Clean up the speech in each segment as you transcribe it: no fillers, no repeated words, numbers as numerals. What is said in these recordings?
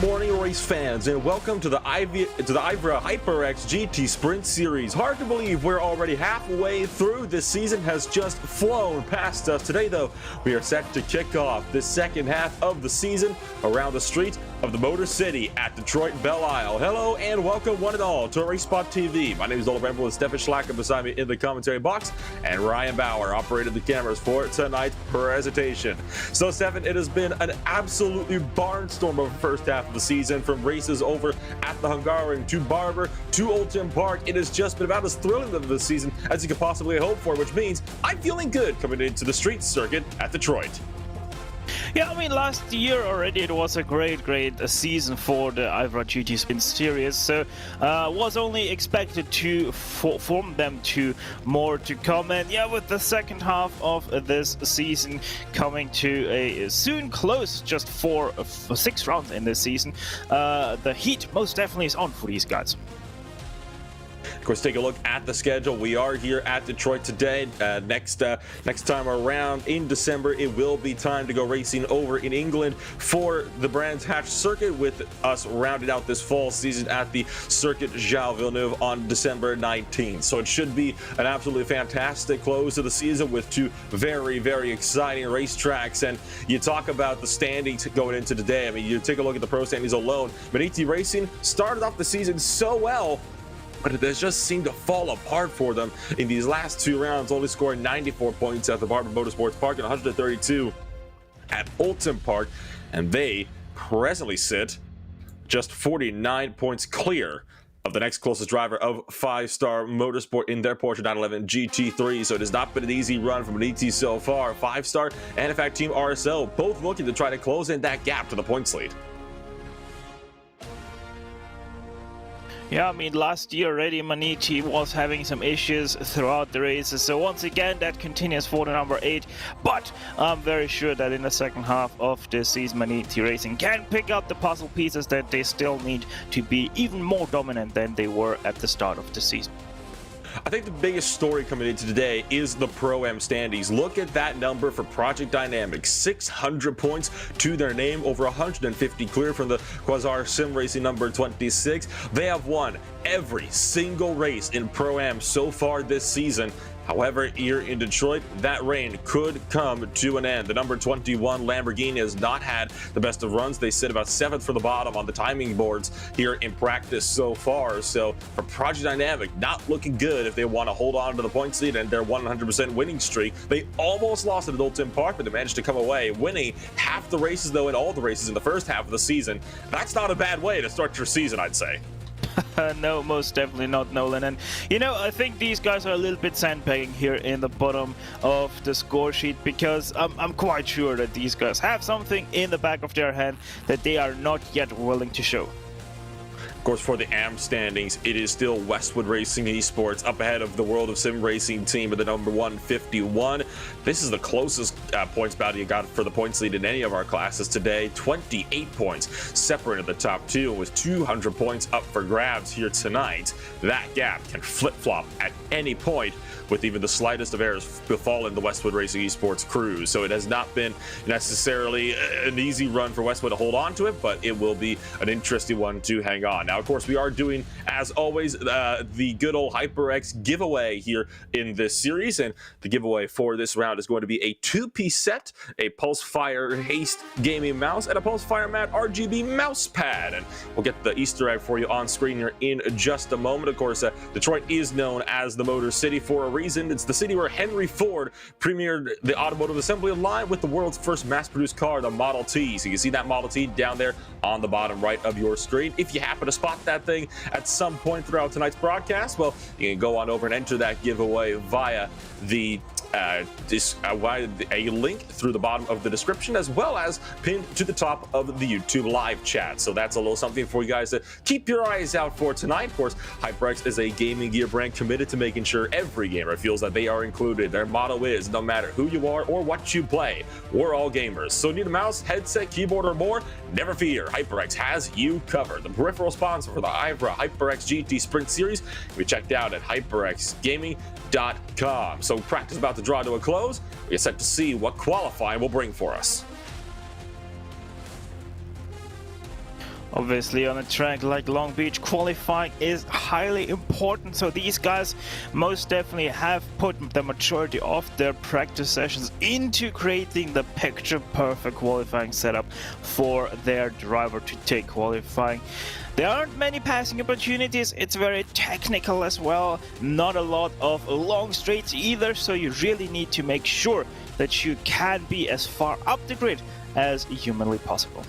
morning, race fans, and welcome to the IVRA HyperX GT Sprint Series. Hard to believe we're already halfway through. This season has just flown past us. Today, though, we are set to kick off the second half of the season around the streets of the Motor City at Detroit Belle Isle. Hello and welcome one and all to RaceSpotTV. My name is Oliver with Stefan Schlacker beside me in the commentary box, and Ryan Bauer operated the cameras for tonight's presentation. So, Stefan, it has been an absolutely barnstorm of the first half of the season, from races over at the Hungarian to Barber to Oulton Park. It has just been about as thrilling of a season as you could possibly hope for, which means I'm feeling good coming into the street circuit at Detroit. Yeah, I mean, last year already it was a great season for the IVRA GT Sprint Series, so was only expected to form them to more to come. And yeah, with the second half of this season coming to a soon close, just for 6 rounds in this season, the heat most definitely is on for these guys. Of course, take a look at the schedule. We are here at Detroit today. Next time around in December, it will be time to go racing over in England for the Brands Hatch circuit, with us rounded out this fall season at the Circuit Gilles Villeneuve on December 19th. So it should be an absolutely fantastic close to the season with 2 very exciting racetracks. And you talk about the standings going into today. I mean, you take a look at the pro standings alone. Maniti Racing started off the season so well, but it has just seemed to fall apart for them in these last 2 rounds, only scoring 94 points at the Barber Motorsports Park and 132 at Oulton Park, and they presently sit just 49 points clear of the next closest driver of 5-Star Motorsport in their Porsche 911 GT3. So it has not been an easy run from an ET so far. 5-Star and, in fact, Team RSL both looking to try to close in that gap to the points lead. Yeah, I mean, last year already Maniti was having some issues throughout the races, so once again that continues for the number 8, but I'm very sure that in the second half of this season Maniti Racing can pick up the puzzle pieces that they still need to be even more dominant than they were at the start of the season. I think the biggest story coming into today is the Pro-Am standings. Look at that number for Project Dynamics. 600 points to their name, over 150 clear from the Quasar Sim Racing number 26. They have won every single race in Pro-Am so far this season. However, here in Detroit, that reign could come to an end. The number 21 Lamborghini has not had the best of runs. They sit about 7th from the bottom on the timing boards here in practice so far. So for Project Dynamic, not looking good if they want to hold on to the points lead and their 100% winning streak. They almost lost at Oulton Park, but they managed to come away winning half the races, though, in all the races in the first half of the season. That's not a bad way to start your season, I'd say. No, most definitely not, Nolan. And you know, I think these guys are a little bit sandbagging here in the bottom of the score sheet, because I'm quite sure that these guys have something in the back of their hand that they are not yet willing to show. Of course, for the AM standings, it is still Westwood Racing Esports up ahead of the World of Sim Racing team at the number 151. This is the closest points battle you got for the points lead in any of our classes today. 28 points separated the top 2, with 200 points up for grabs here tonight. That gap can flip-flop at any point, with even the slightest of errors befalling the Westwood Racing Esports crew. So it has not been necessarily an easy run for Westwood to hold on to it, but it will be an interesting one to hang on. Now, of course, we are doing, as always, the good old HyperX giveaway here in this series, and the giveaway for this round is going to be a 2-piece set, a Pulsefire Haste Gaming Mouse, and a Pulsefire Matte RGB Mousepad. And we'll get the Easter egg for you on screen here in just a moment. Of course, Detroit is known as the Motor City for a reason. It's the city where Henry Ford premiered the automotive assembly line with the world's first mass-produced car, the Model T. So you can see that Model T down there on the bottom right of your screen. If you happen to spot that thing at some point throughout tonight's broadcast, well, you can go on over and enter that giveaway via the a link through the bottom of the description, as well as pinned to the top of the YouTube live chat. So that's a little something for you guys to keep your eyes out for tonight. Of course, HyperX is a gaming gear brand committed to making sure every gamer feels that they are included. Their motto is, no matter who you are or what you play, we're all gamers. So need a mouse, headset, keyboard, or more? Never fear, HyperX has you covered. The peripheral sponsor for the IVRA HyperX GT Sprint Series can be checked out at hyperxgaming.com. So practice about to draw to a close. We're set to see what qualifying will bring for us. Obviously, on a track like Long Beach, qualifying is highly important. So these guys most definitely have put the majority of their practice sessions into creating the picture-perfect qualifying setup for their driver to take qualifying. There aren't many passing opportunities, it's very technical as well, not a lot of long straights either, so you really need to make sure that you can be as far up the grid as humanly possible.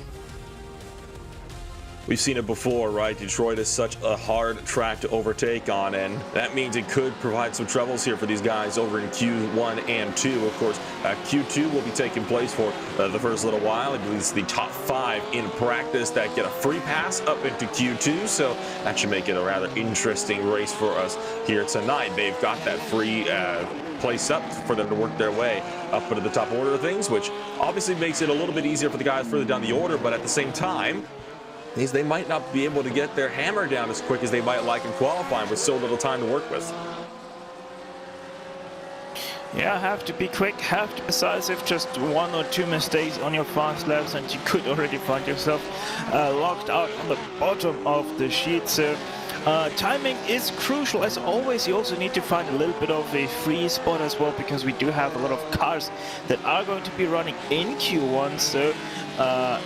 We've seen it before, right? Detroit is such a hard track to overtake on, and that means it could provide some troubles here for these guys over in Q1 and 2. Of course, Q2 will be taking place for the first little while. I believe it's the top 5 in practice that get a free pass up into Q2, so that should make it a rather interesting race for us here tonight. They've got that free place up for them to work their way up into the top order of things, which obviously makes it a little bit easier for the guys further down the order, but at the same time, they might not be able to get their hammer down as quick as they might like in qualifying with so little time to work with. Yeah, have to be quick, have to be decisive. Just 1 or 2 mistakes on your fast laps and you could already find yourself locked out on the bottom of the sheet. So timing is crucial as always. You also need to find a little bit of a free spot as well, because we do have a lot of cars that are going to be running in Q1. So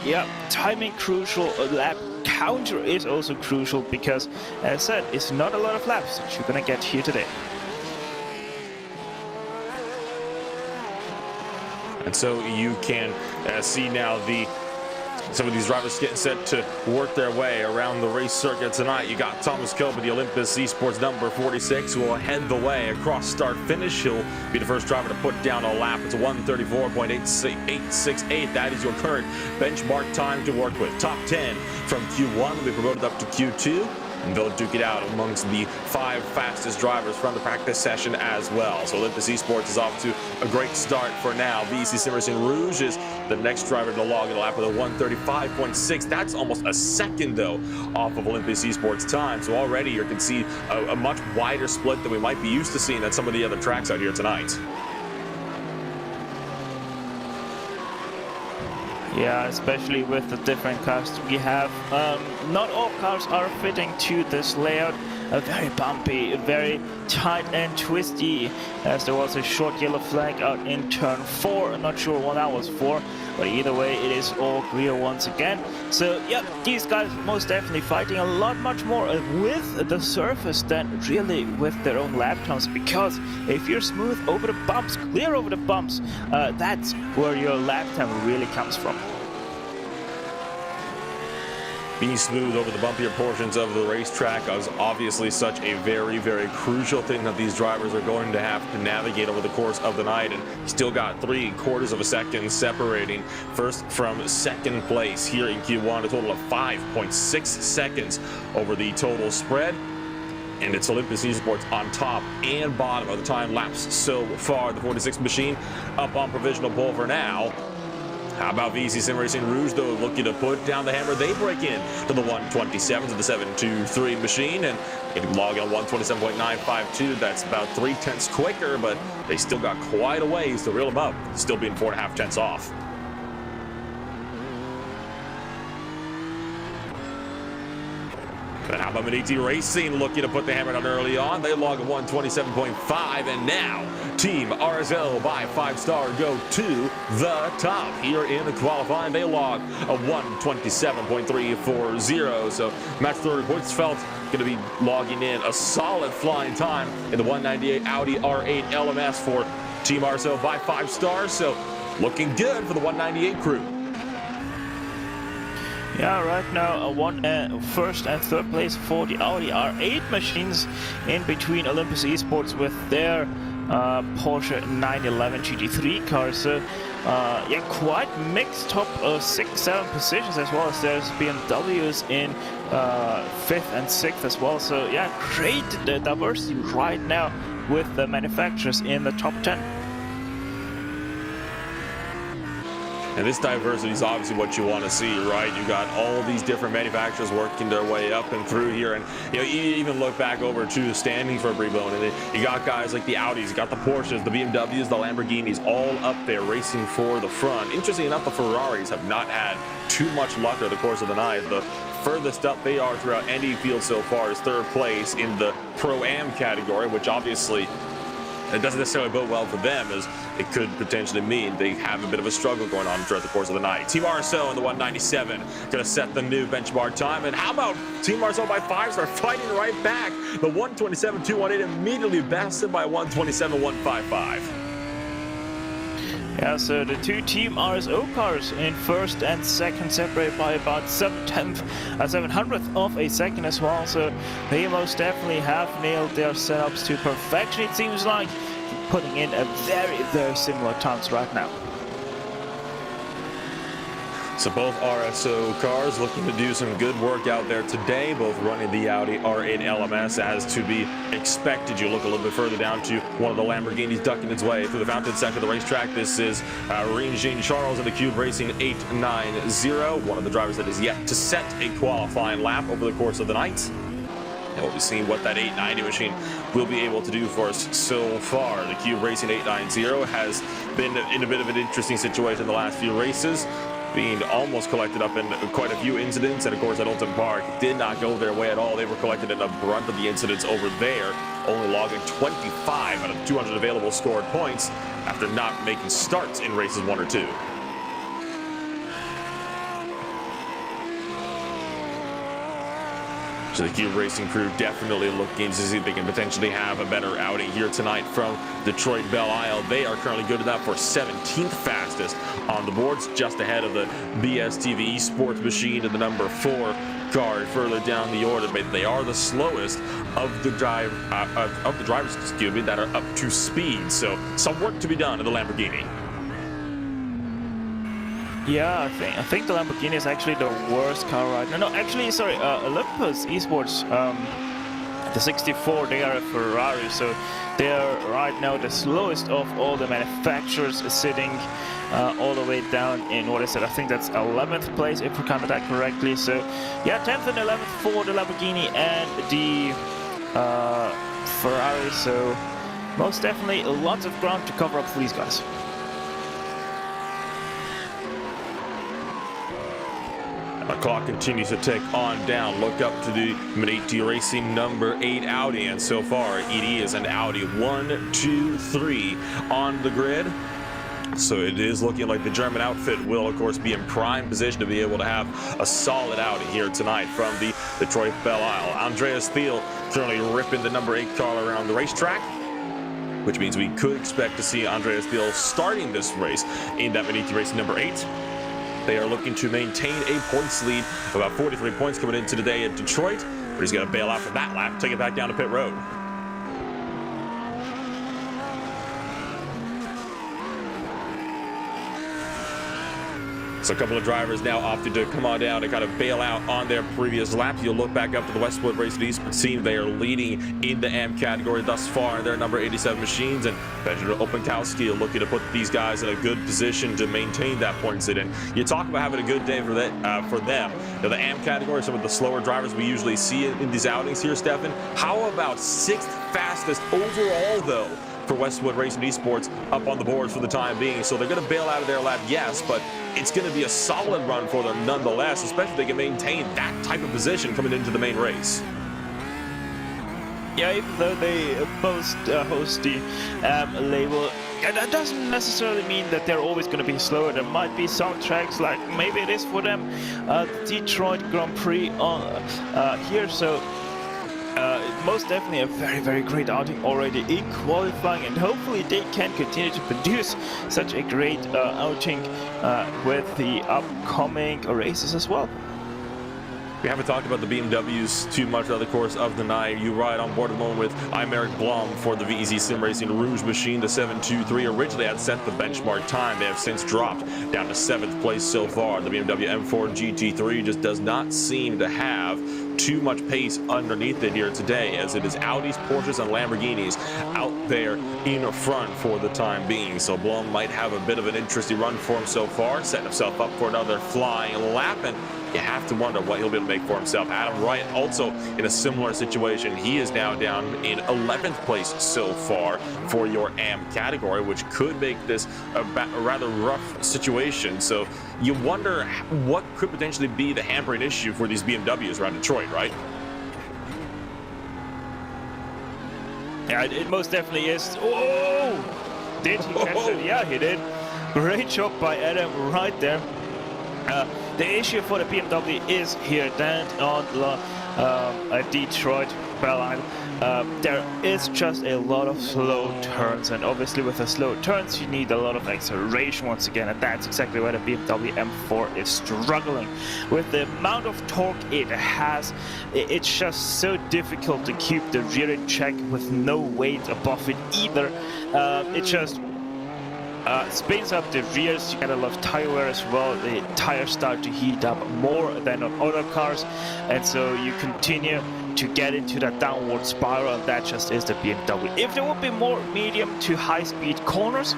yeah, timing crucial. Lap counter is also crucial because, as I said, it's not a lot of laps that you're gonna get here today. And so you can see now some of these drivers getting set to work their way around the race circuit tonight. You got Thomas Kobe, the Olympus Esports number 46, who will head the way across start finish. He'll be the first driver to put down a lap. It's a 1:34.868. That is your current benchmark time to work with. Top 10 from Q1 will be promoted up to Q2. And they'll duke it out amongst the 5 fastest drivers from the practice session as well. So Olympus Esports is off to a great start for now. VC Simmerson Rouge is the next driver to log in a lap with a 1:35.6. That's almost a second, though, off of Olympus Esports time. So already you can see a much wider split than we might be used to seeing at some of the other tracks out here tonight. Yeah, especially with the different cars we have. Not all cars are fitting to this layout. Very bumpy, very tight and twisty, as there was a short yellow flag out in turn 4. I'm not sure what that was for, but either way it is all clear once again. So yeah, these guys most definitely fighting a lot much more with the surface than really with their own lap times, because if you're smooth over the bumps, clear over the bumps, that's where your lap time really comes from. Being smooth over the bumpier portions of the racetrack is obviously such a very, very crucial thing that these drivers are going to have to navigate over the course of the night. And still got 3/4 of a second separating first from second place here in Q1, a total of 5.6 seconds over the total spread. And it's Olympus Esports on top and bottom of the time lapse so far. The 46 machine up on provisional pole for now. How about VC Sim Racing Rouge, though, looking to put down the hammer? They break in to the 127 to the 723 machine and log in 127.952. That's about 0.3 quicker, but they still got quite a ways to reel them up, still being 4.5 tenths off. But how about Medici Racing looking to put the hammer down early on? They log a 127.5, and now Team RSL by 5-star go to the top here in the qualifying. They log a 127.340. So Max Hutzfeldt going to be logging in a solid flying time in the 198 Audi R8 LMS for Team RSL by 5 stars. So looking good for the 198 crew. Yeah, right now first and third place for the Audi R8 machines, in between Olympus Esports with their Porsche 911 GT3 cars. So yeah, quite mixed top 6-7 positions, as well as there's BMWs in 5th and 6th as well. So yeah, great diversity right now with the manufacturers in the top 10. And this diversity is obviously what you want to see, right? You got all these different manufacturers working their way up and through here, and you even look back over to the standing for a brief moment, and you got guys like the Audis, you got the Porsches, the BMWs, the Lamborghinis, all up there racing for the front. Interestingly enough, the Ferraris have not had too much luck over the course of the night. The furthest up they are throughout any field so far is third place in the Pro-Am category, which obviously it doesn't necessarily bode well for them, as it could potentially mean they have a bit of a struggle going on throughout the course of the night. Team RSO in the 197 going to set the new benchmark time. And how about Team RSO by 5-star fighting right back? The 127.218 immediately bested by 127.155. Yeah, so the two Team RSO cars in first and second separated by about 7/100th of a second as well. So they most definitely have nailed their setups to perfection. It seems like putting in a very similar times right now. So both RSO cars looking to do some good work out there today, both running the Audi R8 LMS as to be expected. You look a little bit further down to one of the Lamborghinis ducking its way through the fountain section of the racetrack. This is Jean Charles in the Cube Racing 890, one of the drivers that is yet to set a qualifying lap over the course of the night. And we'll be seeing what that 890 machine will be able to do for us so far. The Cube Racing 890 has been in a bit of an interesting situation in the last few races, being almost collected up in quite a few incidents, and of course at Alton Park did not go their way at all. They were collected in a brunt of the incidents over there, only logging 25 out of 200 available scored points after not making starts in races 1 or 2. So the Cube Racing crew definitely looking to see if they can potentially have a better outing here tonight from Detroit Belle Isle. They are currently good enough for 17th fastest on the boards, just ahead of the BSTV Esports machine and the number 4 car further down the order. But they are the slowest of the drivers, excuse me, that are up to speed. So some work to be done in the Lamborghini. Yeah, I think the Lamborghini is actually the worst car right now. No, actually, sorry, Olympus Esports, the 64, they are a Ferrari, so they are right now the slowest of all the manufacturers, sitting all the way down in, what is it, I think that's 11th place, if we counted that correctly. So, yeah, 10th and 11th for the Lamborghini and the Ferrari, so most definitely lots of ground to cover up for these guys. The clock continues to tick on down. Look up to the Medici Racing number 8 Audi, and so far it is an Audi 1, 2, 3 on the grid. So it is looking like the German outfit will, of course, be in prime position to be able to have a solid Audi here tonight from the Detroit Belle Isle. Andreas Thiel currently ripping the number 8 car around the racetrack, which means we could expect to see Andreas Thiel starting this race in that Medici Racing number 8. They are looking to maintain a points lead, about 43 points coming into today at Detroit, but he's going to bail out from that lap, take it back down to pit road. So a couple of drivers now opted to come on down and kind of bail out on their previous laps. You'll look back up to the Westwood Racing Esports team. They are leading in the AM category thus far in their number 87 machines, and Benjamin Opankowski looking to put these guys in a good position to maintain that points lead. And you talk about having a good day for that for them. Now, the AM category, some of the slower drivers we usually see in these outings here, Stefan. How about 6th fastest overall, though, for Westwood Racing Esports up on the boards for the time being? So they're going to bail out of their lap, yes, but it's going to be a solid run for them nonetheless, especially if they can maintain that type of position coming into the main race. Yeah, even though they both host the label, that doesn't necessarily mean that they're always going to be slower. There might be some tracks, like maybe it is for them the Detroit Grand Prix on here, so most definitely a very great outing already in qualifying, and hopefully they can continue to produce such a great outing with the upcoming races as well. We haven't talked about the BMWs too much throughout the course of the night. You ride on board at the moment with Aymeric Blom for the VEZ Sim Racing Rouge machine. The 723 originally had set the benchmark time. They have since dropped down to 7th place so far. The BMW M4 GT3 just does not seem to have too much pace underneath it here today, as it is Audis, Porsches, and Lamborghinis out there in front for the time being. So Belle might have a bit of an interesting run for him so far, setting himself up for another flying lap, and you have to wonder what he'll be able to make for himself. Adam Wright also in a similar situation. He is now down in 11th place so far for your AM category, which could make this a rather rough situation. So you wonder what could potentially be the hampering issue for these BMWs around Detroit, right? Yeah, it most definitely is. Oh! Did he catch it? Yeah, he did. Great job by Adam right there. The issue for the BMW is here then on Detroit, Belle. There is just a lot of slow turns, and obviously with the slow turns you need a lot of acceleration once again, and that's exactly where the BMW M4 is struggling. With the amount of torque it has, it's just so difficult to keep the rear in check with no weight above it either. It just spins up the rears. You get a lot of tire wear as well. The tires start to heat up more than on other cars, and so you continue to get into that downward spiral, and that just is the BMW. If there would be more medium to high speed corners,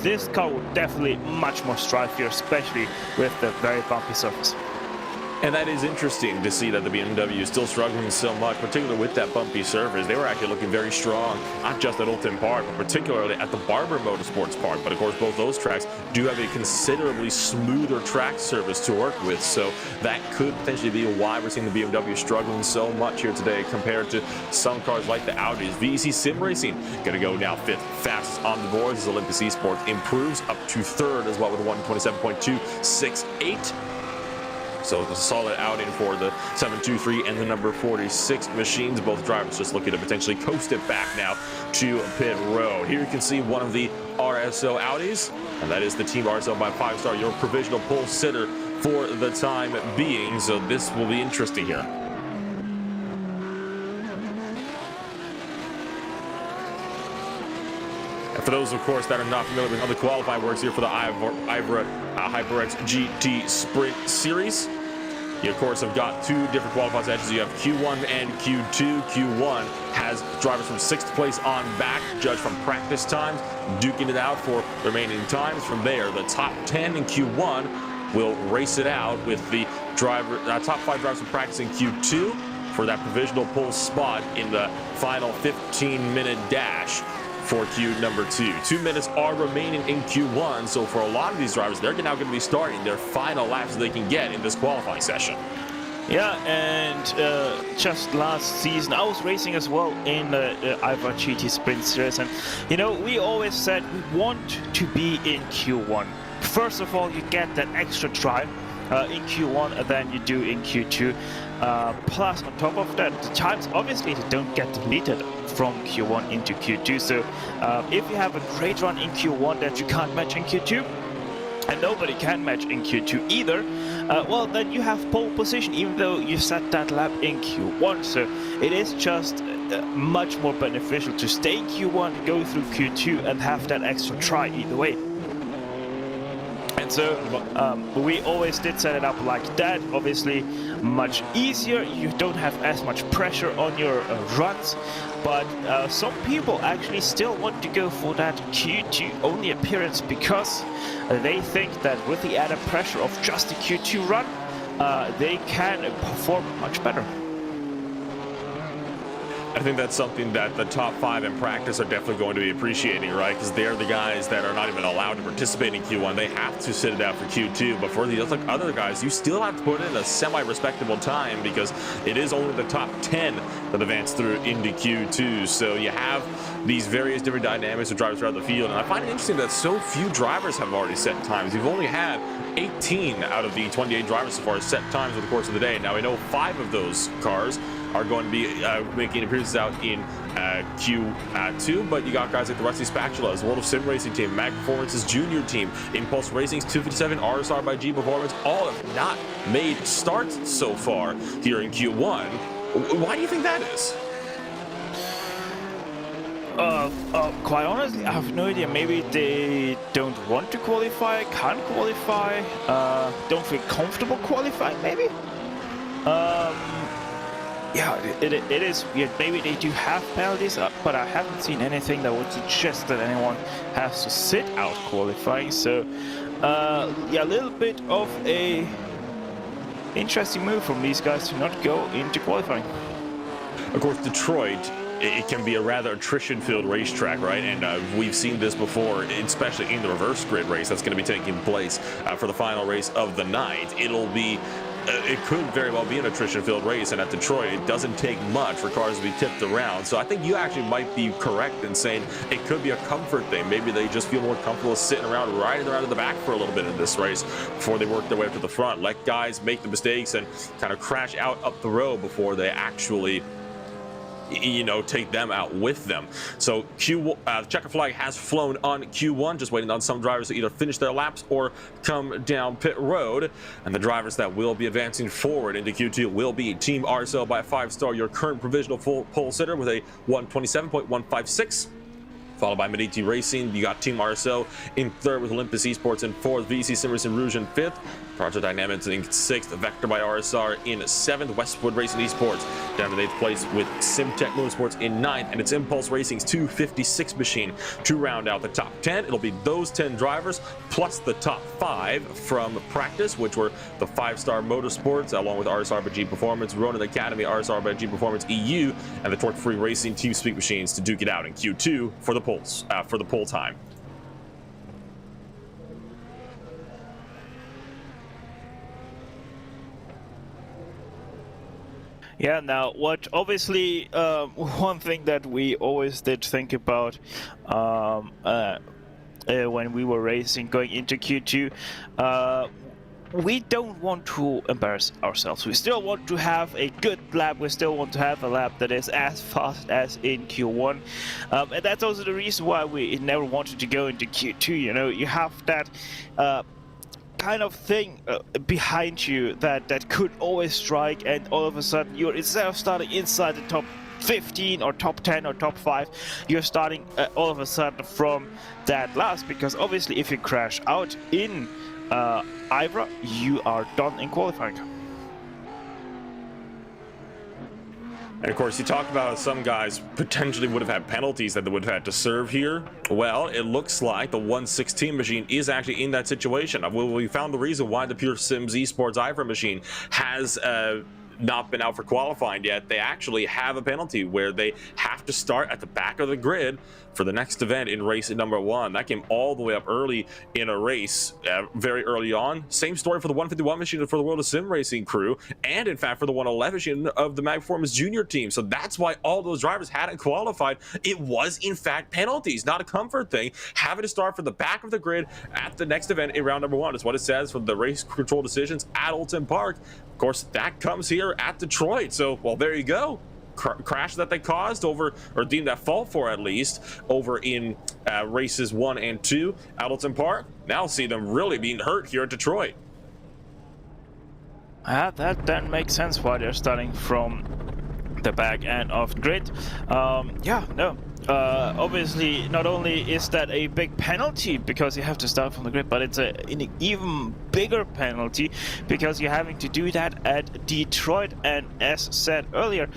this car would definitely much more strive here, especially with the very bumpy surface. And that is interesting to see that the BMW is still struggling so much, particularly with that bumpy surface. They were actually looking very strong, not just at Ultimate Park, but particularly at the Barber Motorsports Park. But of course, both those tracks do have a considerably smoother track surface to work with, so that could potentially be why we're seeing the BMW struggling so much here today compared to some cars like the Audis. VEC Sim Racing going to go now 5th fastest on the boards as Olympus Esports improves up to 3rd as well with a 127.268. So it's a solid outing for the 723 and the number 46 machines. Both drivers just looking to potentially coast it back now to pit road. Here you can see one of the RSO Audis, and that is the Team RSO by 5-star, your provisional pole sitter for the time being. So this will be interesting here. And for those, of course, that are not familiar with how the qualifying works here for the IVRA HyperX GT Sprint Series, you, of course, have got 2 different qualifying sessions. You have Q1 and Q2. Q1 has drivers from 6th place on back, judged from practice times, duking it out for remaining times. From there, the top 10 in Q1 will race it out with the top 5 drivers from practice in Q2 for that provisional pole spot in the final 15-minute dash for Q number 2. 2 minutes are remaining in Q1, so for a lot of these drivers, they're now going to be starting their final laps they can get in this qualifying session. Yeah, and just last season I was racing as well in the IVRA GT Sprint Series, and you know, we always said we want to be in Q1. First of all, you get that extra drive in Q1 than you do in Q2. Plus, on top of that, the times obviously don't get deleted from Q1 into Q2. So if you have a great run in Q1 that you can't match in Q2, and nobody can match in Q2 either, well, then you have pole position even though you set that lap in Q1. So it is just much more beneficial to stay in Q1, go through Q2 and have that extra try either way. So we always did set it up like that. Obviously much easier, you don't have as much pressure on your runs, but some people actually still want to go for that Q2 only appearance because they think that with the added pressure of just the Q2 run, they can perform much better. I think that's something that the top 5 in practice are definitely going to be appreciating, right? Because they're the guys that are not even allowed to participate in Q1. They have to sit it out for Q2. But for the other guys, you still have to put in a semi-respectable time because it is only the top 10 that advance through into Q2. So you have these various different dynamics of drivers throughout the field. And I find it interesting that so few drivers have already set times. You've only had 18 out of the 28 drivers so far set times over the course of the day. Now, we know 5 of those cars are going to be making appearances out in Q2, but you got guys like the Rusty Spatulas, World of Sim Racing team, Mag Performance's junior team, Impulse Racing's 257, RSR by G Performance, all have not made starts so far here in Q1. Why do you think that is? Quite honestly, I have no idea. Maybe they don't want to qualify, can't qualify, don't feel comfortable qualifying, maybe? Yeah, it is weird. Maybe they do have penalties, but I haven't seen anything that would suggest that anyone has to sit out qualifying. So, yeah, a little bit of a interesting move from these guys to not go into qualifying. Of course, Detroit, it can be a rather attrition-filled racetrack, right? And we've seen this before, especially in the reverse grid race that's going to be taking place for the final race of the night. It could very well be an attrition-filled race, and at Detroit, it doesn't take much for cars to be tipped around. So I think you actually might be correct in saying it could be a comfort thing. Maybe they just feel more comfortable sitting around, riding around in the back for a little bit in this race before they work their way up to the front. Let guys make the mistakes and kind of crash out up the road before they actually, you know, take them out with them. So checker flag has flown on Q1, just waiting on some drivers to either finish their laps or come down pit road. And the drivers that will be advancing forward into Q2 will be Team RSL by 5-star, your current provisional pole sitter with a 127.156. Followed by Medici Racing. You got Team RSO in third with Olympus Esports in fourth, VC Simmers and Rouge in fifth, Project Dynamics in sixth, Vector by RSR in seventh, Westwood Racing Esports down to eighth place with Simtech Motorsports in ninth, and it's Impulse Racing's 256 machine to round out the top 10. It'll be those 10 drivers plus the top 5 from practice, which were the 5-star Motorsports along with RSR by G Performance, Ronin Academy, RSR by G Performance EU, and the Torque Free Racing Team Speak machines to duke it out in Q2 for the pole time. Yeah, now what obviously one thing that we always did think about when we were racing going into Q2, we don't want to embarrass ourselves. We still want to have a good lap. We still want to have a lap that is as fast as in Q1. And that's also the reason why we never wanted to go into Q2. You know, you have that kind of thing behind you that could always strike, and all of a sudden you're, instead of starting inside the top 15 or top 10 or top 5, you're starting all of a sudden from that last, because obviously if you crash out in IVRA, you are done in qualifying. And of course, you talk about some guys potentially would have had penalties that they would have had to serve here. Well, it looks like the 116 machine is actually in that situation. We found the reason why the Pure Sims Esports IVRA machine has not been out for qualifying yet. They actually have a penalty where they have to start at the back of the grid for the next event in race number 1. That came all the way up early in a race, very early on. Same story for the 151 machine for the World of Sim Racing crew, and in fact for the 111 machine of the Mag Performance Junior team. So that's why all those drivers hadn't qualified. It was in fact penalties, not a comfort thing. Having to start from the back of the grid at the next event in round number 1 is what it says for the race control decisions at Alton Park. Of course, that comes here at Detroit. So, well, there you go. Crash that they caused over, or deemed at fault for at least, over in races 1 and 2 at Alton Park. Now see them really being hurt here at Detroit. That makes sense why they're starting from the back end of the grid. Yeah, no. Obviously, not only is that a big penalty because you have to start from the grid, but it's an even bigger penalty because you're having to do that at Detroit. And as said earlier,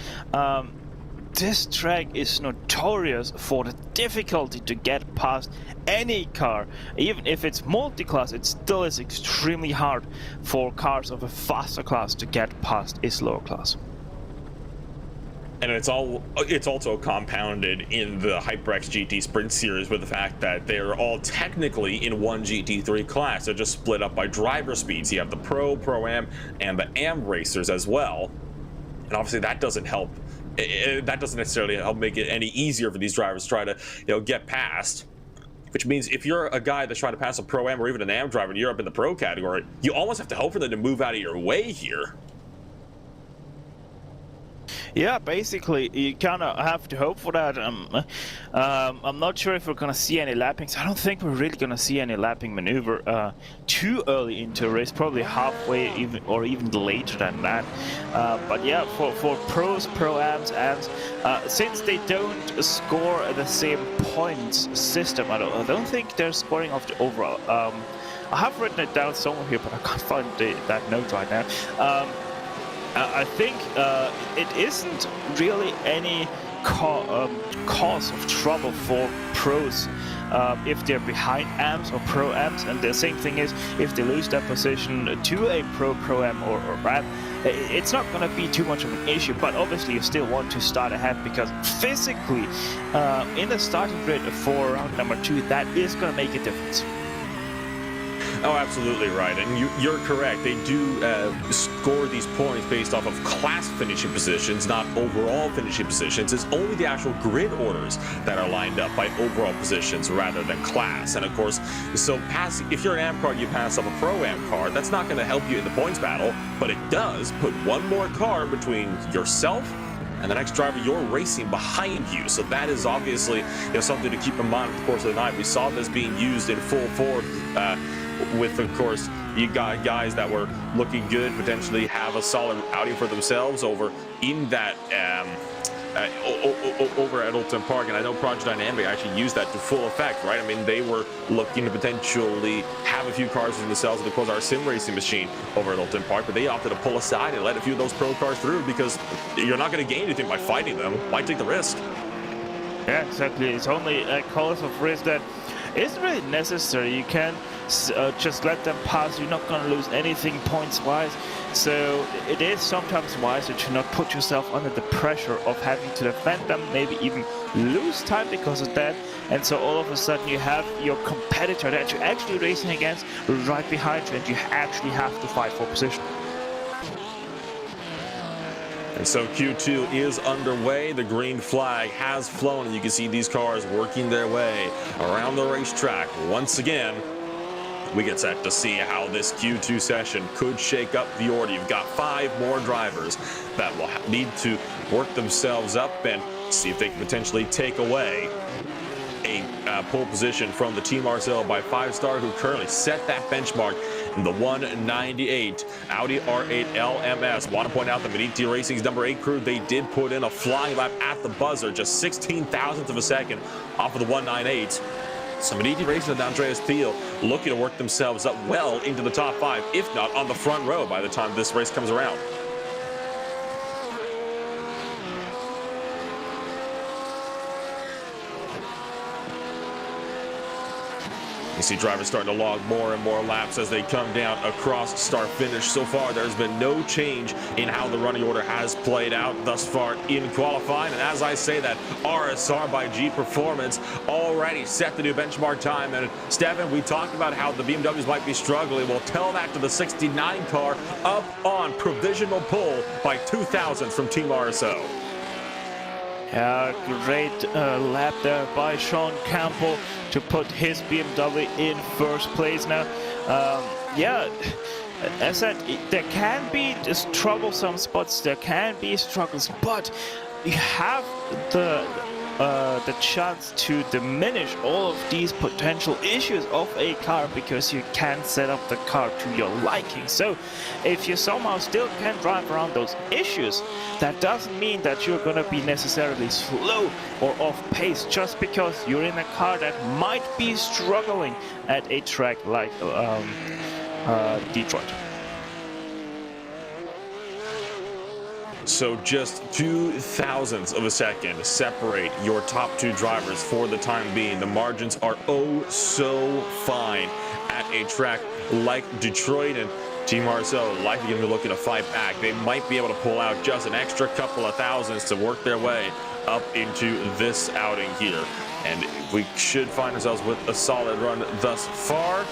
this track is notorious for the difficulty to get past any car. Even if it's multi-class, it still is extremely hard for cars of a faster class to get past a slower class. And it's also compounded in the HyperX GT Sprint Series with the fact that they're all technically in one GT3 class. They're just split up by driver speeds. You have the Pro, Pro-Am, and the Am racers as well. And obviously that doesn't help. That doesn't necessarily help make it any easier for these drivers to try to, get past. Which means if you're a guy that's trying to pass a Pro-Am or even an Am driver and you're up in the Pro category, you almost have to hope for them to move out of your way here. Yeah, basically, you kind of have to hope for that. I'm not sure if we're going to see any lappings. I don't think we're really going to see any lapping maneuver too early into a race, probably halfway or even later than that. But yeah, for pros, pro-ams, and since they don't score the same points system, I don't think they're scoring off the overall. I have written it down somewhere here, but I can't find that note right now. I think it isn't really any cause of trouble for pros if they're behind amps or pro amps, and the same thing is if they lose that position to a pro amp or amp, it's not going to be too much of an issue. But obviously you still want to start ahead, because physically in the starting grid for round number 2, that is going to make a difference. Oh, absolutely right, and you're correct. They do score these points based off of class finishing positions, not overall finishing positions. It's only the actual grid orders that are lined up by overall positions rather than class. And of course, so if you're an amp card, you pass up a pro amp card, that's not going to help you in the points battle, but it does put one more car between yourself and the next driver you're racing behind you. So that is obviously something to keep in mind over the course of the night. We saw this being used in full force with, of course, you got guys that were looking good, potentially have a solid outing for themselves over in that over at Oulton Park. And I know Project Dynamic actually used that to full effect, right? I mean, they were looking to potentially have a few cars for themselves in the Quasar Sim Racing machine over at Oulton Park, but they opted to pull aside and let a few of those pro cars through, because you're not going to gain anything by fighting them. Why take the risk? Yeah, exactly. It's only a cause of risk that isn't really necessary. You can just let them pass. You're not going to lose anything points-wise. So it is sometimes wiser to not put yourself under the pressure of having to defend them, maybe even lose time because of that. And so all of a sudden you have your competitor that you're actually racing against right behind you, and you actually have to fight for position. And so Q2 is underway. The green flag has flown, and you can see these cars working their way around the racetrack. Once again, we get set to see how this Q2 session could shake up the order. You've got 5 more drivers that will need to work themselves up and see if they can potentially take away a pole position from the Team Marcel by 5-star, who currently set that benchmark in the 198 Audi R8 LMS. Want to point out that Medici Racing's number 8 crew, they did put in a flying lap at the buzzer, just 16 thousandths of a second off of the 198. So Medici Racing and Andreas Thiel looking to work themselves up well into the top 5, if not on the front row by the time this race comes around. You see drivers starting to log more and more laps as they come down across start finish. So far, there's been no change in how the running order has played out thus far in qualifying. And as I say that, RSR by G Performance already set the new benchmark time. And Stefan, we talked about how the BMWs might be struggling. We'll tell that to the 69 car up on provisional pole by 2 thousandths from Team RSO. Yeah, great lap there by Sean Campbell to put his BMW in first place now. Yeah, as I said, there can be just troublesome spots, there can be struggles, but you have the chance to diminish all of these potential issues of a car, because you can set up the car to your liking. So if you somehow still can drive around those issues, that doesn't mean that you're going to be necessarily slow or off pace just because you're in a car that might be struggling at a track like Detroit. So just 2 thousandths of a second separate your top 2 drivers for the time being. The margins are oh so fine at a track like Detroit, and Team Marcel likely going to be looking to fight back. They might be able to pull out just an extra couple of thousandths to work their way up into this outing here. And we should find ourselves with a solid run thus far.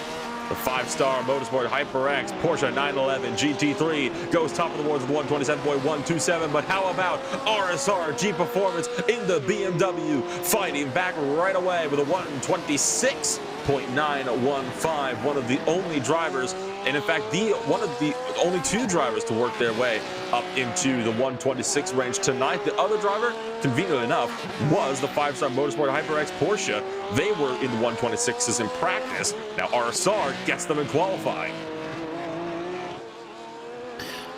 The 5-star Motorsport HyperX Porsche 911 GT3 goes top of the boards with 127.127. But how about RSR G Performance in the BMW, fighting back right away with a 126.915. One of the only drivers, and in fact, one of the only 2 drivers to work their way up into the 126 range tonight. The other driver, conveniently enough, was the 5-star Motorsport HyperX Porsche. They were in the 126s in practice. Now RSR gets them in qualifying.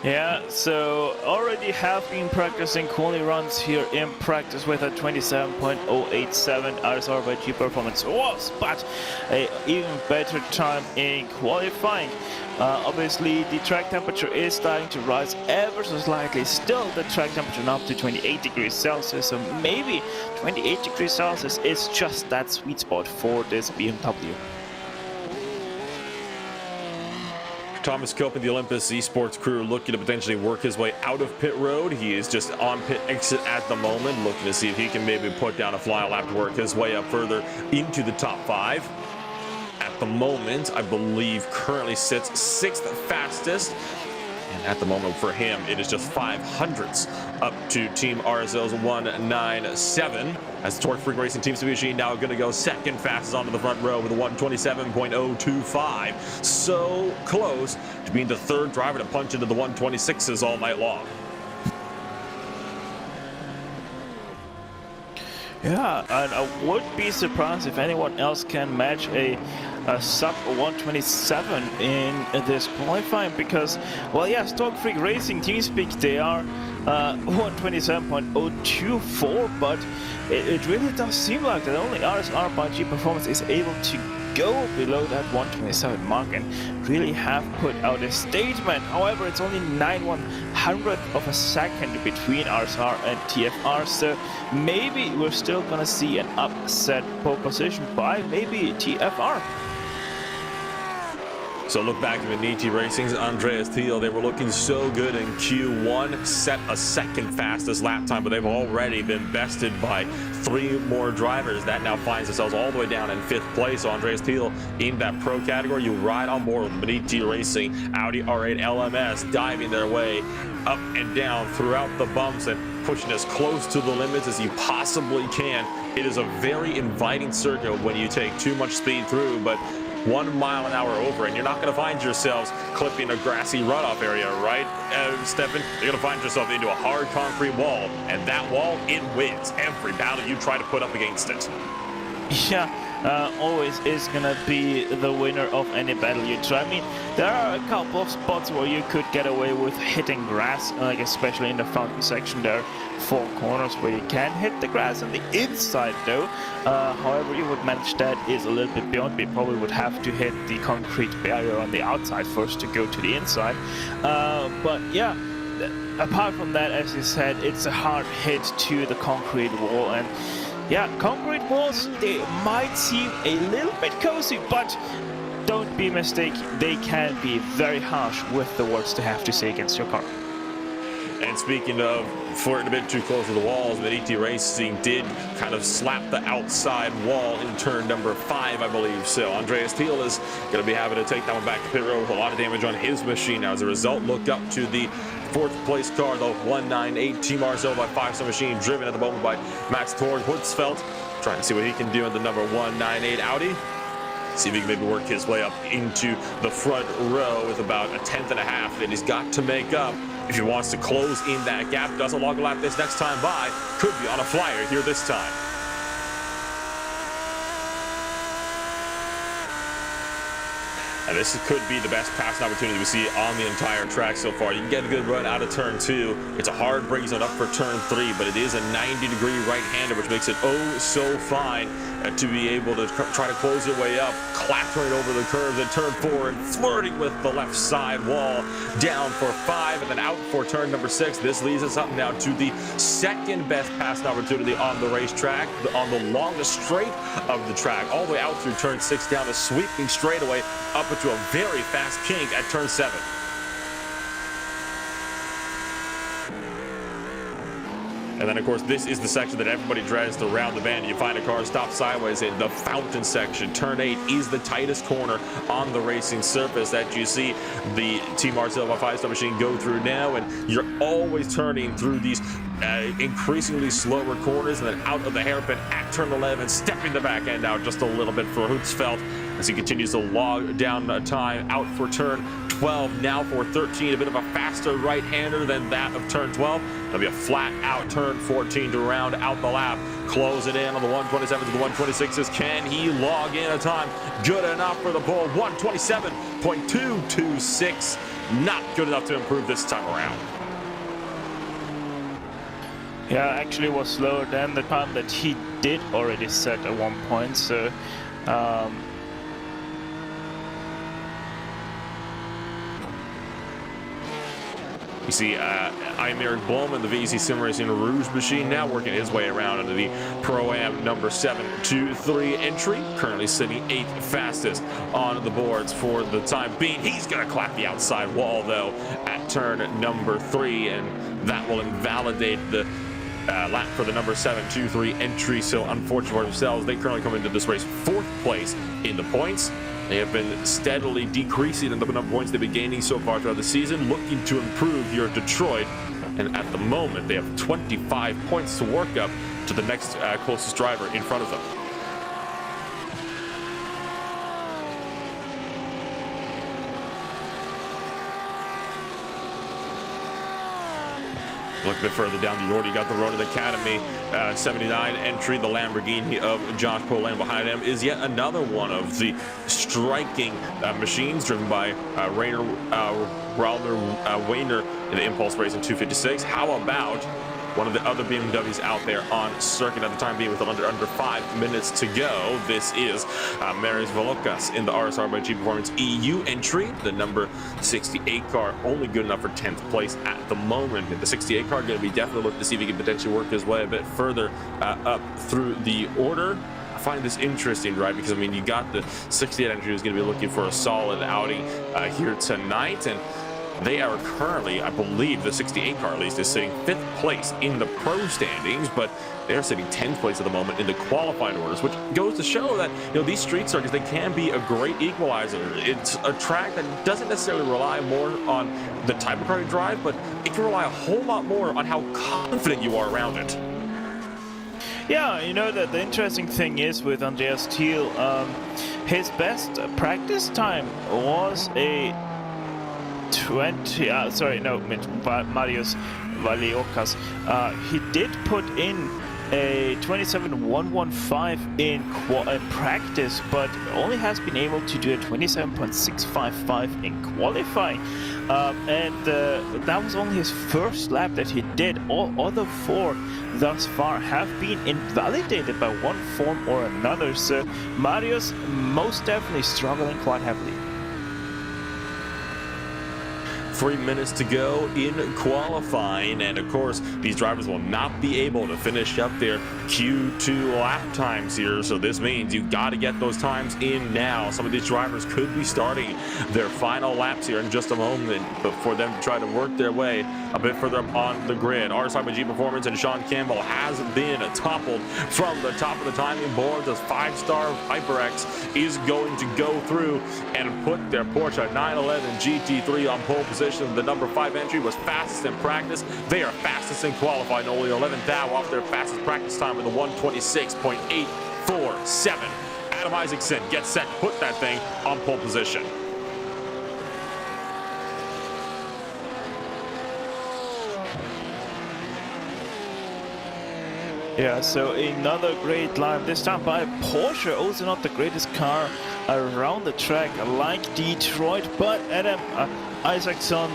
Yeah, so already have been practicing quality runs here in practice with a 27.087 RSR by G performance was, but a even better time in qualifying. Obviously, the track temperature is starting to rise ever so slightly. Still, the track temperature up to 28 degrees Celsius, so maybe 28 degrees Celsius is just that sweet spot for this BMW. Thomas Cope and the Olympus Esports crew looking to potentially work his way out of pit road. He is just on pit exit at the moment, looking to see if he can maybe put down a fly lap to work his way up further into the top 5. At the moment, I believe currently sits 6th fastest. And at the moment for him, it is just 500ths up to Team RSL's 197. As the Torque Freak Racing Team Mitsubishi now going to go second fastest onto the front row with a 127.025. So close to being the third driver to punch into the 126s all night long. Yeah, and I would be surprised if anyone else can match a sub 127 in this qualifying, because, well, yeah, Torque Freak Racing TeamSpeak, they are 127.024, but it really does seem like that only RSR by G Performance is able to go below that 127 mark and really have put out a statement. However, it's only 9/100th of a second between RSR and TFR, so maybe we're still gonna see an upset pole position by maybe TFR. So look back at Veneti Racing's Andreas Thiel. They were looking so good in Q1, set a second fastest lap time, but they've already been bested by 3 more drivers. That now finds themselves all the way down in 5th place. So Andreas Thiel in that pro category, you ride on board with Veneti Racing, Audi R8 LMS, diving their way up and down throughout the bumps and pushing as close to the limits as you possibly can. It is a very inviting circuit when you take too much speed through, but 1 mile an hour over, and you're not going to find yourselves clipping a grassy runoff area, right, Stefan? You're going to find yourself into a hard concrete wall, and that wall, it wins every battle you try to put up against it. Yeah, always is gonna be the winner of any battle you try. I mean, there are a couple of spots where you could get away with hitting grass, like especially in the fountain section. There are 4 corners where you can hit the grass on the inside though. However, you would manage that is a little bit beyond. We probably would have to hit the concrete barrier on the outside first to go to the inside. But yeah, apart from that, as you said, it's a hard hit to the concrete wall. And yeah, concrete walls, they might seem a little bit cozy, but don't be mistaken, they can be very harsh with the words they have to say against your car. And speaking of flirting a bit too close to the walls, Veneti Racing did kind of slap the outside wall in turn number 5, I believe. So Andreas Thiel is going to be having to take that one back to pit road with a lot of damage on his machine. Now, as a result, look up to the 4th place car, the 198 Team RSL by 5-star machine, driven at the moment by Max Hutzfeldt, trying to see what he can do in the number 198 Audi. See if he can maybe work his way up into the front row with about a 10th and a half that he's got to make up if he wants to close in that gap. Doesn't log a lap this next time by, could be on a flyer here this time. And this could be the best passing opportunity we see on the entire track so far. You can get a good run out of turn 2. It's a hard braking zone up for turn 3, but it is a 90-degree right-hander, which makes it oh so fine to be able to try to close your way up, clattering over the curves at turn 4 and flirting with the left side wall. Down for 5 and then out for turn number 6. This leads us up now to the 2nd best passing opportunity on the racetrack, on the longest straight of the track, all the way out through turn 6, down the sweeping straightaway up into a very fast kink at turn 7. And then, of course, this is the section that everybody dreads to round the bend. You find a car stop sideways in the fountain section. Turn 8 is the tightest corner on the racing surface that you see the Team RSL 5-star machine go through now. And you're always turning through these increasingly slower corners and then out of the hairpin at turn 11, stepping the back end out just a little bit for Hutzfeldt as he continues to log down time out for turn 12. Now for 13, a bit of a faster right-hander than that of turn 12. There'll be a flat out turn 14 to round out the lap. Close it in on the 127s to the 126s. Can he log in a time good enough for the pole? 127.226. not good enough to improve this time around. Yeah, actually was slower than the time that he did already set at one point, so you see IVRA Belle in the VC Sim Racing Rouge machine now working his way around into the Pro-Am number 723 entry, currently sitting 8th fastest on the boards for the time being. He's going to clap the outside wall, though, at turn number 3, and that will invalidate the lap for the number 723 entry. So unfortunately for themselves, they currently come into this race 4th place in the points. They have been steadily decreasing in the number of points they've been gaining so far throughout the season, looking to improve here at Detroit. And at the moment, they have 25 points to work up to the next closest driver in front of them. Look a bit further down the order, you got the Ronin Academy 79 entry. The Lamborghini of Josh Polan behind him is yet another one of the striking machines driven by Rainer Wayner in the Impulse Racing 256. How about one of the other BMWs out there on circuit at the time being with under 5 minutes to go? This is Marius Volokas in the RSR by G Performance EU entry. The number 68 car only good enough for 10th place at the moment. The 68 car going to be definitely looking to see if he can potentially work his way a bit further up through the order. I find this interesting, right? Because I mean, you got the 68 entry who's going to be looking for a solid outing here tonight, and they are currently, I believe, the 68 car at least is sitting 5th place in the pro standings, but they're sitting 10th place at the moment in the qualifying orders, which goes to show that, you know, these street circuits, they can be a great equalizer. It's a track that doesn't necessarily rely more on the type of car you drive, but it can rely a whole lot more on how confident you are around it. Yeah, you know that the interesting thing is with Andreas Thiel, his best practice time was a Marius Valiokas. He did put in a 27.115 in practice, but only has been able to do a 27.655 in qualifying. And that was only his first lap that he did. All other 4 thus far have been invalidated by one form or another. So Marius most definitely struggling quite heavily. 3 minutes to go in qualifying, and of course these drivers will not be able to finish up their Q2 lap times here, so this means you got to get those times in now. Some of these drivers could be starting their final laps here in just a moment, but for them to try to work their way a bit further up on the grid. RSI by G Performance and Sean Campbell has been toppled from the top of the timing boards as 5-star HyperX is going to go through and put their Porsche 911 GT3 on pole position. The number 5 entry was fastest in practice. They are fastest in qualifying, only 11th out off their fastest practice time with a 1:26.847. Adam Isaacson gets set, put that thing on pole position. Yeah, so another great lap, this time by Porsche, also not the greatest car around the track like Detroit, but Adam Isaacson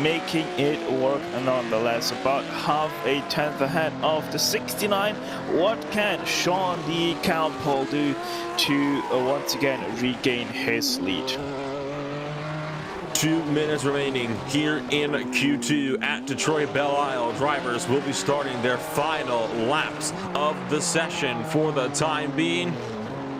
making it work nonetheless, about half a tenth ahead of the 69. What can Sean D. Campbell do to once again regain his lead? 2 minutes remaining here in Q2 at Detroit Belle Isle. Drivers will be starting their final laps of the session for the time being.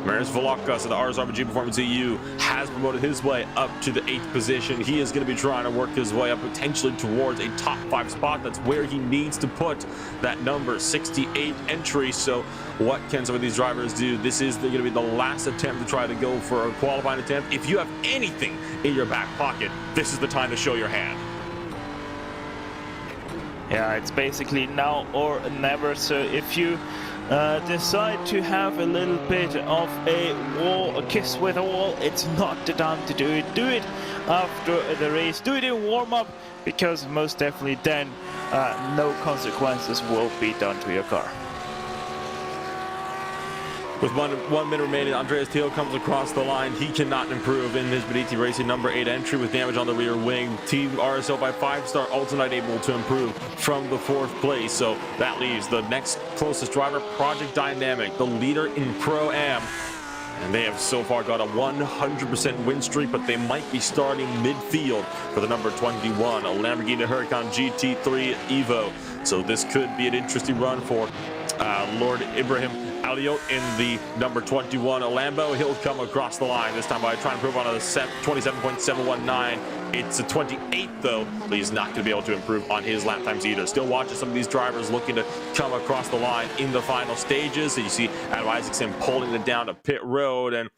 Marius Volokas of the RSRG Performance EU has promoted his way up to the 8th position. He is going to be trying to work his way up potentially towards a top 5 spot. That's where he needs to put that number 68 entry. So what can some of these drivers do? This is going to be the last attempt to try to go for a qualifying attempt. If you have anything in your back pocket, this is the time to show your hand. Yeah, it's basically now or never. So if you decide to have a little bit of a kiss with a wall, it's not the time to do it. Do it after the race, do it in warm-up, because most definitely then no consequences will be done to your car. With one minute remaining, Andreas Thiel comes across the line. He cannot improve in his Beniti Racing number 8 entry with damage on the rear wing. Team RSL by 5-star also not able to improve from the 4th place. So that leaves the next closest driver, Project Dynamic, the leader in Pro-Am. And they have so far got a 100% win streak, but they might be starting midfield for the number 21, a Lamborghini Huracan GT3 Evo. So this could be an interesting run for Lord Ibrahim Aliot in the number 21 a Lambo. He'll come across the line this time by trying to improve on a 27.719. It's a 28 though, so he's not going to be able to improve on his lap times either. Still watching some of these drivers looking to come across the line in the final stages. So you see Adam Isaacson pulling it down to pit road, and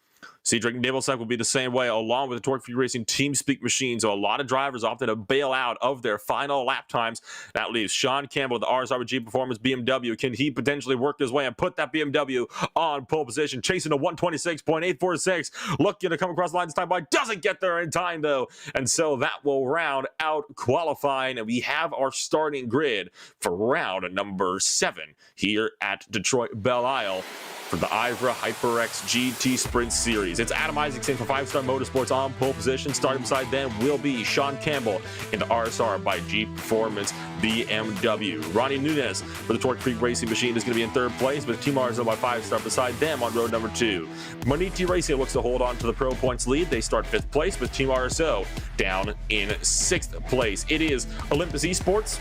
Cedric Nibelsack will be the same way, along with the Torque Free Racing TeamSpeak machine. So a lot of drivers opted to bail out of their final lap times. That leaves Sean Campbell, the RSRG Performance BMW. Can he potentially work his way and put that BMW on pole position, chasing a 126.846, looking to come across the line this time, but doesn't get there in time though. And so that will round out qualifying, and we have our starting grid for round number 7 here at Detroit Belle Isle for the IVRA HyperX GT Sprint Series. It's Adam Isaacson for 5-Star Motorsports on pole position. Starting beside them will be Sean Campbell in the RSR by G Performance BMW. Ronnie Nunez for the Torque Free Racing machine is going to be in 3rd place, with Team RSO by 5-Star beside them on road number 2. Moniti Racing looks to hold on to the Pro Points lead. They start 5th place, with Team RSO down in 6th place. It is Olympus Esports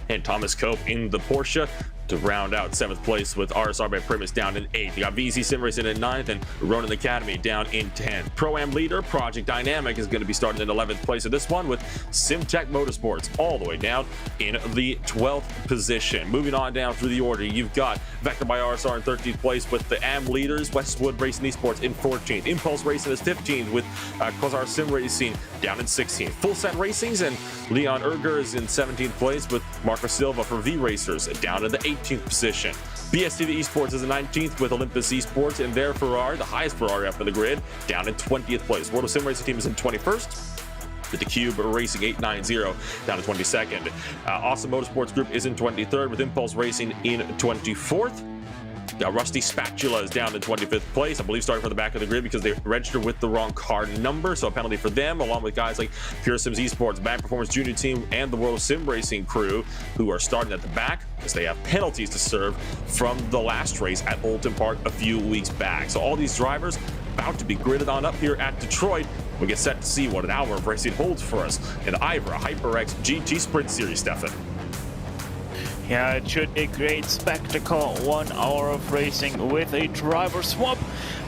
and Thomas Cope in the Porsche to round out 7th place, with RSR by Primus down in 8th. You got VC Sim Racing in 9th and Ronin Academy down in 10th. Pro-Am leader Project Dynamic is going to be starting in 11th place of this one, with SimTech Motorsports all the way down in the 12th position. Moving on down through the order, you've got Vector by RSR in 13th place, with the AM leaders Westwood Racing Esports in 14th. Impulse Racing is 15th, with Quasar Sim Racing down in 16th. Full Set Racings and Leon Erger is in 17th place, with Marco Silva for V Racers down in the 18th position. BSTV Esports is in 19th, with Olympus Esports and their Ferrari, the highest Ferrari up in the grid, down in 20th place. World of Sim Racing Team is in 21st, with the Cube Racing 890 down to 22nd. Awesome Motorsports Group is in 23rd, with Impulse Racing in 24th. Rusty Spatula is down in 25th place, I believe starting from the back of the grid because they registered with the wrong car number, so a penalty for them, along with guys like Pure Sims Esports, Bad Performance Junior Team, and the World of Sim Racing crew, who are starting at the back because they have penalties to serve from the last race at Oulton Park a few weeks back. So all these drivers about to be gridded on up here at Detroit. We get set to see what an hour of racing holds for us in the IVRA HyperX GT Sprint Series, Stefan. Yeah, it should be a great spectacle. 1 hour of racing with a driver swap.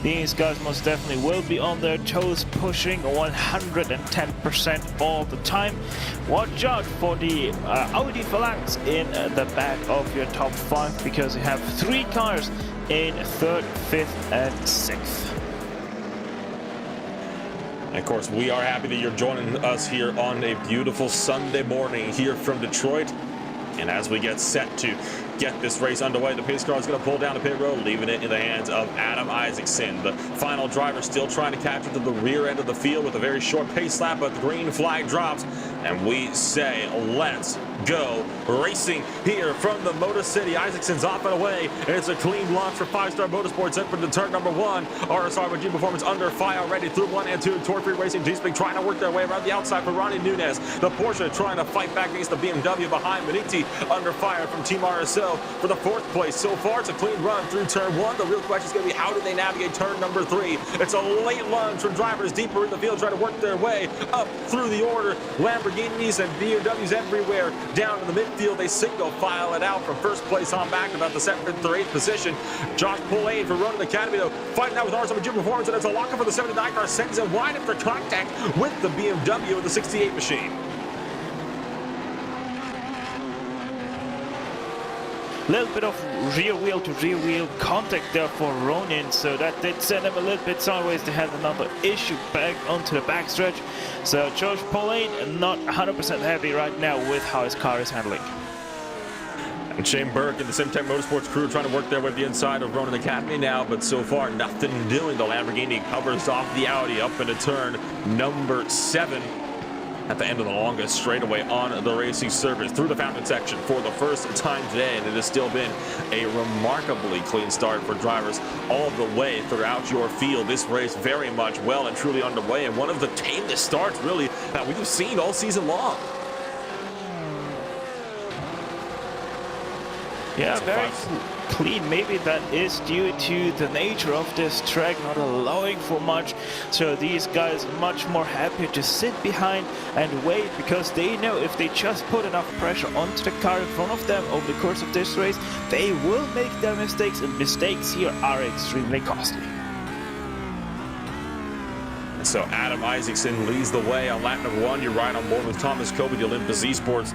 These guys most definitely will be on their toes, pushing 110% all the time. Watch out for the Audi Phalanx in the back of your top 5, because you have 3 cars in 3rd, 5th, and 6th. And of course, we are happy that you're joining us here on a beautiful Sunday morning here from Detroit. And as we get set to get this race underway, the pace car is going to pull down the pit road, leaving it in the hands of Adam Isaacson. The final driver still trying to catch up to the rear end of the field with a very short pace lap, but the green flag drops, and we say, let's go racing here from the Motor City. Isaacson's off and away, and it's a clean launch for 5-Star Motorsports in for the turn number 1. RSR with G Performance under fire already through 1 and 2. Torque Free Racing Teamspeak trying to work their way around the outside for Ronnie Nunez. The Porsche trying to fight back against the BMW behind. Beniti under fire from Team RSO for the 4th place. So far, it's a clean run through turn 1. The real question is going to be, how do they navigate turn number 3? It's a late lunge from drivers deeper in the field trying to work their way up through the order. Lamborghinis and BMWs everywhere. Down in the midfield, they single file it out from 1st place on back about the 7th or 8th position. Josh Pullane for Ronin Academy, though, fighting out with RSO Jim Performance, and it's a lock-up for the 79 car, sends it wide after contact with the BMW and the 68 machine. Little bit of rear wheel to rear wheel contact there for Ronin, so that did send him a little bit sideways. They had another issue back onto the backstretch. So Josh Pullane not 100% happy right now with how his car is handling. And Shane Burke and the SimTech Motorsports crew trying to work their way to the inside of Ronin Academy now, but so far nothing doing. The Lamborghini covers off the Audi up into turn number 7. at the end of the longest straightaway on the racing surface through the fountain section for the first time today, and it has still been a remarkably clean start for drivers all the way throughout your field. This race very much well and truly underway, and one of the tamest starts really that we've seen all season long. Yeah, very clean. Maybe that is due to the nature of this track not allowing for much, so these guys are much more happy to sit behind and wait, because they know if they just put enough pressure onto the car in front of them over the course of this race, they will make their mistakes, and mistakes here are extremely costly. So Adam Isaacson leads the way on lap number 1. You're right on board with Thomas Kobe, the Olympus Esports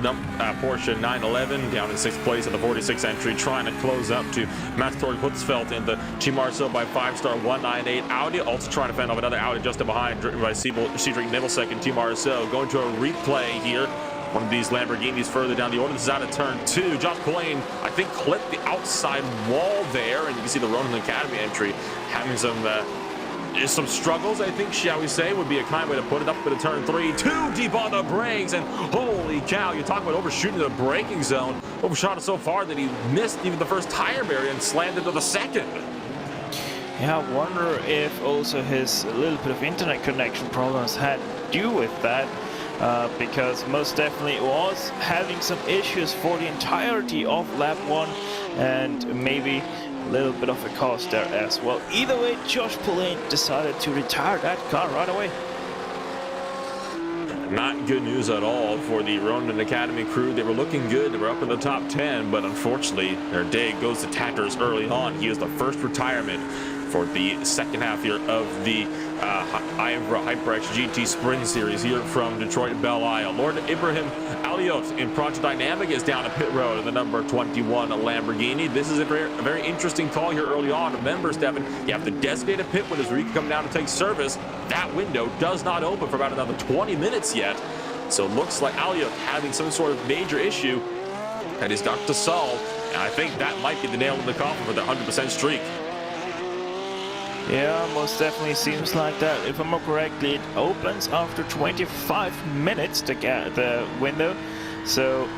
Porsche 911, down in 6th place in the 46th entry, trying to close up to Mats Putzfeldt in the Team RSO by 5-star 198 Audi, also trying to fend off another Audi just behind, driven by Cedric Nibblesek in Team RSO. Going to a replay here. One of these Lamborghinis further down the order. This is out of turn 2. Josh Pullein, I think, clipped the outside wall there, and you can see the Ronin Academy entry having some struggles, I think, shall we say, would be a kind way to put it. Up into turn 3, too deep on the brakes, and holy cow, you talk about overshooting the braking zone. Overshot it so far that he missed even the first tire barrier and slammed into the second. Yeah, I wonder if also his little bit of internet connection problems had to do with that, because most definitely was having some issues for the entirety of lap 1, and maybe a little bit of a cost there as well. Either way, Josh Pullein decided to retire that car right away. Not good news at all for the Ronin Academy crew. They were looking good. They were up in the top 10, but unfortunately, their day goes to tatters early on. He is the first retirement for the second half here of the IVRA HyperX GT Sprint Series here from Detroit Belle Isle. Lord Ibrahim Aliot in Project Dynamic is down at pit road in the number 21 Lamborghini. This is a very interesting call here early on. Remember, Stefan, you have the designated pit windows where you can come down to take service. That window does not open for about another 20 minutes yet. So it looks like Aliot having some sort of major issue that is got to solve. And I think that might be the nail in the coffin for the 100% streak. Yeah, most definitely seems like that. If I'm correctly, it opens after 25 minutes to get the window. So,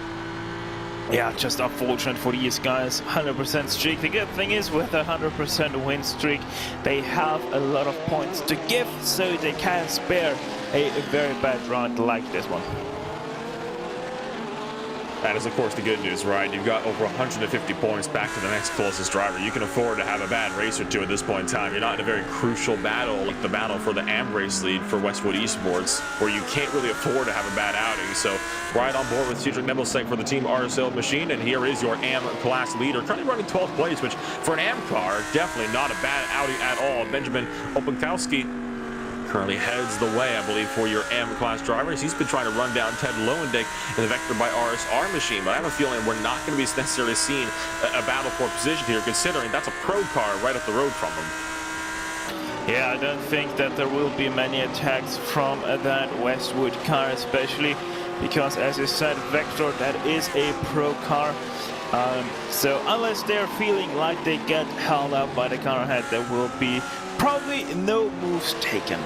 yeah, just unfortunate for these guys. 100% streak. The good thing is, with a 100% win streak, they have a lot of points to give, so they can spare a very bad round like this one. That is, of course, the good news, right? You've got over 150 points back to the next closest driver. You can afford to have a bad race or two at this point in time. You're not in a very crucial battle like the battle for the AM race lead for Westwood Esports, where you can't really afford to have a bad outing. So, right on board with Cedric Nibblesek for the Team RSL machine, and here is your AM class leader, currently running 12th place, which for an AM car, definitely not a bad outing at all. Benjamin Opankowski currently heads the way, I believe, for your M-class drivers. He's been trying to run down Ted Lowendick in the Vector by RSR machine, but I have a feeling we're not going to be necessarily seeing a battle for position here, considering that's a pro car right up the road from him. Yeah, I don't think that there will be many attacks from that Westwood car, especially because, as you said, Vector, that is a pro car. So unless they're feeling like they get held up by the car ahead, there will be probably no moves taken.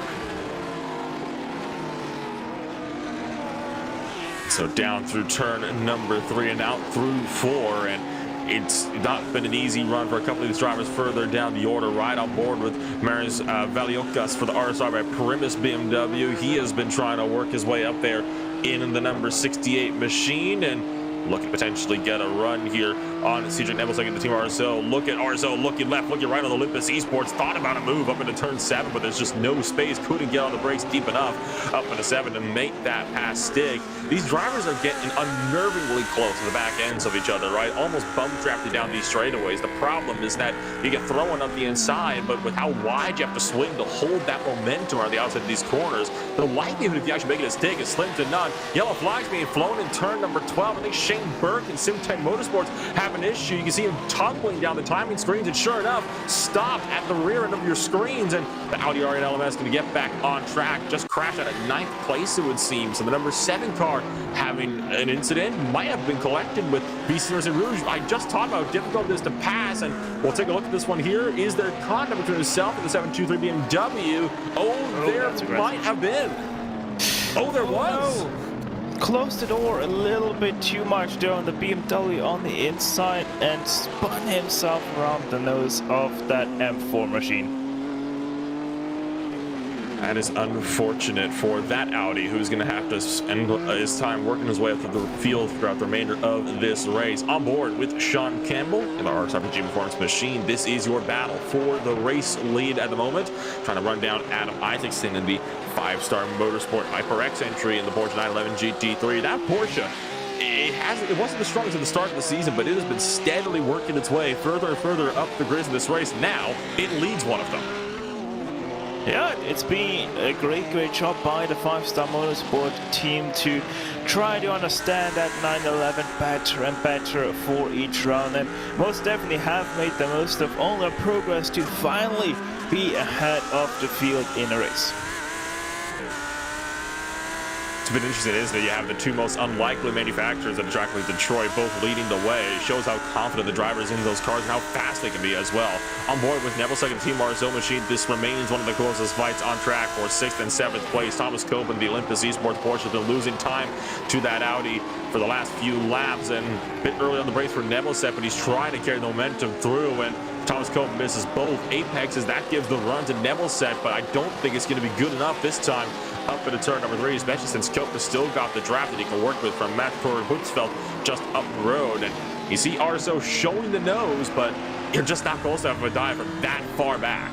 So down through turn number 3 and out through 4, and it's not been an easy run for a couple of these drivers further down the order. Right on board with Marius Valiokas for the RSR by Primus BMW. He has been trying to work his way up there in the number 68 machine, and look at potentially get a run here on Cedric Nibblesek in the Team RSO. Look at RSO looking left, looking right on Olympus Esports. Thought about a move up into turn 7, but there's just no space. Couldn't get on the brakes deep enough up into 7 to make that pass stick. These drivers are getting unnervingly close to the back ends of each other, right? Almost bum drafted down these straightaways. The problem is that you get thrown up the inside, but with how wide you have to swing to hold that momentum on the outside of these corners, the likelihood if you actually make it a stick is slim to none. Yellow flags being flown in turn number 12. I think Shane Burke and Sim10 Motorsports have an issue. You can see him tumbling down the timing screens, and sure enough, stopped at the rear end of your screens, and the Audi R8 LMS going to get back on track. Just crashed at a 9th place, it would seem. So the number 7 car having an incident, might have been collected with VCO and Rouge. I just talked about how difficult it is to pass, and we'll take a look at this one here. Is there contact between himself and the 723 BMW? Oh, there might have been. Oh, there was! No. Closed the door a little bit too much there on the BMW on the inside and spun himself around the nose of that M4 machine. That is unfortunate for that Audi, who's going to have to spend his time working his way up through the field throughout the remainder of this race. On board with Sean Campbell in the RaceSpotTV Performance Machine, this is your battle for the race lead at the moment. Trying to run down Adam Isaacson in the 5-star Motorsport HyperX entry in the Porsche 911 GT3. That Porsche, it wasn't the strongest at the start of the season, but it has been steadily working its way further and further up the grid in this race. Now it leads one of them. Yeah, it's been a great job by the 5-star Motorsport team to try to understand that 911 better and better for each round, and most definitely have made the most of all their progress to finally be ahead of the field in a race. It's been interesting, isn't it? You have the two most unlikely manufacturers at a track like Detroit both leading the way. It shows how confident the drivers in those cars and how fast they can be as well. On board with Neville's second Team RSO machine, this remains one of the closest fights on track for 6th and 7th place. Thomas Cope and the Olympus Esports Porsche have been losing time to that Audi for the last few laps, and a bit early on the brakes for Neville's set, but he's trying to carry the momentum through, and Thomas Cope misses both apexes. That gives the run to Neville's set, but I don't think it's going to be good enough this time up into turn number 3, especially since Cope has still got the draft that he can work with from Matt Hutzfeld just up the road. And you see RSO showing the nose, but you're just not close enough of a dive from that far back.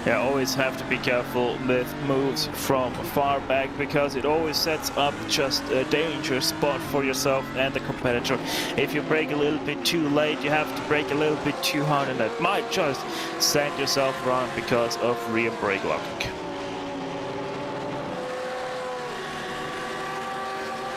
Yeah, always have to be careful with moves from far back, because it always sets up just a dangerous spot for yourself and the competitor. If you brake a little bit too late, you have to brake a little bit too hard, and that might just send yourself around because of rear brake locking.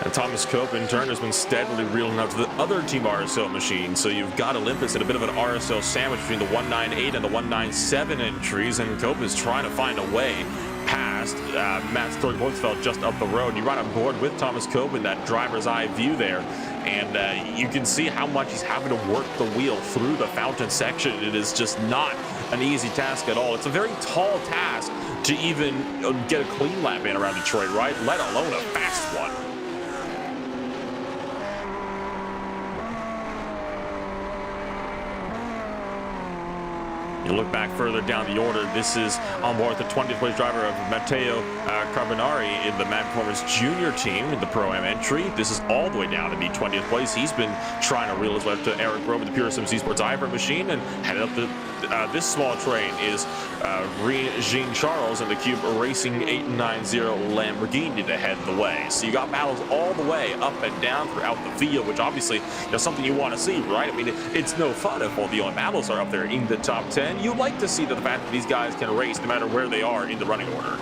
And Thomas Cope, in turn, has been steadily reeling out to the other Team RSO machine. So you've got Olympus in a bit of an RSO sandwich between the 198 and the 197 entries, and Cope is trying to find a way past Matt Hutzfeld just up the road. You ride on board with Thomas Cope in that driver's eye view there, and you can see how much he's having to work the wheel through the fountain section. It is just not an easy task at all. It's a very tall task to even get a clean lap in around Detroit, right? Let alone a fast one. You look back further down the order, this is on board the 20th place driver of Matteo Carbonari in the Mad Performance Junior team in the Pro-Am entry. This is all the way down to be 20th place. He's been trying to reel his way up to Eric Grove in the Pure Sims Esports IVRA machine, and headed up the this small train is Jean Charles in the Cube Racing 890 Lamborghini to head the way. So you got battles all the way up and down throughout the field, which obviously is something you want to see, right? I mean, it's no fun if all the only battles are up there in the top 10. You like to see the fact that these guys can race no matter where they are in the running order.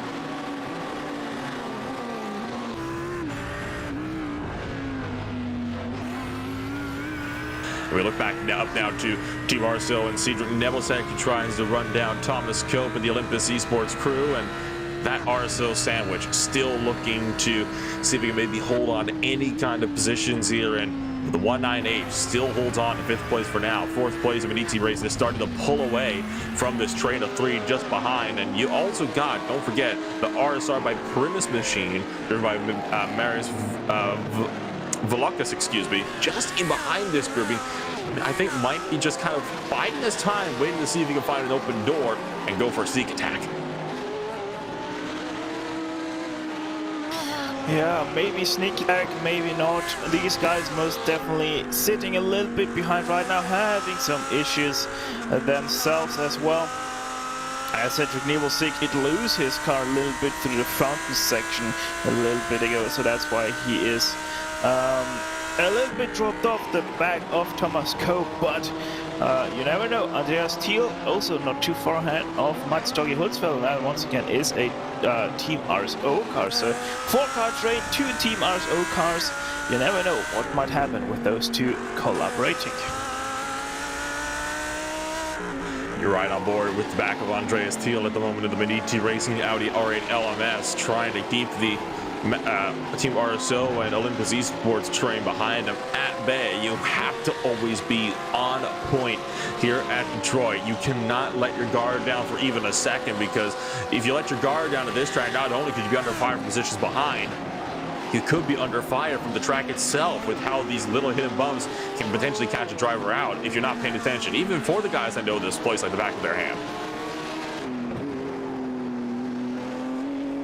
We look back up now to Team RSO and Cedric Nevillesack, who tries to run down Thomas Cope and the Olympus Esports crew, and that RSO sandwich still looking to see if he can maybe hold on to any kind of positions here, and the 198 still holds on to 5th place for now. 4th place of an ET race is starting to pull away from this train of 3 just behind, and you also got, don't forget, the RSR by Primus machine, driven by Marius Volokas, just in behind this group. I think might be just kind of biding his time, waiting to see if he can find an open door and go for a sneak attack. Yeah, maybe sneak attack, maybe not. These guys most definitely sitting a little bit behind right now, having some issues themselves as well. As Cedric Nevillesack did lose his car a little bit through the fountain section a little bit ago, so that's why he is a little bit dropped off the back of Thomas Cope, but you never know. Andreas Thiel also not too far ahead of Mats Doggy Hutzfeld, and that once again is a Team RSO car. So 4-car train, 2 Team RSO cars. You never know what might happen with those two collaborating. You're right on board with the back of Andreas Thiel at the moment in the Mini-T Racing Audi R8 LMS, trying to keep the Team RSO and Olympus Esports train behind them at bay. You have to always be on point here at Detroit. You cannot let your guard down for even a second, because if you let your guard down at this track, not only could you be under fire from positions behind, you could be under fire from the track itself, with how these little hidden bumps can potentially catch a driver out if you're not paying attention, even for the guys that know this place like the back of their hand.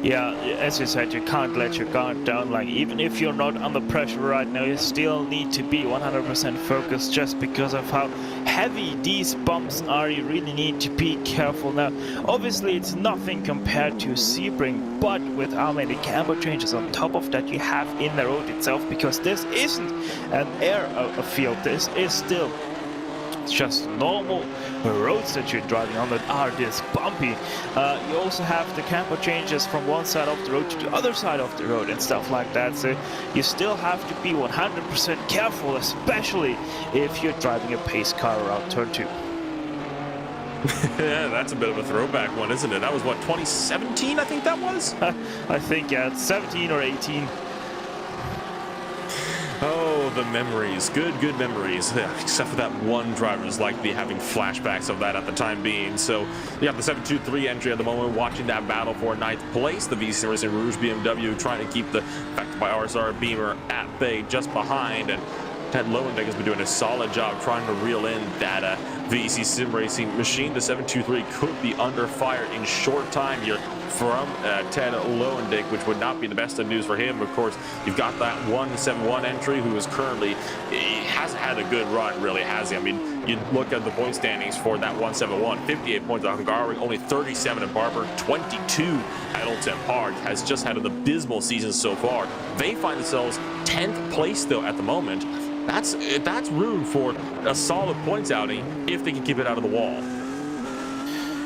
Yeah, as you said, you can't let your guard down. Like, even if you're not under pressure right now, you still need to be 100% focused, just because of how heavy these bumps are. You really need to be careful. Now, obviously it's nothing compared to Sebring, but with how many camber changes on top of that you have in the road itself, because this isn't an air field, this is still just normal roads that you're driving on that are this bumpy. You also have the camber changes from one side of the road to the other side of the road and stuff like that, so you still have to be 100% careful, especially if you're driving a pace car around turn 2. Yeah, that's a bit of a throwback one, isn't it? That was what, 2017 I think that was? I think, yeah, 17 or 18. Oh, the memories. Good memories. Yeah, except for that one driver is likely having flashbacks of that at the time being. So you have the 723 entry at the moment, watching that battle for 9th place. The VCO Racing Rouge BMW trying to keep the affected by RSR Beamer at bay just behind. And Ted Lowenbeck has been doing a solid job trying to reel in that VEC Sim Racing machine. The 723 could be under fire in short time here from Ted Lowendick, which would not be the best of news for him. Of course, you've got that 171 entry, who is currently, he hasn't had a good run, really, has he? I mean, you look at the point standings for that 171, 58 points at Hungary, only 37 at Barber, 22 at Old Town Park, has just had an abysmal season so far. They find themselves 10th place, though, at the moment. That's room for a solid points outing if they can keep it out of the wall.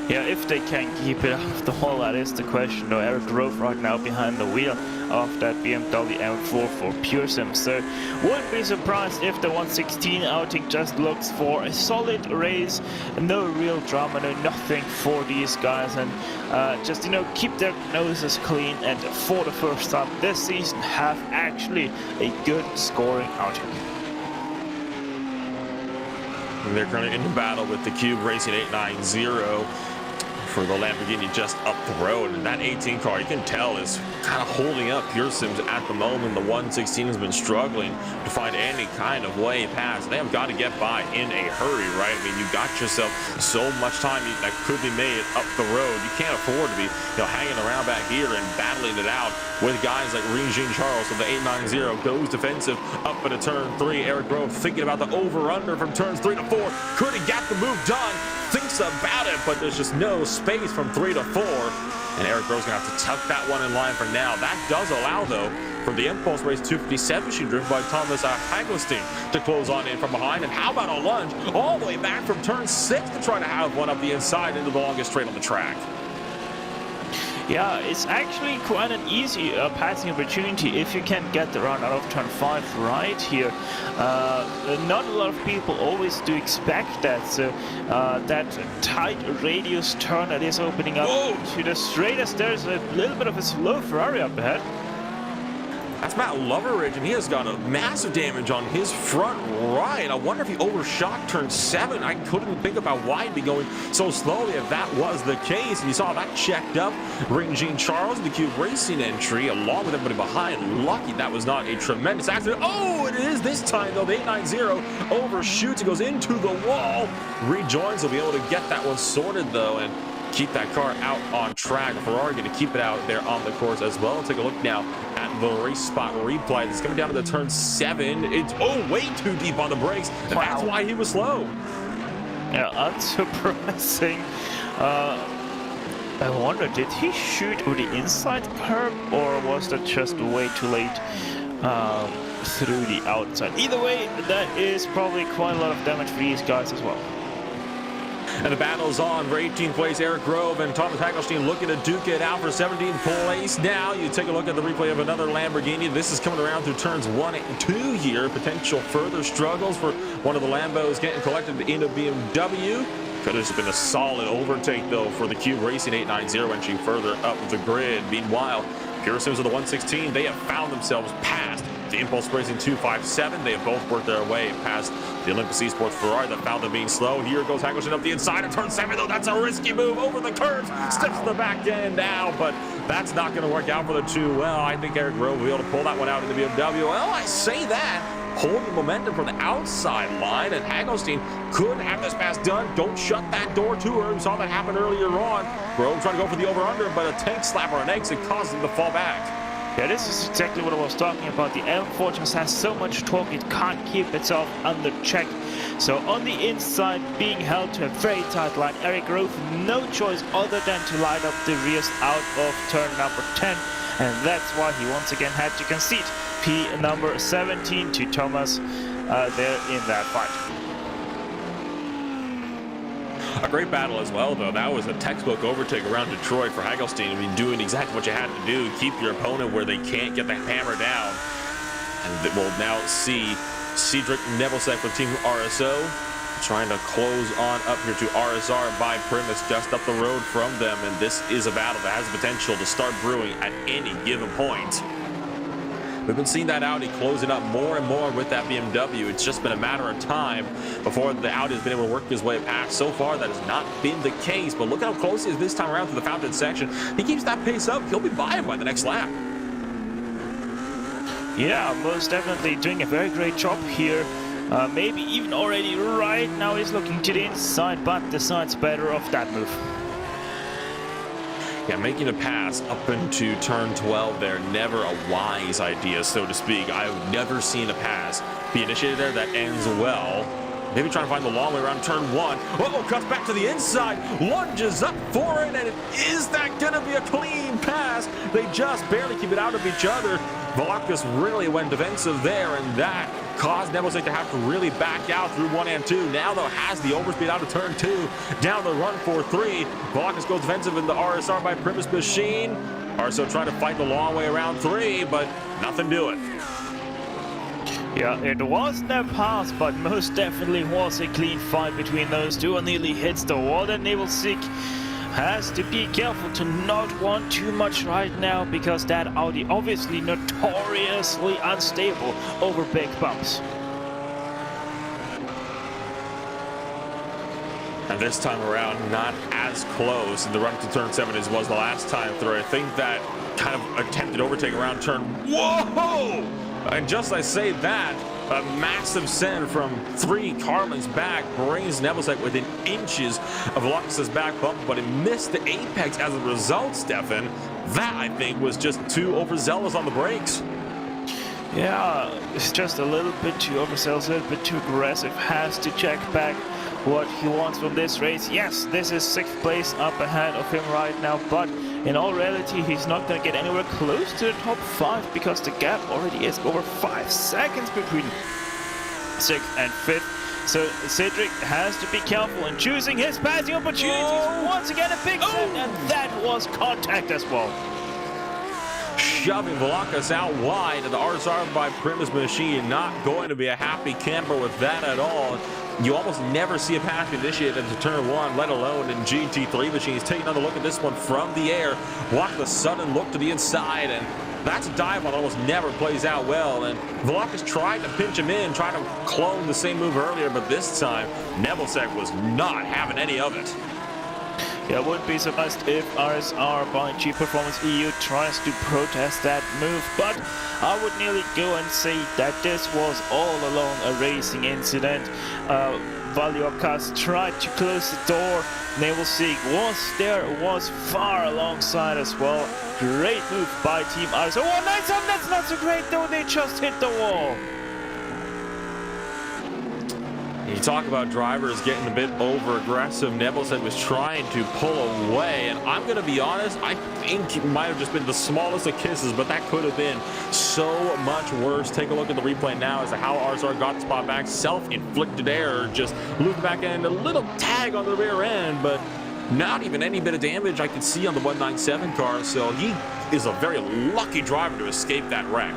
Yeah, if they can keep it off the wall, that is the question. No, Eric Grove right now behind the wheel of that BMW M4 for Pure Sim. So, wouldn't be surprised if the 116 outing just looks for a solid race, no real drama, no nothing for these guys, and just, you know, keep their noses clean, and for the first time this season have actually a good scoring outing. And they're currently in the battle with the Cube Racing 890 for the Lamborghini just up the road. And that 18 car, you can tell, is kind of holding up Pure Sims at the moment. The 116 has been struggling to find any kind of way past. They have got to get by in a hurry, right? I mean, you got yourself so much time that could be made up the road. You can't afford to be, hanging around back here and battling it out with guys like Jean Charles. So the 890 goes defensive up into turn 3. Eric Grove thinking about the over-under from turns 3 to 4. Could he get the move done? Thinks about it, but there's just no space from 3 to 4. And Eric Grove's going to have to tuck that one in line for now. That does allow, though, for the Impulse Race 257 machine driven by Thomas Hagelstein to close on in from behind. And how about a lunge all the way back from turn 6 to try to have one up the inside into the longest straight on the track? Yeah, it's actually quite an easy passing opportunity if you can get the run out of turn 5 right here. Not a lot of people always do expect that, so that tight radius turn that is opening up to the straightest. There's a little bit of a slow Ferrari up ahead. That's Matt Loveridge, and he has got a massive damage on his front right. I wonder if he overshot turn 7. I couldn't think about why he'd be going so slowly if that was the case. And you saw that checked up. Jean Charles, the Cube Racing entry, along with everybody behind. Lucky that was not a tremendous accident. Oh, it is this time, though. The 890 overshoots. It goes into the wall. Rejoins. He'll be able to get that one sorted, though, and keep that car out on track. Ferrari going to keep it out there on the course as well. Take a look now at the race spot replay. It's coming down to the turn 7. It's way too deep on the brakes, and that's why he was slow. Yeah, unsurprising. I wonder, did he shoot over the inside curb, or was that just way too late through the outside? Either way, that is probably quite a lot of damage for these guys as well. And the battle's on for 18th place. Eric Grove and Thomas Hagelstein looking to duke it out for 17th place. Now you take a look at the replay of another Lamborghini. This is coming around through turns 1 and 2 here. Potential further struggles for one of the Lambos getting collected into BMW. Could have been a solid overtake, though, for the Cube Racing 890 entry further up the grid. Meanwhile, Pure Sims of the 116, they have found themselves past the Impulse Racing 257. They have both worked their way past the Olympus Esports Ferrari that found them being slow. Here goes Hagelston up the inside of turn 7, though. That's a risky move over the curves. Steps to the back end now, but that's not going to work out for the two. Well, I think Eric Grove will be able to pull that one out in the BMW. Well, I say that, holding momentum from the outside line, and Hagelston could have this pass done. Don't shut that door to her. We saw that happen earlier on. Grove trying to go for the over-under, but a tank slapper on exit causes him to fall back. Yeah, this is exactly what I was talking about. The M4 just has so much torque, it can't keep itself under check. So on the inside, being held to a very tight line, Eric Grove, no choice other than to line up the rears out of turn number 10. And that's why he once again had to concede P number 17 to Thomas there in that fight. A great battle as well, though. That was a textbook overtake around Detroit for Hagelston. I mean, doing exactly what you had to do. Keep your opponent where they can't get the hammer down. And we'll now see Cedric Nebelsack with Team RSO trying to close on up here to RSR by Primus just up the road from them. And this is a battle that has the potential to start brewing at any given point. We've been seeing that Audi closing up more and more with that BMW. It's just been a matter of time before the Audi has been able to work his way past. So far, that has not been the case, but look how close he is this time around to the fountain section. He keeps that pace up, he'll be by him by the next lap. Yeah, most definitely doing a very great job here. Maybe even already right now he's looking to the inside, but decides better off that move. Yeah, making a pass up into turn 12 there, never a wise idea, so to speak. I've never seen a pass be initiated there that ends well. Maybe trying to find the long way around turn 1. Uh-oh, cuts back to the inside, lunges up for it, and is that going to be a clean pass? They just barely keep it out of each other. Volakis really went defensive there, and that caused Nebelsack to have to really back out through 1 and 2. Now, though, has the overspeed out of turn 2. Down the run for 3. Volakis goes defensive in the RSR by Primus Machine. RSO trying to fight the long way around 3, but nothing doing. Yeah, it wasn't a pass, but most definitely was a clean fight between those two, and nearly hits the wall. And Nebelsack has to be careful to not want too much right now, because that Audi obviously notoriously unstable over big bumps. And this time around, not as close in the run to turn 7 as was the last time through. I think that kind of attempted overtake around turn... Whoa! And just as I say that, a massive send from 3 car lengths back brings Nebelsack within inches of Volakis' back bump, but it missed the apex as a result, Stefan. That, I think, was just too overzealous on the brakes. Yeah, it's just a little bit too overzealous, a little bit too aggressive. Has to check back what he wants from this race. Yes, this is 6th place up ahead of him right now, but in all reality, he's not going to get anywhere close to the top 5, because the gap already is over 5 seconds between 6th and 5th. So Cedric has to be careful in choosing his passing opportunities. Once again, a big send, and that was contact as well. Shoving Volakis out wide, and the RSR by Primus Machine not going to be a happy camper with that at all. You almost never see a pass initiated into turn 1, let alone in GT3 machines. Taking another look at this one from the air. Watch the sudden look to the inside, and that's a dive that almost never plays out well. And Volakis tried to pinch him in, tried to clone the same move earlier, but this time Nebelsack was not having any of it. Yeah, I wouldn't be surprised if RSR by G Performance EU tries to protest that move, but I would nearly go and say that this was all along a racing incident. Valiokas tried to close the door. Nebelsack was there, was far alongside as well. Great move by Team RSR. Oh, nice one! That's not so great though, they just hit the wall. You talk about drivers getting a bit over-aggressive. Nebelsack was trying to pull away, and I'm going to be honest, I think it might have just been the smallest of kisses, but that could have been so much worse. Take a look at the replay now as to how RSR got the spot back. Self-inflicted error, just looped back end, a little tag on the rear end, but not even any bit of damage I could see on the 197 car, so he is a very lucky driver to escape that wreck.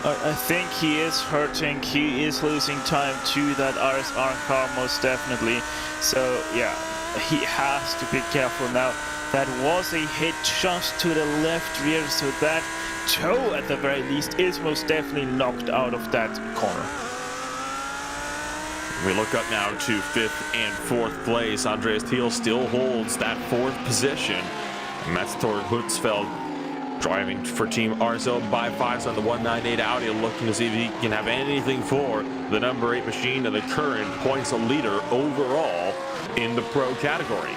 I think he is hurting. He is losing time to that RSR car, most definitely. So, yeah, he has to be careful now. That was a hit just to the left rear, so that toe at the very least is most definitely knocked out of that corner. We look up now to 5th and 4th place. Andreas Thiel still holds that 4th position. Mats Tord Hutzfeld driving for Team RSO by 5s on the 198 Audi, looking to see if he can have anything for the number 8 machine and the current points leader overall in the pro category.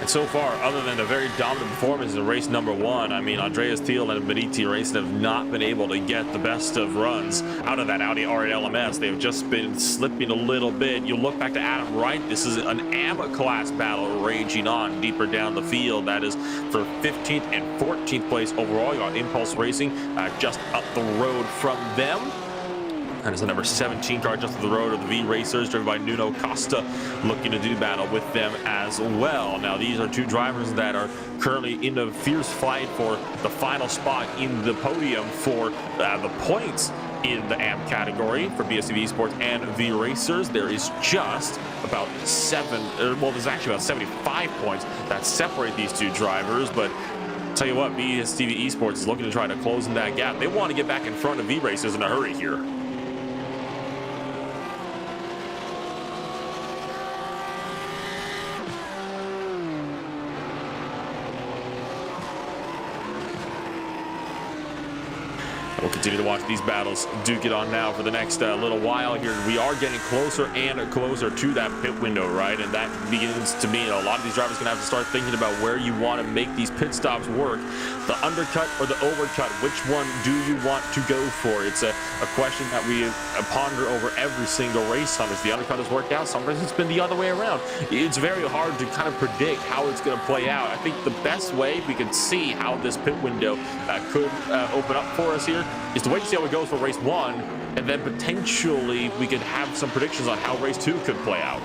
And so far, other than a very dominant performance in race number 1, I mean, Andreas Thiel and Beniti Racing have not been able to get the best of runs out of that Audi R8 LMS. They've just been slipping a little bit. You look back to Adam Wright. This is an AMA class battle raging on deeper down the field. That is for 15th and 14th place overall. You got Impulse Racing just up the road from them. That is the number 17 car just up the road of the V Racers, driven by Nuno Costa, looking to do battle with them as well. Now, these are 2 drivers that are currently in a fierce fight for the final spot in the podium for the points in the AM category for BSTV Esports and V Racers. There is just about there's actually about 75 points that separate these 2 drivers, but tell you what, BSTV Esports is looking to try to close in that gap. They want to get back in front of V Racers in a hurry here. We'll continue to watch these battles duke it on now for the next little while here. We are getting closer and closer to that pit window, right? And that begins to mean a lot of these drivers are going to have to start thinking about where you want to make these pit stops work. The undercut or the overcut, which one do you want to go for? It's a question that we ponder over every single race. Sometimes the undercut has worked out, sometimes it's been the other way around. It's very hard to kind of predict how it's going to play out. I think the best way we could see how this pit window could open up for us here is to wait to see how it goes for race 1, and then potentially we could have some predictions on how race 2 could play out.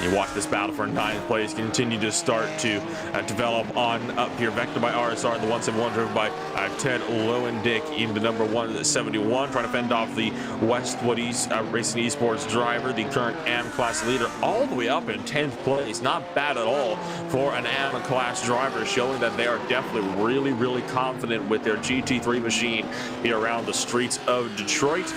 You watch this battle for 9th place continue to start to develop on up here. Vector by RSR, the 171 driven by Ted Lowendick in the number 171, trying to fend off the Westwood Racing Esports driver, the current AM class leader, all the way up in 10th place. Not bad at all for an AM class driver, showing that they are definitely really confident with their GT3 machine here around the streets of Detroit.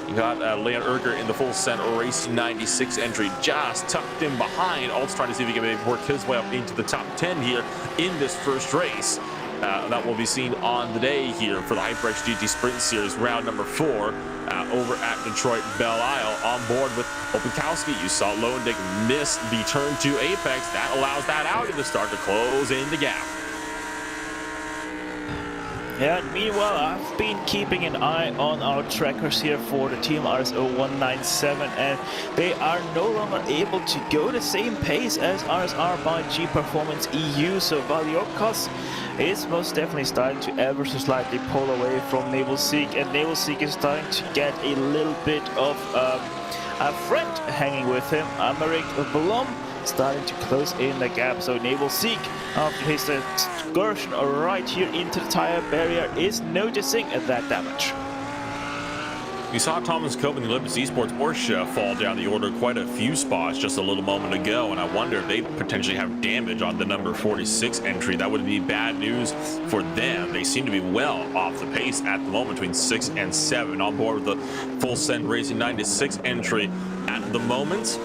You got Leon Erger in the full send Race 96 entry, just tucked in behind. Also trying to see if he can maybe work his way up into the top 10 here in this first race. That will be seen on the day here for the HyperX GT Sprint Series, round number 4 over at Detroit Belle Isle. On board with Opakowski, you saw Lowendick miss the turn to apex. That allows that Audi to start to close in the gap. Yeah, meanwhile, I've been keeping an eye on our trackers here for the Team RSO 197, and they are no longer able to go the same pace as RSR by G Performance EU. So Valiorkos is most definitely starting to ever so slightly pull away from Naval Seek, and Naval Seek is starting to get a little bit of a friend hanging with him, Amerik Blom, starting to close in the gap. So Naval Seek, after his excursion right here into the tire barrier, is noticing that damage. We saw Thomas Cope in the Olympus Esports Porsche fall down the order quite a few spots just a little moment ago, and I wonder if they potentially have damage on the number 46 entry. That would be bad news for them. They seem to be well off the pace at the moment, between 6 and 7, on board with the full send Racing 96 entry at the moment.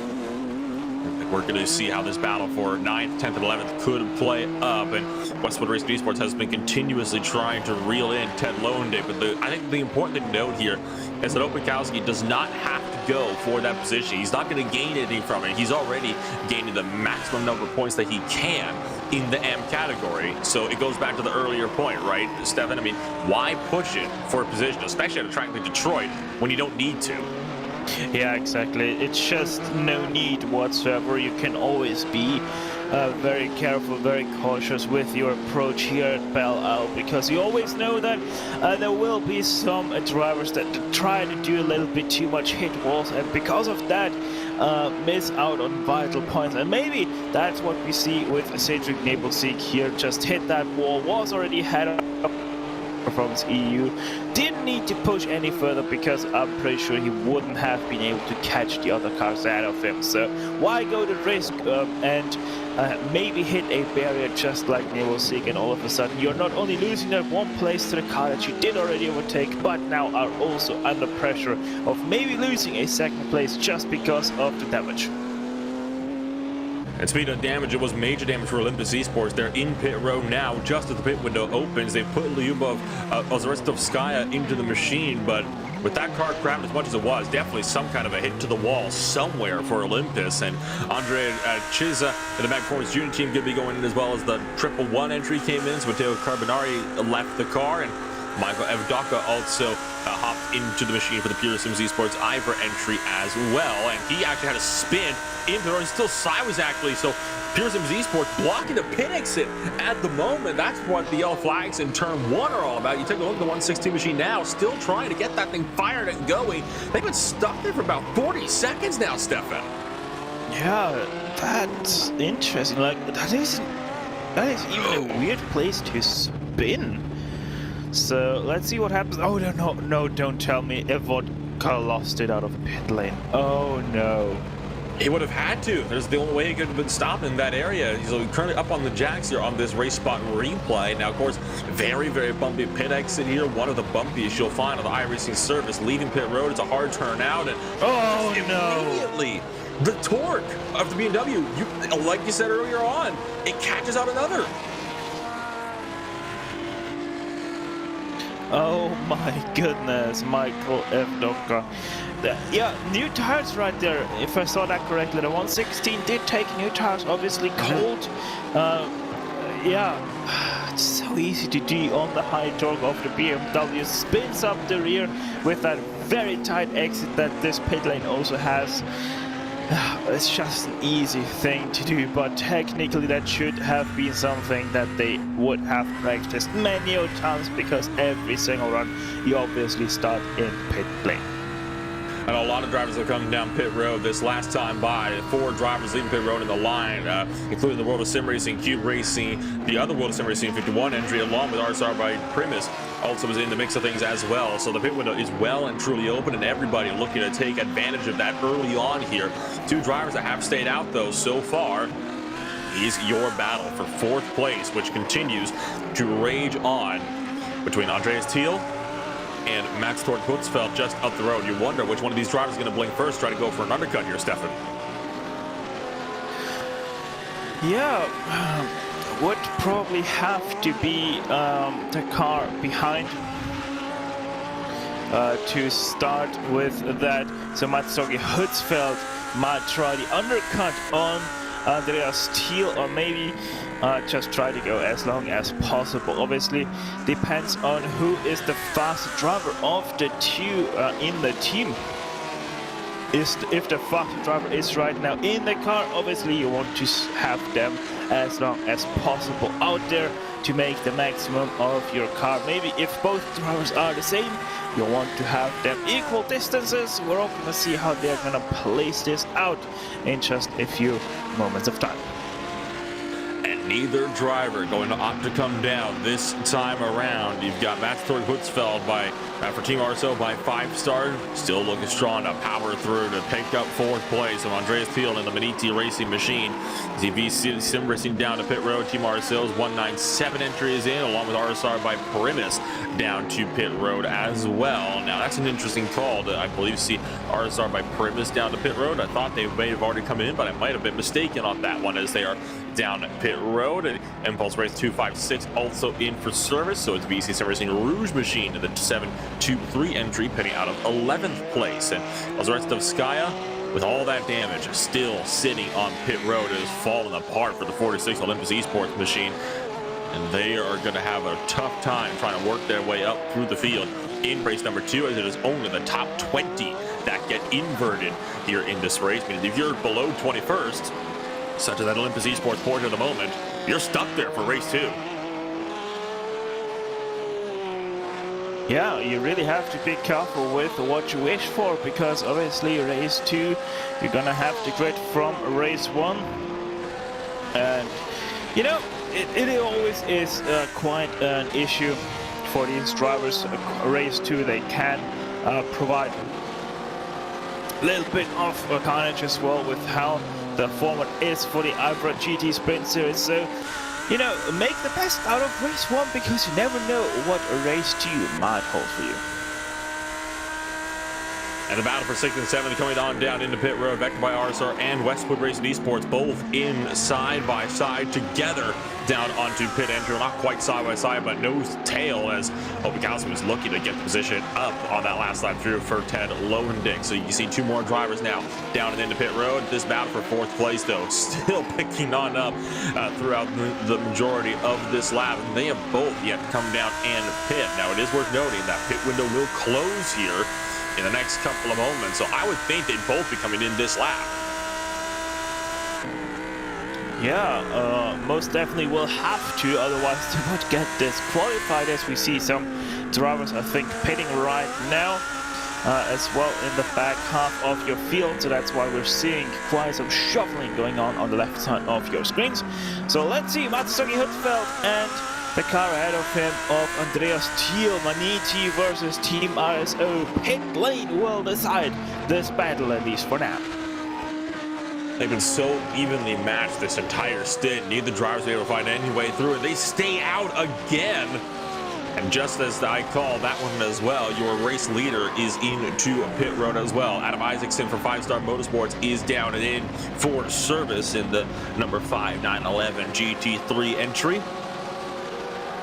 We're going to see how this battle for 9th, 10th, and 11th could play up. And Westwood Racing Esports has been continuously trying to reel in Ted Lowendick. But I think the important thing to note here is that Opakowski does not have to go for that position. He's not going to gain anything from it. He's already gaining the maximum number of points that he can in the M category. So it goes back to the earlier point, right, Stefan? I mean, why push it for a position, especially at a track like Detroit, when you don't need to? Yeah, exactly. It's just no need whatsoever. You can always be very careful, very cautious with your approach here at Belle Isle, because you always know that there will be some drivers that try to do a little bit too much hit walls, and because of that miss out on vital points. And maybe that's what we see with Cedric Nabalsik here. Just hit that wall, was already head up Performance EU didn't need to push any further because I'm pretty sure he wouldn't have been able to catch the other cars ahead of him. So why go to risk and maybe hit a barrier just like Neville and all of a sudden you're not only losing that one place to the car that you did already overtake, but now are also under pressure of maybe losing a second place just because of the damage. And speaking of damage, it was major damage for Olympus Esports. They're in pit road now, just as the pit window opens. They put Lyubov, Ozrestovskaya into the machine, but with that car crapped as much as it was, definitely some kind of a hit to the wall somewhere for Olympus. And Andre Chiza and the Mag Performance Junior team could be going in, as well as the 111 entry came in. So Matteo Carbonari left the car, and Michael Evdoka also hopped into the machine for the Pure Sims Esports IVRA entry as well. And he actually had a spin into the road. He's still sideways, actually. So Pure Sims Esports blocking the pit exit at the moment. That's what the yellow flags in turn 1 are all about. You take a look at the 116 machine now, still trying to get that thing fired and going. They've been stuck there for about 40 seconds now, Stefan. Yeah, that's interesting. Like, that is even a weird place to spin. So let's see what happens. Oh no, don't tell me Evodka lost it out of the pit lane. Oh no. He would have had to. There's the only way he could have been stopped in that area. So currently up on the jacks here on this race spot replay. Now, of course, very, very bumpy pit exit here. One of the bumpiest you'll find on the iRacing service. Leaving pit road, it's a hard turnout. And immediately, the torque of the BMW, like you said earlier on, it catches out another. Oh my goodness, Michael Evdoka. Yeah, new tires right there, if I saw that correctly. The 116 did take new tires, obviously cold. Yeah, it's so easy to do on the high torque of the BMW. Spins up the rear with that very tight exit that this pit lane also has. It's just an easy thing to do, but technically that should have been something that they would have practiced many times, because every single run you obviously start in pit lane. And a lot of drivers have come down pit road this last time by. 4 drivers leaving pit road in the line, including the World of Sim Racing, Cube Racing, the other World of Sim Racing 51 entry, along with RSR by Primus, also was in the mix of things as well. So the pit window is well and truly open, and everybody looking to take advantage of that early on here. 2 drivers that have stayed out, though, so far is your battle for 4th place, which continues to rage on between Andreas Thiel and Max Tord Putzfeld just up the road. You wonder which one of these drivers is going to blink first, try to go for an undercut here, Stefan. Yeah, would probably have to be the car behind to start with that. So Matsuki Hutzfeld might try the undercut on Andreas Thiel, or maybe just try to go as long as possible. Obviously, depends on who is the fastest driver of the 2 in the team. If the fastest driver is right now in the car, obviously you want to have them as long as possible out there to make the maximum of your car. Maybe if both drivers are the same, you want to have them equal distances. We're all going to see how they're going to place this out in just a few moments of time. And neither driver going to opt to come down this time around. You've got Max Tord Hutzfeld for Team RSO by 5-star, still looking strong to power through to pick up 4th place. And Andreas Thiel in the Maniti Racing Machine. ZVC Sim Racing down to pit road. Team RSO's 197 entry is in, along with RSR by Primus down to pit road as well. Now that's an interesting call to, I believe, see RSR by Primus down to pit road. I thought they may have already come in, but I might have been mistaken on that one, as they are down pit road. And Impulse Race 256 also in for service. So it's VC Sim Racing Rouge Machine to the 723 entry, pitting out of 11th place. And Ozrestovskaya, with all that damage, still sitting on pit road. It has fallen apart for the 46 Olympus Esports machine, and they are going to have a tough time trying to work their way up through the field in race number 2, as it is only the top 20 that get inverted here in this race. Meaning if you're below 21st, such as that Olympus Esports portion at the moment, you're stuck there for race 2. Yeah, you really have to be careful with what you wish for, because obviously race 2, you're gonna have to grid from race 1. And, you know, it always is quite an issue for these drivers. Race 2, they can provide a little bit of carnage as well with how the format is for the IVRA GT Sprint Series. So, you know, make the best out of race 1 because you never know what a race 2 might hold for you. And the battle for 6th and 7th coming on down into pit road, vectored by RSR and Westwood Racing Esports, both in side by side together down onto pit entry. Well, not quite side by side, but nose to tail, as Obikowski was looking to get the position up on that last lap through for Ted Lovending. So you can see 2 more drivers now down and into pit road. This battle for 4th place, though, still picking on up throughout the majority of this lap. And they have both yet to come down and pit. Now, it is worth noting that pit window will close here in the next couple of moments, so I would think they'd both be coming in this lap. Yeah, most definitely will have to, otherwise they would get disqualified, as we see some drivers, I think, pitting right now as well in the back half of your field. So that's why we're seeing quite some shuffling going on the left side of your screens. So let's see Matsuki Hutzfeld and the car ahead of him of Andreas Thiel. Maniti versus Team RSO. Pit lane will decide this battle, at least for now. They've been so evenly matched this entire stint. Neither drivers were able to find any way through it. They stay out again. And just as I call that one as well, your race leader is into pit road as well. Adam Isaacson for 5-Star Motorsports is down and in for service in the number 5911 GT3 entry.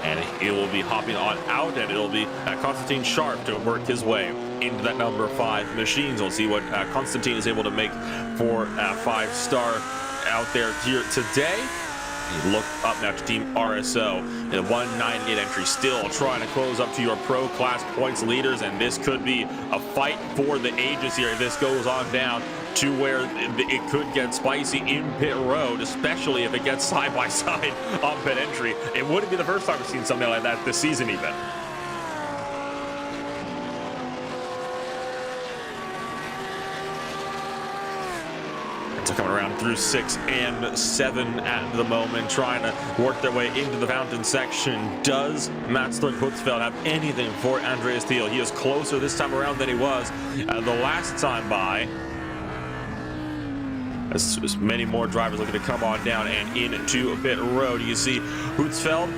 And he will be hopping on out, and it'll be Konstantin Sharp to work his way into that number 5 machines. We'll see what Konstantin is able to make for 5-star out there here today. You look up now to Team RSO in the 198 entry, still trying to close up to your pro class points leaders, and this could be a fight for the ages here if this goes on down to where it could get spicy in pit road, especially if it gets side by side on pit entry. It wouldn't be the first time we've seen something like that this season even. So coming around through 6 and 7 at the moment, trying to work their way into the fountain section. Does Mats Hutzfeld have anything for Andreas Thiel? He is closer this time around than he was the last time by. As many more drivers looking to come on down and into pit road. You see Hutzfeld,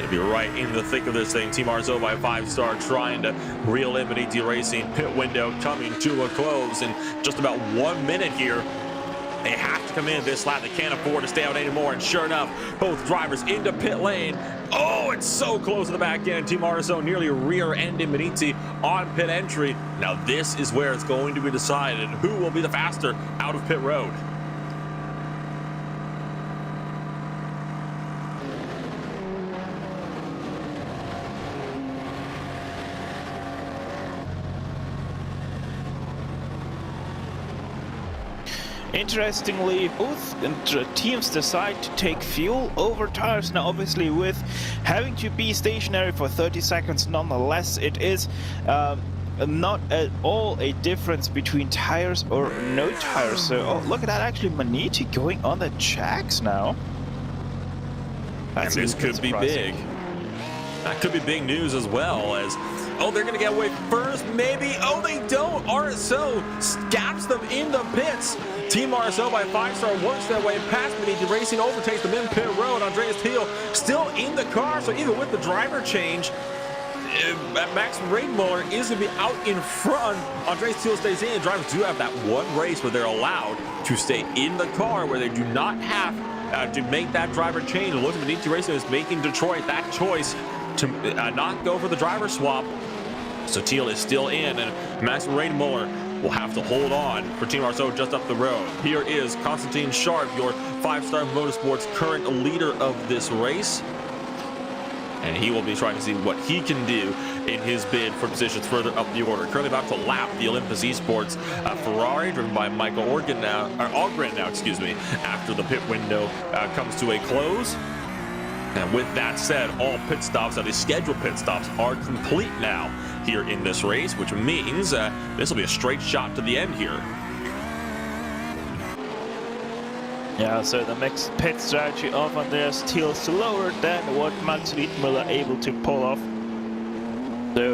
he'll be right in the thick of this thing. Team RSO by 5-star trying to reel in ET Racing. Pit window coming to a close in just about 1 minute here. They have to come in this lap. They can't afford to stay out anymore. And sure enough, both drivers into pit lane. Oh, it's so close to the back end. Team RSO nearly rear-ending Beniti on pit entry. Now this is where it's going to be decided. Who will be the faster out of pit road? Interestingly, both teams decide to take fuel over tires. Now, obviously, with having to be stationary for 30 seconds, nonetheless, it is not at all a difference between tires or no tires. So, oh, look at that, actually, Maniti going on the jacks now. And this could be big. That could be big news as well, as oh, they're going to get away first, maybe. Oh, they don't. RSO scaps them in the pits. Team RSO by 5-star works their way past Beniti Racing, overtakes them in pit road. Andreas Thiel still in the car, so even with the driver change, Max Rademuller is going to be out in front. Andreas Thiel stays in. Drivers do have that one race where they're allowed to stay in the car, where they do not have to make that driver change. It looks like Beniti Racing is making Detroit that choice to not go for the driver swap. So Thiel is still in, and Max Rademuller will have to hold on for Team RSO just up the road. Here is Konstantin Sharp, your 5-Star Motorsports current leader of this race. And he will be trying to see what he can do in his bid for positions further up the order. Currently about to lap the Olympus Esports Ferrari, driven by Michael Ogren now, after the pit window comes to a close. And with that said, all pit stops, the scheduled pit stops, are complete now here in this race, which means this will be a straight shot to the end here. Yeah, so the mixed pit strategy of Andreas Thiel slower than what Mats Riedmüller able to pull off. So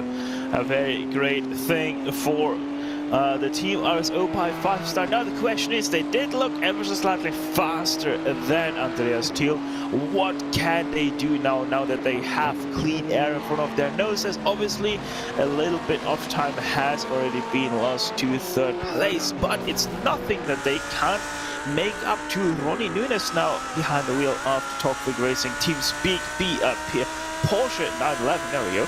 a very great thing for the team RSO by 5-star. Now the question is, they did look ever so slightly faster than Andreas Thiel. What can they do now that they have clean air in front of their noses? Obviously, a little bit of time has already been lost to third place, but it's nothing that they can't make up to. Ronnie Nunes now behind the wheel of Top League Racing Team Speak Porsche 911. There we go.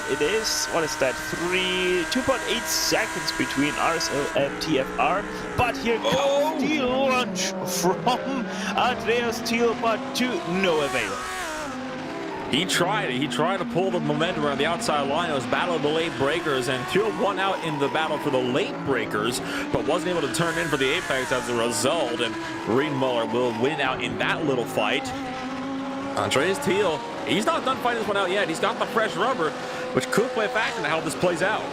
It is, what is that, 2.8 seconds between RSO and TFR, but here comes the launch from Andreas Thiel, but to no avail. He tried to pull the momentum around the outside line. It was battle of the late breakers, and Thiel won out in the battle for the late breakers, but wasn't able to turn in for the apex as a result, and Riedmuller will win out in that little fight. Andreas Thiel, he's not done fighting this one out yet. He's got the fresh rubber, which could play a factor in how this plays out.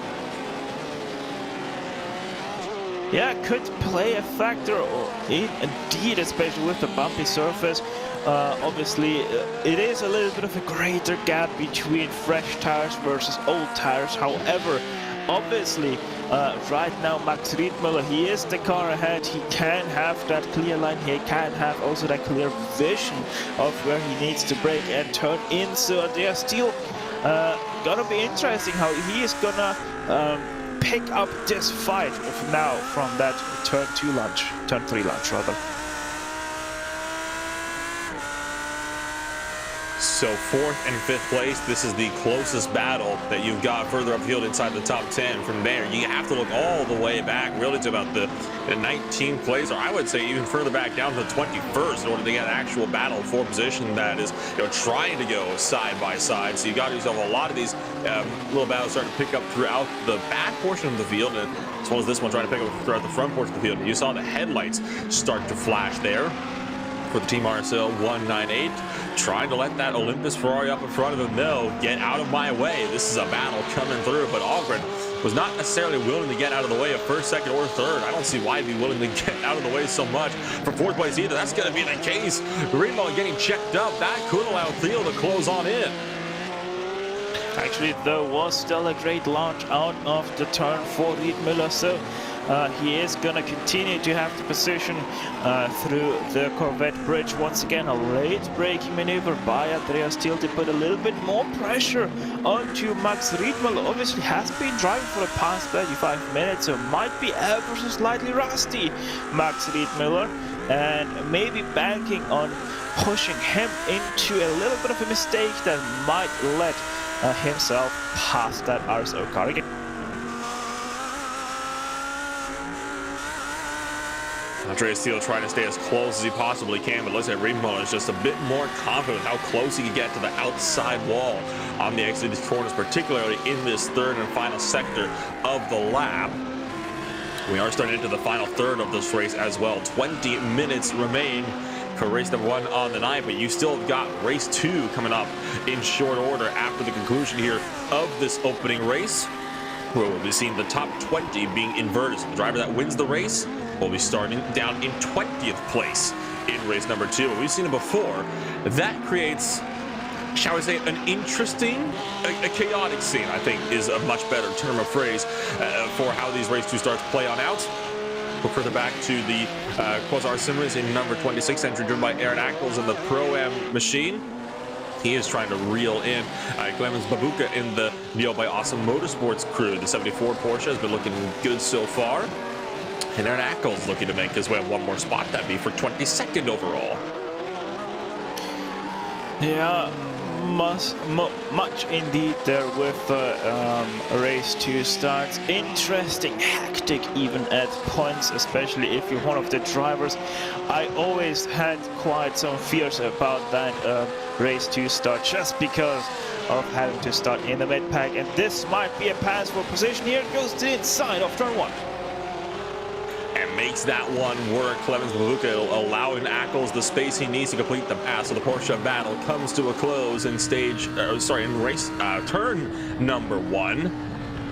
Yeah, could play a factor, indeed, especially with the bumpy surface. Obviously, it is a little bit of a greater gap between fresh tires versus old tires. However, obviously, right now Max Riedmuller, he is the car ahead. He can have that clear line. He can have also that clear vision of where he needs to brake and turn in. So Andreas Thiel, gonna be interesting how he is gonna pick up this fight now from that turn 3 launch rather. So 4th and 5th place, this is the closest battle that you've got further upfield inside the top 10. From there, you have to look all the way back really to about the 19th place, or I would say even further back down to the 21st in order to get an actual battle for position that is, trying to go side by side. So you got yourself a lot of these little battles starting to pick up throughout the back portion of the field, and as well as this one trying to pick up throughout the front portion of the field. You saw the headlights start to flash there for the Team RSL 198, trying to let that Olympus Ferrari up in front of him know, get out of my way. This is a battle coming through, but Algren was not necessarily willing to get out of the way of 1st, 2nd, or 3rd. I don't see why he'd be willing to get out of the way so much for 4th place either. That's going to be the case. Riedmuller getting checked up. That could allow Thiel to close on in. Actually, there was still a great launch out of the turn for Riedmuller, so he is going to continue to have the position through the Corvette bridge. Once again, a late braking maneuver by Andreas Thiel to put a little bit more pressure onto Max Riedmuller. Obviously has been driving for the past 35 minutes, so might be ever so slightly rusty, Max Riedmuller, and maybe banking on pushing him into a little bit of a mistake that might let himself past that RSO car again. Andreas Thiel trying to stay as close as he possibly can, but looks like Riedmuller is just a bit more confident with how close he can get to the outside wall on the exit of these corners, particularly in this 3rd and final sector of the lap. We are starting into the final 3rd of this race as well. 20 minutes remain for race number 1 on the night, but you still have got race 2 coming up in short order after the conclusion here of this opening race, where we'll be seeing the top 20 being inverted. So the driver that wins the race will be starting down in 20th place in race number 2. We've seen it before. That creates, shall we say, an interesting, a chaotic scene, I think is a much better term of phrase for how these race 2 starts play on out. We're further back to the Quasar Sim Racing number 26 entry driven by Aaron Ackles in the Pro-Am machine. He is trying to reel in Clemens Babuka in the Neo by Awesome Motorsports crew. The 74 Porsche has been looking good so far. And Aaron Ackles looking to make his way one more spot. That'd be for 22nd overall. Yeah, much indeed there with race 2 starts. Interesting, hectic even at points, especially if you're one of the drivers. I always had quite some fears about that race 2 start just because of having to start in the mid pack, and this might be a pass for position. Here it goes to the inside of turn 1. And makes that one work. Clemens Babuka allowing Ackles the space he needs to complete the pass. So the Porsche battle comes to a close in race turn number 1.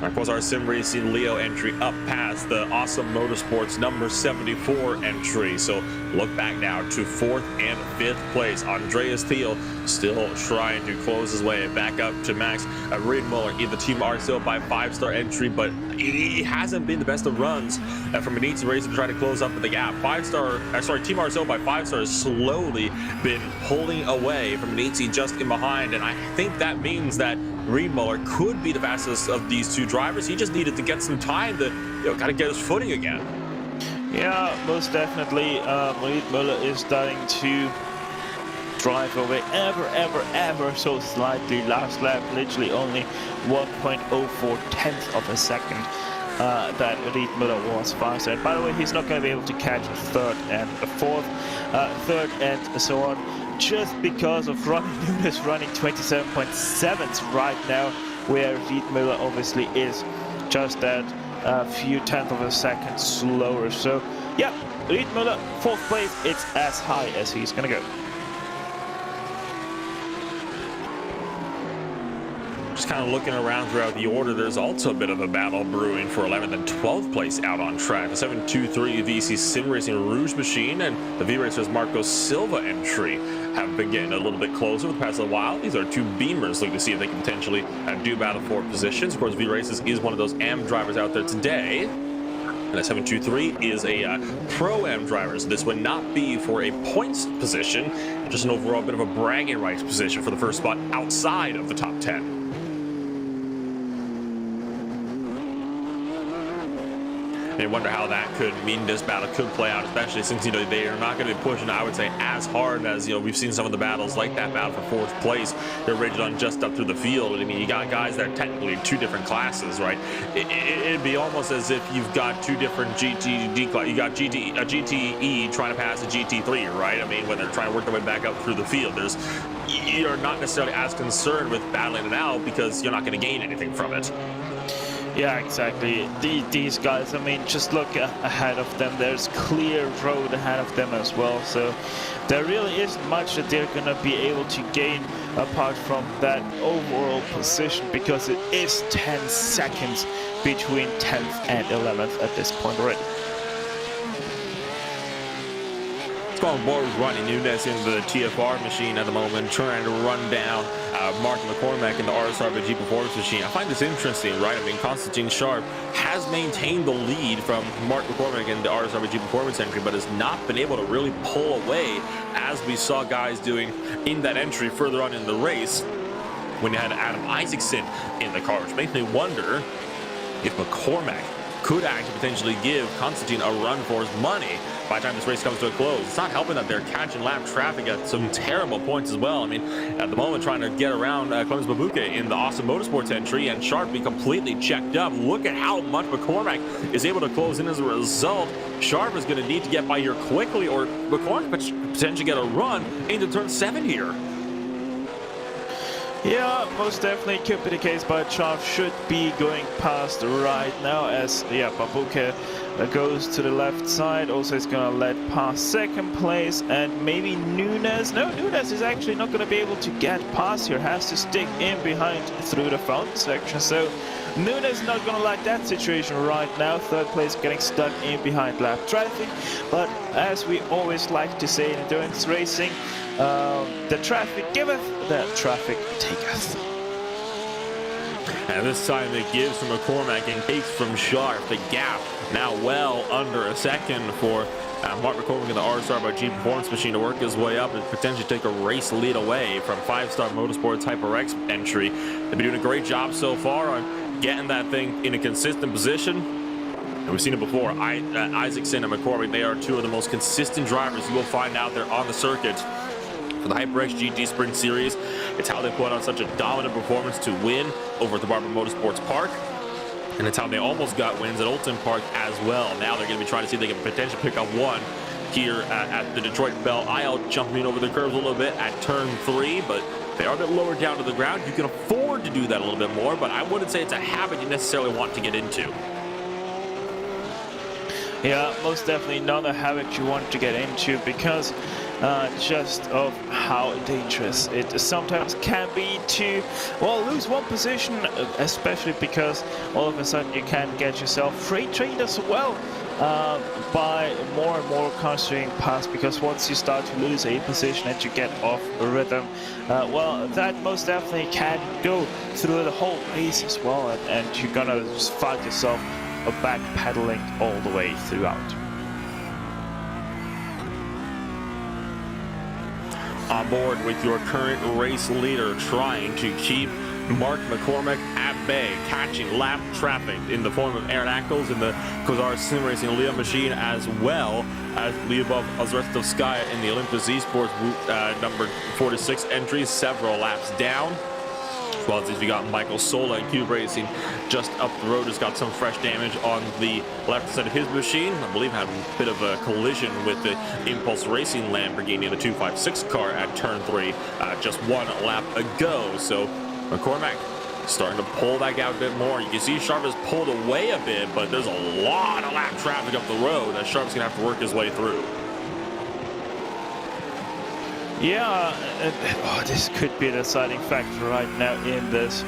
Of course, our Sim Racing Leo entry up past the Awesome Motorsports number 74 entry. So look back now to 4th and 5th place. Andreas Thiel still trying to close his way back up to Max Riedmuller in the Team RCO by 5-star entry, but he hasn't been the best of runs from Benitez Racing to try to close up the gap. Team RCO by 5-star has slowly been pulling away from Benitez just in behind, and I think that means that Riedmuller could be the fastest of these two drivers. He just needed to get some time to, kind of get his footing again. Yeah, most definitely. Riedmuller is starting to drive away ever so slightly. Last lap, literally only 1.04 tenths of a second that Riedmuller was faster. And by the way, he's not going to be able to catch a 3rd and a 4th, 3rd and so on, just because of Ronnie Nunes running 27.7s right now, where Riedmuller obviously is just that few tenths of a second slower. So yeah, Riedmuller 4th place, it's as high as he's gonna go. Just kind of looking around throughout the order, there's also a bit of a battle brewing for 11th and 12th place out on track. The 723 VC Sim Racing Rouge Machine and the V-Racers Marco Silva entry have been getting a little bit closer with the past little while. These are two Beamers looking to see if they can potentially do battle for positions. Of course, V-Racers is one of those AM drivers out there today. And the 723 is a Pro-Am driver, so this would not be for a points position, just an overall bit of a bragging rights position for the first spot outside of the top 10. And I wonder how that could mean this battle could play out, especially since, they are not going to be pushing, I would say, as hard as, we've seen some of the battles like that battle for 4th place. They're rigid on just up through the field. I mean, you got guys that are technically in 2 different classes, right? It'd be almost as if you've got 2 different GTD classes. You got a GTE trying to pass a GT3, right? I mean, when they're trying to work their way back up through the field, you're not necessarily as concerned with battling it out because you're not going to gain anything from it. Yeah, exactly. These guys, I mean, just look ahead of them. There's clear road ahead of them as well. So there really isn't much that they're going to be able to gain apart from that overall position, because it is 10 seconds between 10th and 11th at this point already. Going board with Ronnie Nunes in the TFR machine at the moment, trying to run down Mark McCormack in the RSRBG Performance machine. I find this interesting, right? I mean, Constantine Sharp has maintained the lead from Mark McCormack in the RSRBG Performance entry, but has not been able to really pull away as we saw guys doing in that entry further on in the race when you had Adam Isaacson in the car, which makes me wonder if McCormack could actually potentially give Constantine a run for his money by the time this race comes to a close. It's not helping that they're catching lap traffic at some terrible points as well. I mean, at the moment, trying to get around Clemens Babuke in the Awesome Motorsports entry, and Sharp be completely checked up. Look at how much McCormack is able to close in as a result. Sharp is going to need to get by here quickly, or McCormack could potentially get a run into turn 7 here. Yeah, most definitely could be the case, but Sharp should be going past right now as, Babuke goes to the left side. Also, is going to let past 2nd place, and maybe Nunes. No, Nunes is actually not going to be able to get past here. Has to stick in behind through the fountain section. So Nunes not going to like that situation right now. 3rd place getting stuck in behind lap traffic. But as we always like to say in endurance racing, the traffic giveth, the traffic taketh. And this time it gives from McCormack and takes from Sharp. The gap now well under a second for Mark McCormack in the RSRBG Performance machine to work his way up and potentially take a race lead away from 5-star Motorsports HyperX entry. They've been doing a great job so far on getting that thing in a consistent position. And we've seen it before. Isaacson and McCormack, they are 2 of the most consistent drivers you will find out there on the circuit. For the HyperX GT Sprint Series, it's how they put on such a dominant performance to win over at the Barber Motorsports Park. And it's how they almost got wins at Oulton Park as well. Now they're going to be trying to see if they can potentially pick up one here at the Detroit Belle Isle, jumping over the curves a little bit at turn 3, but they are a bit lower down to the ground. You can afford to do that a little bit more, but I wouldn't say it's a habit you necessarily want to get into. Yeah, most definitely not a habit you want to get into, because just of how dangerous it sometimes can be to, well, lose one position, especially because all of a sudden you can get yourself freight trained as well by more and more constrained pass, because once you start to lose a position and you get off rhythm, well, that most definitely can go through the whole race as well, and you're gonna just find yourself backpedaling all the way throughout. On board with your current race leader, trying to keep Mark McCormack at bay, catching lap traffic in the form of Aaron Ackles in the Kozar Sim Racing Leo machine, as well as Lyubov Azretov-Skaya in the Olympus Esports number 46 entry, several laps down. As well as we got Michael Sola in Cube Racing just up the road, has got some fresh damage on the left side of his machine. I believe had a bit of a collision with the Impulse Racing Lamborghini in the 256 car at turn 3 just one lap ago. So McCormack starting to pull that gap a bit more. You can see Sharp has pulled away a bit, but there's a lot of lap traffic up the road that Sharp's going to have to work his way through. Yeah, this could be a deciding factor right now in this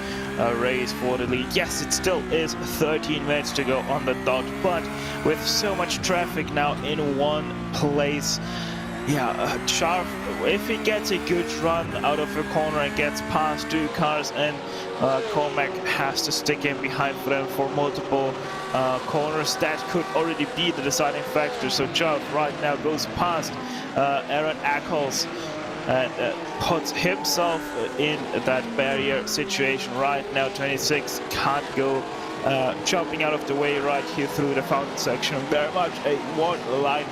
race for the lead. Yes, it still is 13 minutes to go on the dot, but with so much traffic now in one place, yeah, Sharp, if he gets a good run out of the corner and gets past two cars, and Cormac has to stick in behind them for multiple corners, that could already be the deciding factor. So Sharp right now goes past Aaron Ackles and puts himself in that barrier situation right now. 26 can't go jumping out of the way right here through the fountain section. Very much a one-line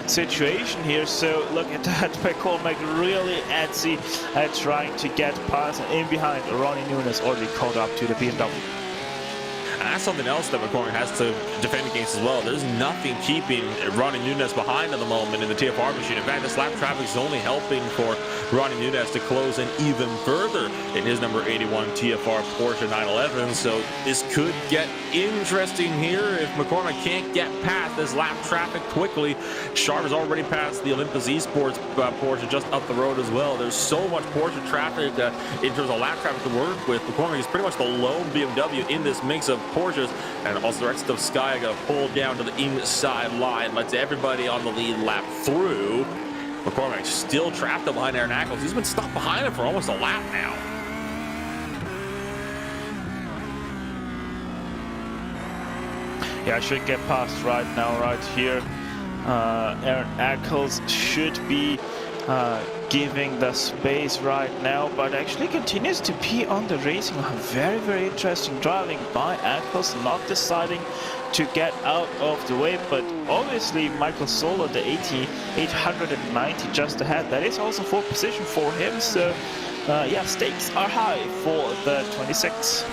situation here. So look at that, McCormack really antsy at trying to get past and in behind. Ronnie Nunes already caught up to the BMW. And that's something else that McCormack has to defend against as well. There's nothing keeping Ronnie Nunes behind at the moment in the TFR machine. In fact, this lap traffic is only helping for Ronnie Nunes to close in even further in his number 81 TFR Porsche 911. So this could get interesting here if McCormack can't get past this lap traffic quickly. Sharp has already passed the Olympus Esports Porsche just up the road as well. There's so much Porsche traffic in terms of lap traffic to work with. McCormack is pretty much the lone BMW in this mix of Porsches, and also the rest of Sky got pulled down to the inside line, lets everybody on the lead lap through. McCormack still trapped behind Aaron Ackles. He's been stuck behind him for almost a lap now. Yeah, I should get past right now, right here. Aaron Ackles should be giving the space right now, but actually continues to be on the racing line. Very, very interesting driving by Ackles, not deciding to get out of the way, but obviously Michael Sola, the 890 just ahead, that is also 4th position for him. So yeah, stakes are high for the 26.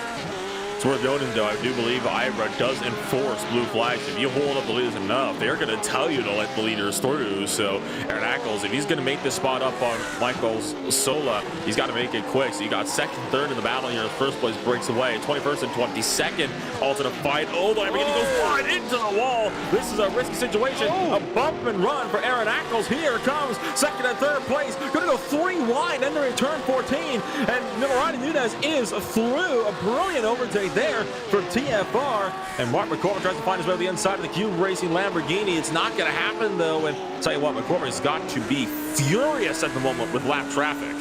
It's worth noting, though, I do believe IVRA does enforce blue flags. If you hold up the leaders enough, they're going to tell you to let the leaders through. So Aaron Ackles, if he's going to make this spot up on Michael Sola, he's got to make it quick. So you got 2nd, 3rd in the battle here. First place breaks away. 21st and 22nd all to the fight. Oh, the Lamborghini goes right into the wall. This is a risky situation. A bump and run for Aaron Ackles. Here comes 2nd and 3rd place. Going to go 3 wide entering turn 14. And Ronnie Nunes is through. A brilliant overtake there from TFR, and Mark McCormack tries to find his way to the inside of the Cube Racing Lamborghini. It's not going to happen, though, and I'll tell you what, McCormack's got to be furious at the moment with lap traffic.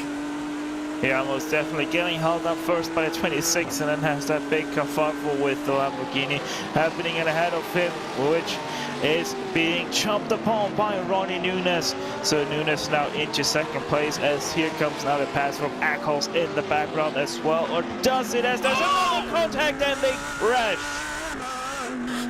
Yeah, most definitely getting held up first by the 26, and then has that big kerfuffle with the Lamborghini happening ahead of him, which is being chopped upon by Ronnie Nunes. So Nunes now into 2nd place, as here comes now the pass from Ackles in the background as well. Or does it, as there's another contact and they crash?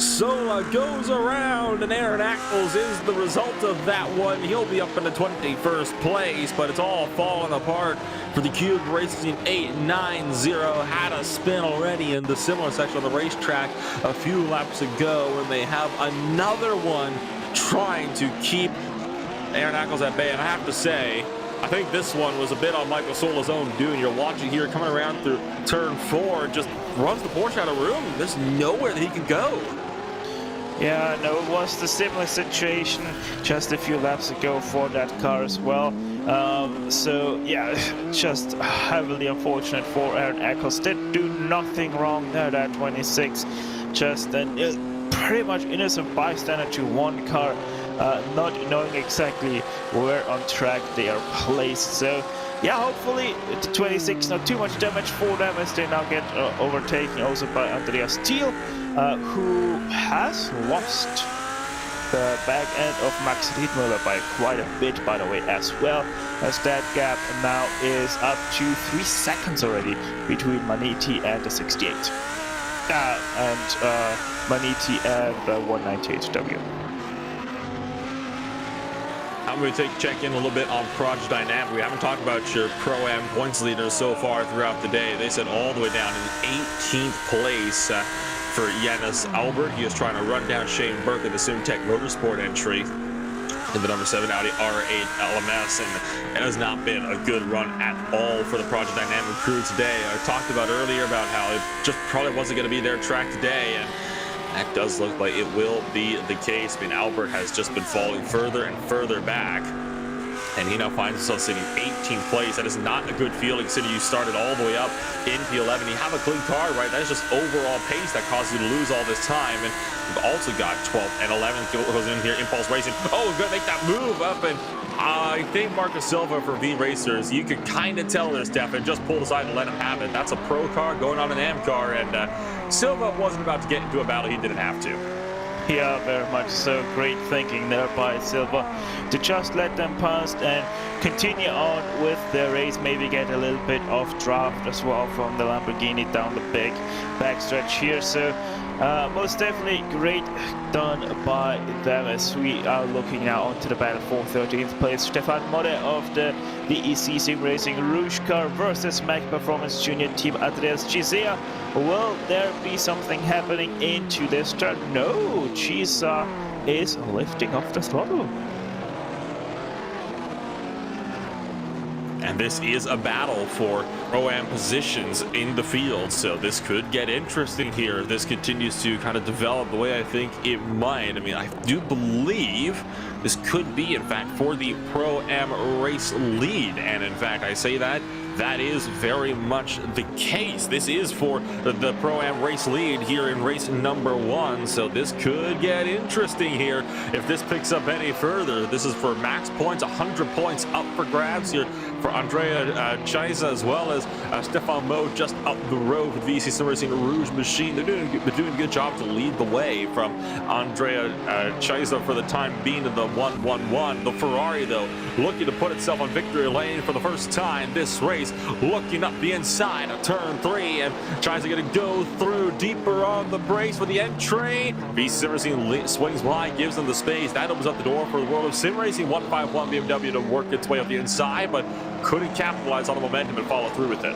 Sola goes around, and Aaron Ackles is the result of that one. He'll be up in the 21st place, but it's all falling apart for the Cube Racing 890. Had a spin already in the similar section of the racetrack a few laps ago, and they have another one trying to keep Aaron Ackles at bay. And I have to say, I think this one was a bit on Michael Sola's own doing. You're watching here coming around through turn 4, just runs the Porsche out of room. There's nowhere that he can go. Yeah, no, it was the similar situation just a few laps ago for that car as well. So yeah, just heavily unfortunate for Aaron Eccles. Did do nothing wrong there at 26. Just an pretty much innocent bystander to one car, not knowing exactly where on track they are placed. So yeah, hopefully the 26 not too much damage for them as they now get overtaken also by Andreas Thiel, who has lost the back end of Max Riedmüller by quite a bit, by the way, as well, as that gap now is up to 3 seconds already between Maniti and the 68. And Maniti and the 198W. I'm going to check in a little bit on Project Dynamic. We haven't talked about your Pro-Am points leaders so far throughout the day. They said all the way down in 18th place for Yannis Albert. He is trying to run down Shane Burke at the SimTech Motorsport entry in the number 7 Audi R8 LMS, and it has not been a good run at all for the Project Dynamic crew today. I talked about earlier about how it just probably wasn't going to be their track today, and that does look like it will be the case. I mean, Albert has just been falling further and further back, and he now finds himself sitting 18th place. That is not a good feeling, considering you started all the way up in P11. You have a clean car, right? That is just overall pace that caused you to lose all this time. And you've also got 12th and 11th goes in here. Impulse Racing. Oh, we're going to make that move up. And I think Marcus Silva for V Racers, you could kind of tell this, Stefan, just pulled aside and let him have it. That's a pro car going on an AM car. And Silva wasn't about to get into a battle he didn't have to. Yeah, very much so. Great thinking there by Silva to just let them pass and continue on with the race. Maybe get a little bit of draft as well from the Lamborghini down the big backstretch here. So most definitely great done by them as we are looking now onto the battle for 13th place. Stefan Modde of the VEC Sim Racing Rouge car versus Mac Performance Junior Team Andreas Gisea. Will there be something happening into this turn? No, Gisea is lifting off the throttle. And this is a battle for Pro-Am positions in the field, so this could get interesting here if this continues to kind of develop the way I think it might. I mean, I do believe this could be, in fact, for the Pro-Am race lead, and in fact, I say that is very much the case. This is for the Pro-Am race lead here in race number 1, so this could get interesting here if this picks up any further. This is for max points, 100 points up for grabs here for Andrea Chiesa, as well as Stefan Mo just up the road with VC Sim Racing Rouge Machine. They're doing a good job to lead the way from Andrea Chiesa for the time being to the 111. The Ferrari, though, looking to put itself on victory lane for the first time this race, looking up the inside of turn 3, and Chiesa going to go through deeper on the brakes for the entry. VC Sim Racing swings wide, gives them the space. That opens up the door for the world of sim racing. 151 BMW to work its way up the inside, but couldn't capitalize on the momentum and follow through with it.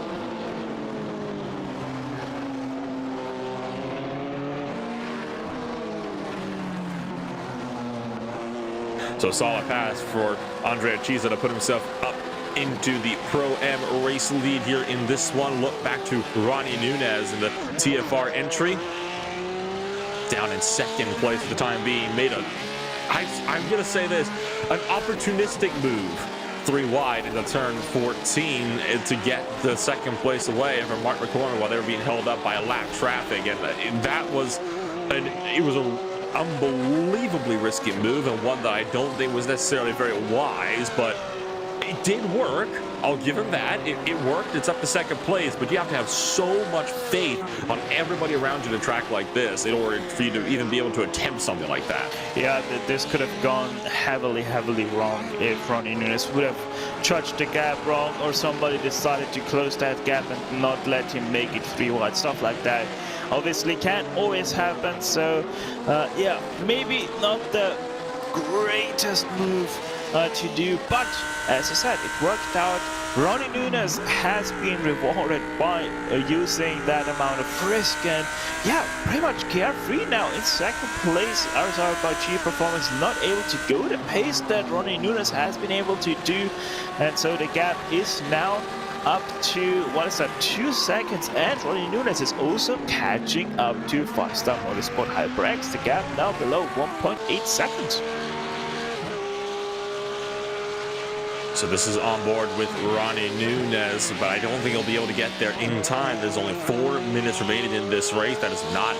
So solid pass for Andrea Chiesa to put himself up into the Pro-Am race lead here in this one. Look back to Ronnie Nunez in the TFR entry. Down in second place for the time being. Made a, I'm going to say this, an opportunistic move 3 wide into turn 14 to get the second place away from Mark McCormick while they were being held up by a lap traffic. And that was it was an unbelievably risky move, and one that I don't think was necessarily very wise, but it did work. I'll give him that. It worked. It's up to second place, but you have to have so much faith on everybody around you to track like this in order for you to even be able to attempt something like that. Yeah, this could have gone heavily wrong if Ronnie Nunez would have judged the gap wrong, or somebody decided to close that gap and not let him make it 3 wide. Stuff like that obviously can't always happen. So yeah, maybe not the greatest move to do, but as I said, it worked out. Ronnie Nunez has been rewarded by using that amount of risk, and yeah, pretty much carefree now in second place. RSR by G Performance not able to go the pace that Ronnie Nunez has been able to do, and so the gap is now up to, what is that, 2 seconds, and Ronnie Nunez is also catching up to 5-star Motorsport HyperX. The gap now below 1.8 seconds. So this is on board with Ronnie Nunez, but I don't think he'll be able to get there in time. There's only 4 minutes remaining in this race. That is not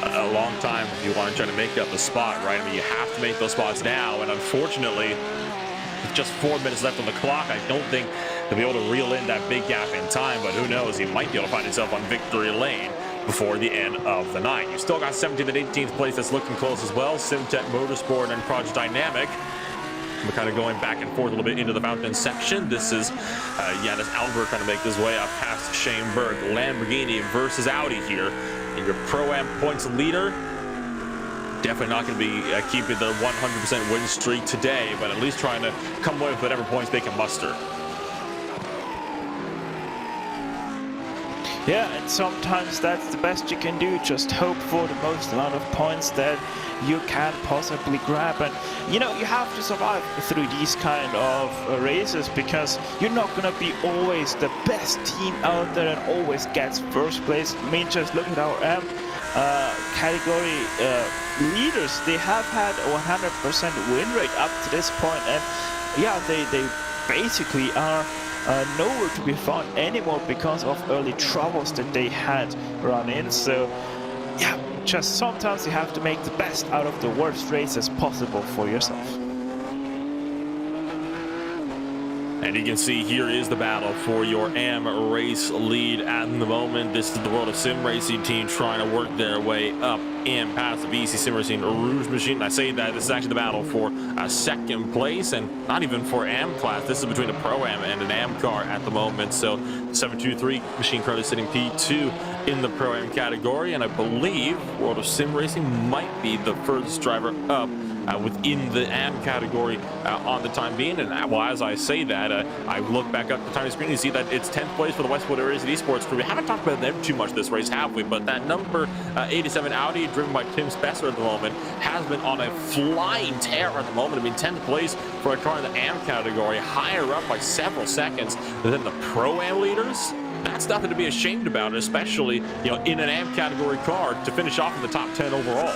a long time if you want to try to make up a spot, right? I mean, you have to make those spots now, and unfortunately, with just 4 minutes left on the clock, I don't think he'll be able to reel in that big gap in time, but who knows, he might be able to find himself on victory lane before the end of the night. You still got 17th and 18th place that's looking close as well. Simtech Motorsport and Project Dynamic. We're kind of going back and forth a little bit into the fountain section. This is Yannis Albert trying to make his way up past Shane Berg. Lamborghini versus Audi here. And your Pro-Am points leader, definitely not going to be keeping the 100% win streak today, but at least trying to come away with whatever points they can muster. Yeah, and sometimes that's the best you can do. Just hope for the most amount of points that you can possibly grab. And you know, you have to survive through these kind of races, because you're not gonna be always the best team out there and always gets first place. I mean, just look at our category leaders. They have had a 100% win rate up to this point, and yeah, they basically are nowhere to be found anymore because of early troubles that they had run in. So yeah, just sometimes you have to make the best out of the worst races possible for yourself. And you can see here is the battle for your AM race lead at the moment. This is the World of Sim Racing team trying to work their way up and past the VC Sim Racing Rouge machine. And I say that this is actually the battle for a second place, and not even for AM class. This is between a Pro-Am and an AM car at the moment. So 723 machine currently sitting P2 in the Pro-Am category, and I believe World of Sim Racing might be the furthest driver up within the AM category on the time being. And well, as I say that, I look back up the time screen and see that it's 10th place for the Westwood Areas Esports crew. We haven't talked about them too much this race, have we? But that number 87 Audi, driven by Tim Spesser at the moment, has been on a flying tear at the moment. I mean, 10th place for a car in the AM category, higher up by several seconds than the Pro-Am leaders. That's nothing to be ashamed about, especially, you know, in an AM category car to finish off in the top 10 overall.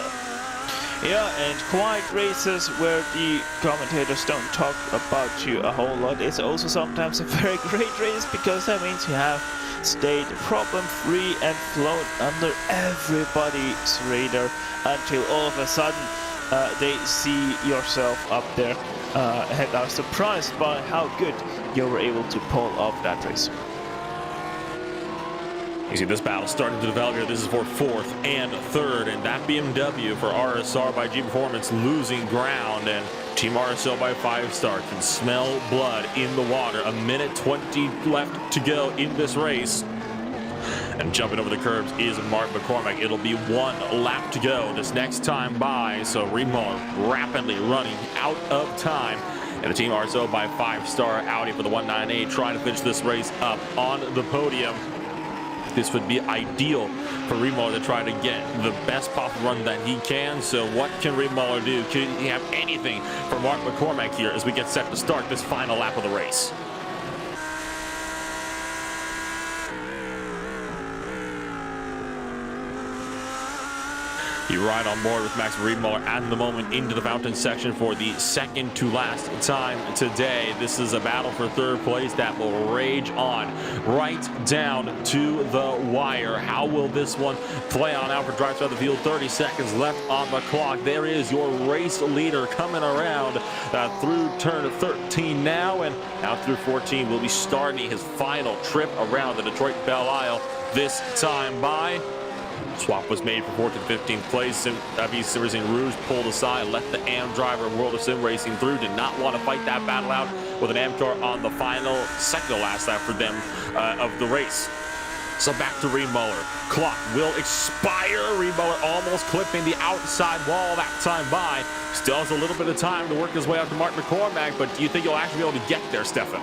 Yeah, and quiet races where the commentators don't talk about you a whole lot is also sometimes a very great race, because that means you have stayed problem-free and flown under everybody's radar until all of a sudden they see yourself up there and are surprised by how good you were able to pull off that race. You see this battle starting to develop here. This is for 4th and 3rd, and that BMW for RSR by G Performance losing ground, and Team RSL by 5-star can smell blood in the water. A minute 20 left to go in this race. And jumping over the curbs is Mark McCormack. It'll be 1 lap to go this next time by, so Remar rapidly running out of time. And the Team RSL by 5-star Audi for the 198 trying to finish this race up on the podium. This would be ideal for Remauler to try to get the best possible run that he can. So what can Remauler do? Can he have anything for Mark McCormack here as we get set to start this final lap of the race? You ride on board with Max Riedmuller at the moment into the fountain section for the second to last time today. This is a battle for 3rd place that will rage on right down to the wire. How will this one play on out for drives out the field? 30 seconds left on the clock. There is your race leader coming around through turn 13 now, and out through 14 will be starting his final trip around the Detroit Belle Isle this time by. Swap was made for 4th and 15th place. VC Racing Rouge pulled aside, let the AM driver World of Sim Racing through. Did not want to fight that battle out with an AM car on the final second to last lap for them of the race. So back to Riedmuller. Clock will expire. Riedmuller almost clipping the outside wall that time by. Still has a little bit of time to work his way out to Mark McCormack, but do you think he'll actually be able to get there, Stefan?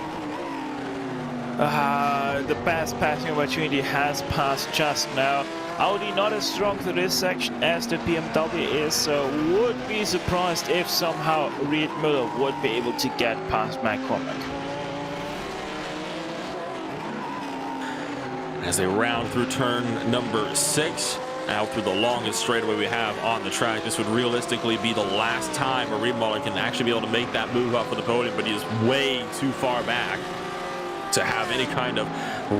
The best passing opportunity has passed just now. Audi not as strong through this section as the BMW is, so would be surprised if somehow Riedmuller would be able to get past McCormack. as they round through turn number 6. Out through the longest straightaway we have on the track. This would realistically be the last time a Reed Muller can actually be able to make that move up for the podium, but he is way too far back to have any kind of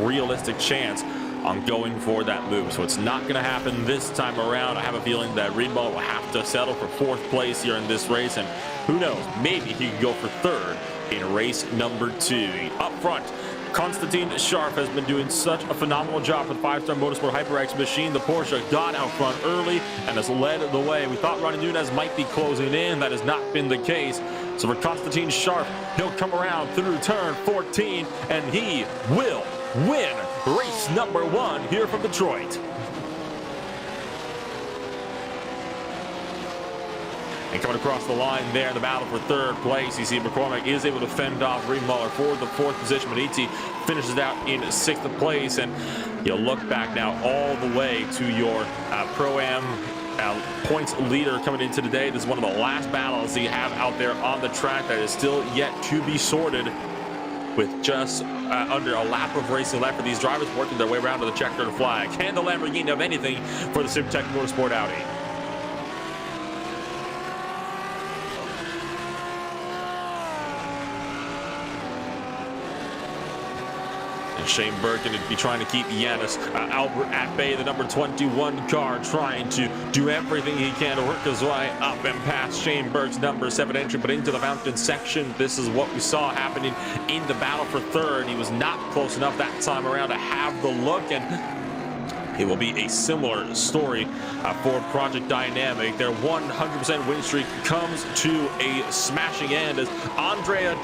realistic chance on going for that move. So it's not going to happen this time around. I have a feeling that Reed Muller will have to settle for 4th place here in this race, and who knows, maybe he could go for 3rd in race number 2. Up front, Konstantin Scharf has been doing such a phenomenal job for the 5-star Motorsport HyperX machine. The Porsche got out front early and has led the way. We thought Ronnie Nunez might be closing in. That has not been the case. So for Konstantin Scharf, he'll come around through turn 14 and he will win race number 1 here from Detroit. And coming across the line there in the battle for 3rd place, you see McCormick is able to fend off Reed Muller for the 4th position, but E.T. finishes out in 6th place. And you'll look back now all the way to your Pro-Am points leader coming into today. This is one of the last battles that you have out there on the track that is still yet to be sorted, with just under a lap of racing left for these drivers working their way around to the checkered flag. Can the Lamborghini have anything for the SimTech Motorsport Audi? Shane Burke going to be trying to keep Yanis Albert at bay, the number 21 car, trying to do everything he can to work his way up and past Shane Burke's number 7 entry, but into the mountain section. This is what we saw happening in the battle for 3rd. He was not close enough that time around to have the look, and it will be a similar story for Project Dynamic. Their 100% win streak comes to a smashing end as Andrea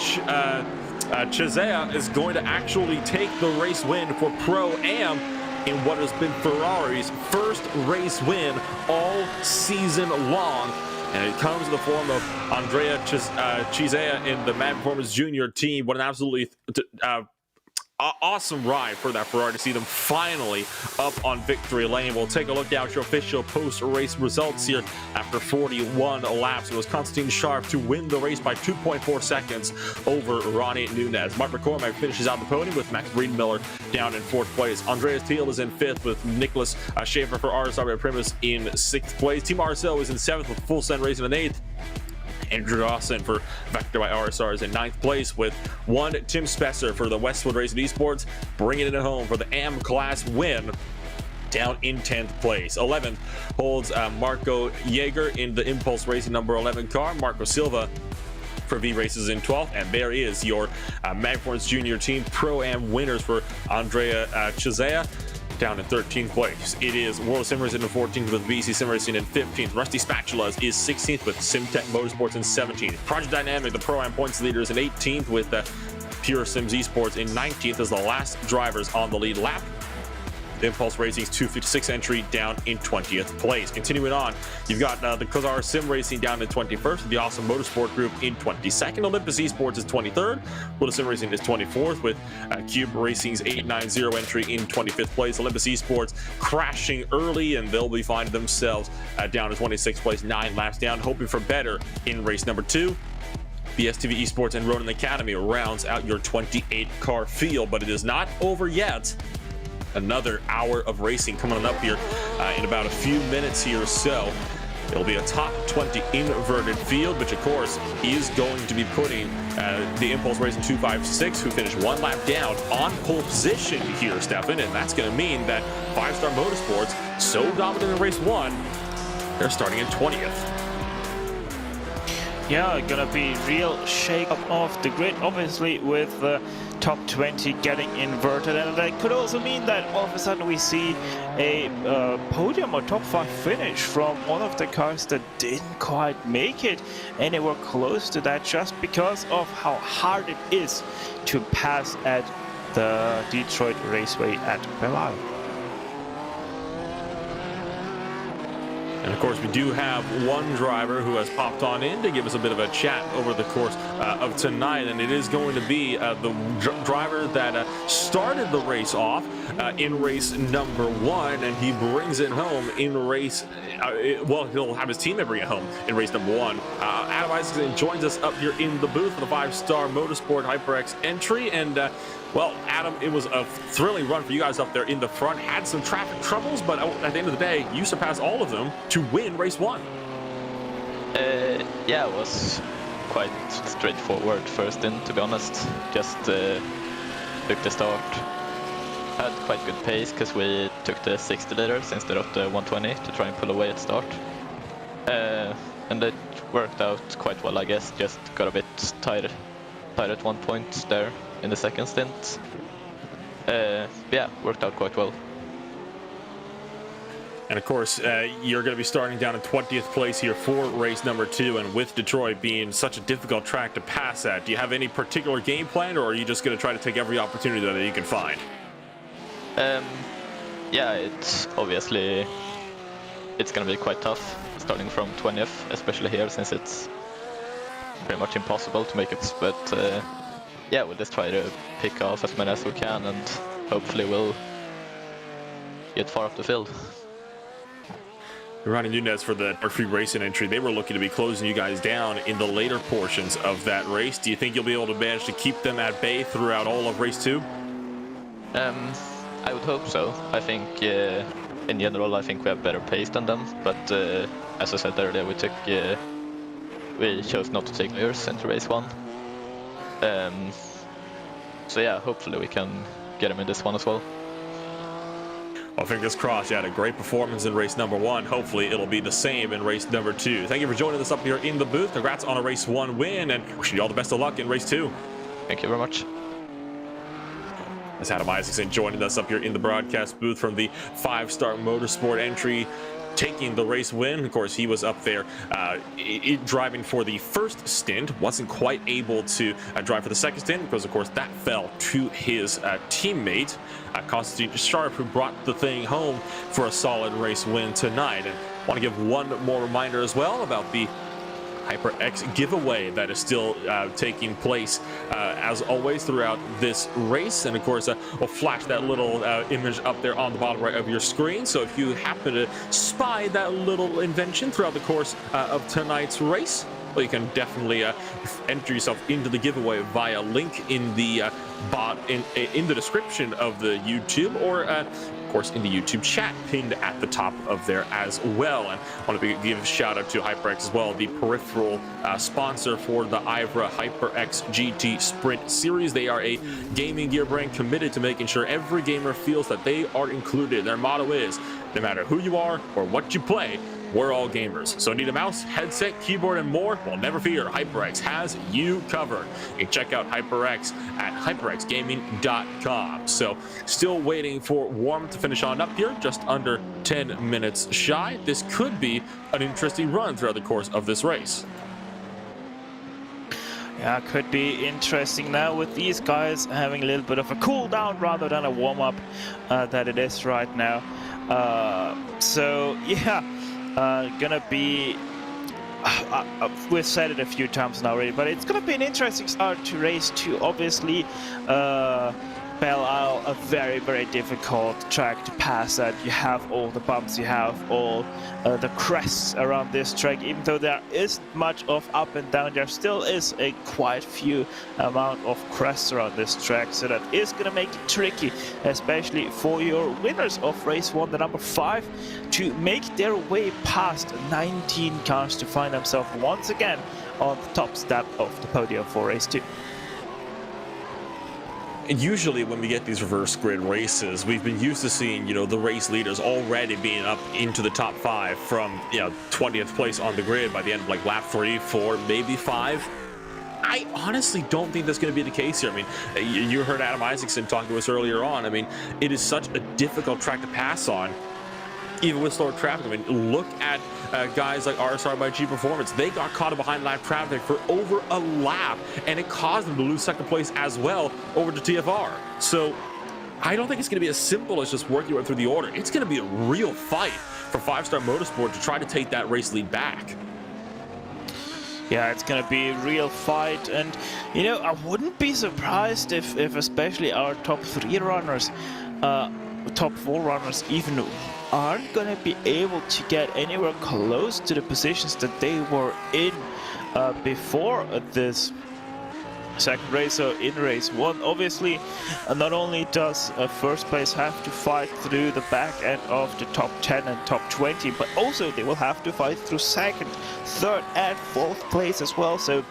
Chizea is going to actually take the race win for Pro-Am in what has been Ferrari's first race win all season long. And it comes in the form of Andrea Chizea in the Mad Performance Junior team. What an absolutely awesome ride for that Ferrari to see them finally up on victory lane. We'll take a look at your official post-race results here. After 41 laps, it was Konstantin Scharf to win the race by 2.4 seconds over Ronnie Nunez. Mark McCormack finishes out the podium with Max Reed Muller down in 4th place. Andreas Thiel is in 5th with Nicholas Schaefer for RSR Primus in 6th place. Team RSO is in 7th with Full Send Racing in 8th. Andrew Dawson for Vector by RSR is in 9th place, with one Tim Spesser for the Westwood Racing Esports bringing it home for the AM class win down in 10th place. 11th holds Marco Jaeger in the Impulse Racing number 11 car. Marco Silva for V Races in 12th, and there is your Magforce Junior Team Pro-Am winners for Andrea Chizea down in 13th place. It is World of Sim Racing in 14th with VC Sim Racing in 15th. Rusty Spatulas is 16th with SimTech Motorsports in 17th. Project Dynamic, the Pro-Am points leaders, in 18th with Pure Sims Esports in 19th as the last drivers on the lead lap. The Impulse Racing's 256 entry down in 20th place. Continuing on, you've got the Kozar Sim Racing down in 21st, the Awesome Motorsport Group in 22nd. Olympus Esports is 23rd. World Sim Racing is 24th with Cube Racing's 890 entry in 25th place. Olympus Esports crashing early, and they'll be finding themselves down in 26th place, 9 laps down, hoping for better in race number 2. BSTV Esports and Ronin Academy rounds out your 28-car field, but it is not over yet. Another hour of racing coming up here in about a few minutes here. So it'll be a top 20 inverted field, which of course is going to be putting the Impulse Racing 256, who finished 1 lap down, on pole position here, Stefan. And that's going to mean that 5-Star Motorsports, so dominant in race 1, they're starting in 20th. Yeah, gonna be real shake up of the grid, obviously, with the top 20 getting inverted, and that could also mean that all of a sudden we see a podium or top 5 finish from one of the cars that didn't quite make it anywhere close to that, just because of how hard it is to pass at the Detroit Raceway at Belle. And of course, we do have one driver who has popped on in to give us a bit of a chat over the course of tonight, and it is going to be the driver that started the race off in race number 1, and he brings it home in race, well, he'll have his team bring it home in race number 1. Adam Isaacson joins us up here in the booth for the 5-star Motorsport HyperX entry. And, well, Adam, it was a thrilling run for you guys up there in the front. Had some traffic troubles, but at the end of the day, you surpassed all of them to win race 1. Yeah, it was quite straightforward first in, to be honest. Just took the start. Had quite good pace because we took the 60 liters instead of the 120 to try and pull away at start. And it worked out quite well, I guess. Just got a bit tired at one point there in the second stint. Yeah, worked out quite well. And of course, you're going to be starting down in 20th place here for race number 2, and with Detroit being such a difficult track to pass at, do you have any particular game plan, or are you just going to try to take every opportunity that you can find? Yeah, it's obviously going to be quite tough starting from 20th, especially here, since it's pretty much impossible to make it. But yeah, we'll just try to pick off as many as we can, and hopefully we'll get far up the field. Ronnie Nunez for the free racing entry, they were looking to be closing you guys down in the later portions of that race. Do you think you'll be able to manage to keep them at bay throughout all of race 2? I would hope so. I think in general, I think we have better pace than them, but as I said earlier, we chose not to take mirrors into race 1. So yeah, hopefully we can get them in this one as well. Well, fingers crossed. You had a great performance in race number 1. Hopefully it'll be the same in race number 2. Thank you for joining us up here in the booth. Congrats on a race 1 win, and wishing you all the best of luck in race 2. Thank you very much. As Adam Isaacson joining us up here in the broadcast booth from the 5-star Motorsport entry, taking the race win. Of course, he was up there driving for the first stint, wasn't quite able to drive for the second stint because, of course, that fell to his teammate, Constantine Sharp, who brought the thing home for a solid race win tonight. And I want to give one more reminder as well about the HyperX giveaway that is still taking place as always throughout this race. And of course, we'll flash that little image up there on the bottom right of your screen. So if you happen to spy that little invention throughout the course of tonight's race, well, you can definitely enter yourself into the giveaway via link in the in the description of the YouTube, or of course in the YouTube chat pinned at the top of there as well. And I want to give a shout out to HyperX as well, the peripheral sponsor for the IVRA HyperX GT Sprint Series. They are a gaming gear brand committed to making sure every gamer feels that they are included. Their motto is, no matter who you are or what you play, we're all gamers. So need a mouse, headset, keyboard, and more? Well, never fear, HyperX has you covered. You can check out HyperX at hyperxgaming.com. So still waiting for warm to finish on up here, just under 10 minutes shy. This could be an interesting run throughout the course of this race. Yeah, could be interesting now with these guys having a little bit of a cool down rather than a warm-up that it is right now. So yeah, gonna be, we've said it a few times now already, but it's gonna be an interesting start to race 2. Obviously, Belle Isle, a very, very difficult track to pass at. You have all the bumps, you have all the crests around this track. Even though there isn't much of up and down, there still is a quite few amount of crests around this track. So that is going to make it tricky, especially for your winners of race 1, the number 5, to make their way past 19 cars to find themselves once again on the top step of the podium for race 2. And usually when we get these reverse grid races, we've been used to seeing, the race leaders already being up into the top 5 from, 20th place on the grid by the end of like lap 3, 4, maybe 5. I honestly don't think that's going to be the case here. I mean, you heard Adam Isaacson talking to us earlier on. I mean, it is such a difficult track to pass on, even with slower traffic. I mean, look at guys like RSR by G Performance. They got caught behind lap traffic for over a lap, and it caused them to lose second place as well over to TFR. So I don't think it's going to be as simple as just working your way through the order. It's going to be a real fight for 5-star Motorsport to try to take that race lead back. Yeah, it's gonna be a real fight, and I wouldn't be surprised if especially our top 3 runners, top 4 runners even aren't gonna be able to get anywhere close to the positions that they were in before this second race, so in race 1, obviously not only does first place have to fight through the back end of the top 10 and top 20, but also they will have to fight through second, third and fourth place as well. So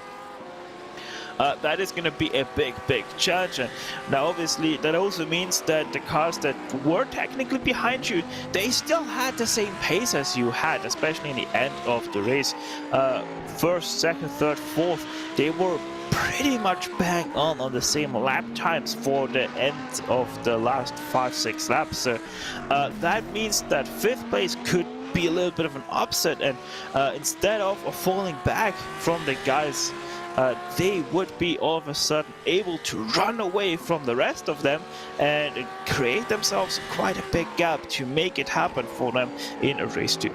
that is going to be a big challenge. And now obviously that also means that the cars that were technically behind you, they still had the same pace as you had, especially in the end of the race. First, second, third, fourth, they were pretty much bang on the same lap times for the end of the last 5-6 laps. So that means that fifth place could be a little bit of an upset, and instead of falling back from the guys, they would be all of a sudden able to run away from the rest of them and create themselves quite a big gap to make it happen for them in a race 2.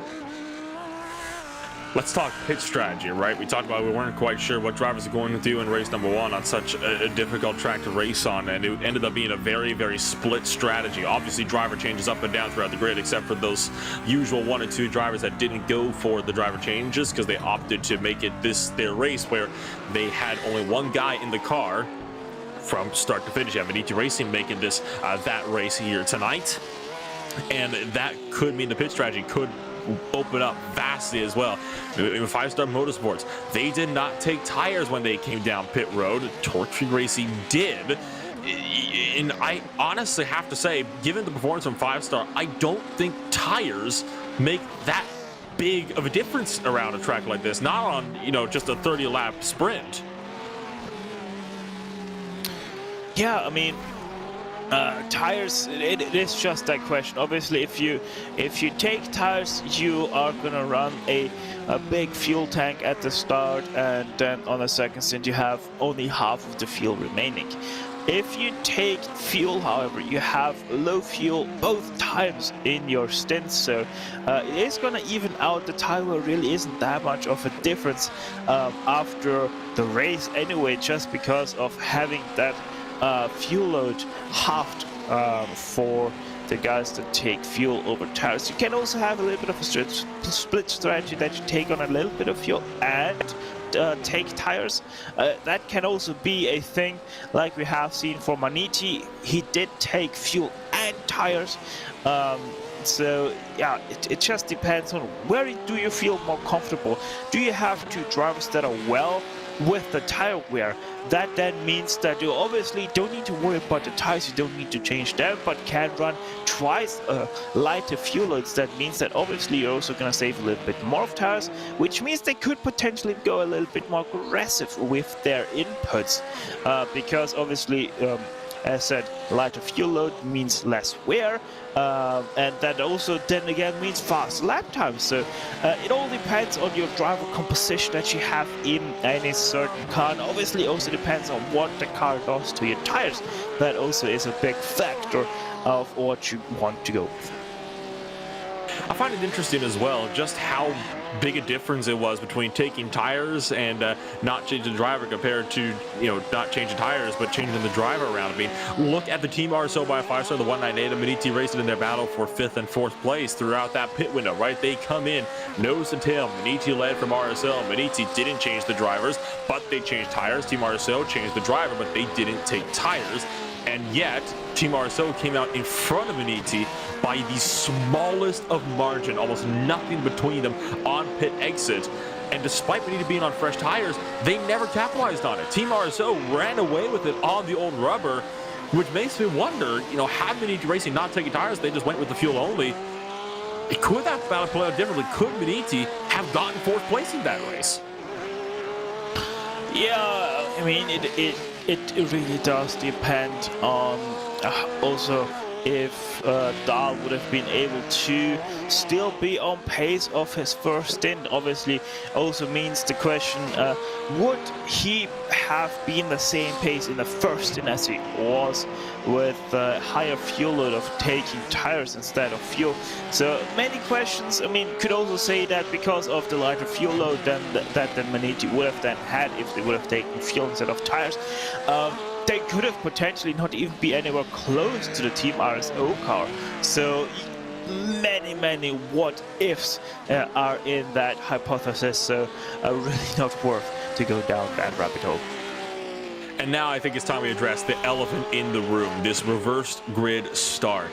Let's talk pit strategy, right? We talked about we weren't quite sure what drivers are going to do in race number 1 on such a difficult track to race on, and it ended up being a very split strategy. Obviously, driver changes up and down throughout the grid, except for those usual 1 or 2 drivers that didn't go for the driver changes because they opted to make it their race where they had only 1 guy in the car from start to finish. You have Maniti Racing making this that race here tonight, and that could mean the pit strategy could open up vastly as well. In 5-Star Motorsports, they did not take tires when they came down pit road. Torch Racing did. And I honestly have to say, given the performance from 5-Star, I don't think tires make that big of a difference around a track like this. Not on, you know, just a 30-lap sprint. Yeah, I mean, tires, it is just that question. Obviously, if you take tires, you are gonna run a big fuel tank at the start, and then on the second stint you have only half of the fuel remaining. If you take fuel, however, you have low fuel both times in your stints, so it is gonna even out. The tire wear really isn't that much of a difference after the race anyway, just because of having that fuel load halved for the guys that take fuel over tires. You can also have a little bit of a split strategy that you take on a little bit of fuel and take tires. That can also be a thing like we have seen for Maniti. He did take fuel and tires. So yeah, it just depends on where do you feel more comfortable. Do you have 2 drivers that are well with the tire wear? That then means that you obviously don't need to worry about the tires, you don't need to change them, but can run twice lighter fuel loads. That means that obviously you're also going to save a little bit more of tires, which means they could potentially go a little bit more aggressive with their inputs, because obviously as said, lighter fuel load means less wear, and that also then again means fast lap time. So it all depends on your driver composition that you have in any certain car, and obviously also depends on what the car does to your tires. That also is a big factor of what you want to go with. I find it interesting as well just how big a difference it was between taking tires and not changing the driver compared to, you know, not changing tires but changing the driver around. I mean, look at the Team RSO by 5-Star, the 198 of Maniti Racing in their battle for 5th and 4th place throughout that pit window, right? They come in nose to tail. Maniti led from RSO. Maniti didn't change the drivers, but they changed tires. Team RSO changed the driver, but they didn't take tires. And yet, Team RSO came out in front of Maniti by the smallest of margin, almost nothing between them on pit exit. And despite Maniti being on fresh tires, they never capitalized on it. Team RSO ran away with it on the old rubber, which makes me wonder, you know, had Maniti Racing not taken tires, they just went with the fuel only. Could that battle play out differently? Could Maniti have gotten 4th place in that race? Yeah, I mean, it really does depend on also if Dahl would have been able to still be on pace of his first stint. Obviously also means the question, would he have been the same pace in the first stint as he was with higher fuel load of taking tires instead of fuel? So many questions. I mean, could also say that because of the lighter fuel load that Maniti would have then had if they would have taken fuel instead of tires, they could have potentially not even be anywhere close to the Team RSO car. So many what ifs are in that hypothesis, so really not worth to go down that rabbit hole. And now I think it's time we address the elephant in the room, this reversed grid start.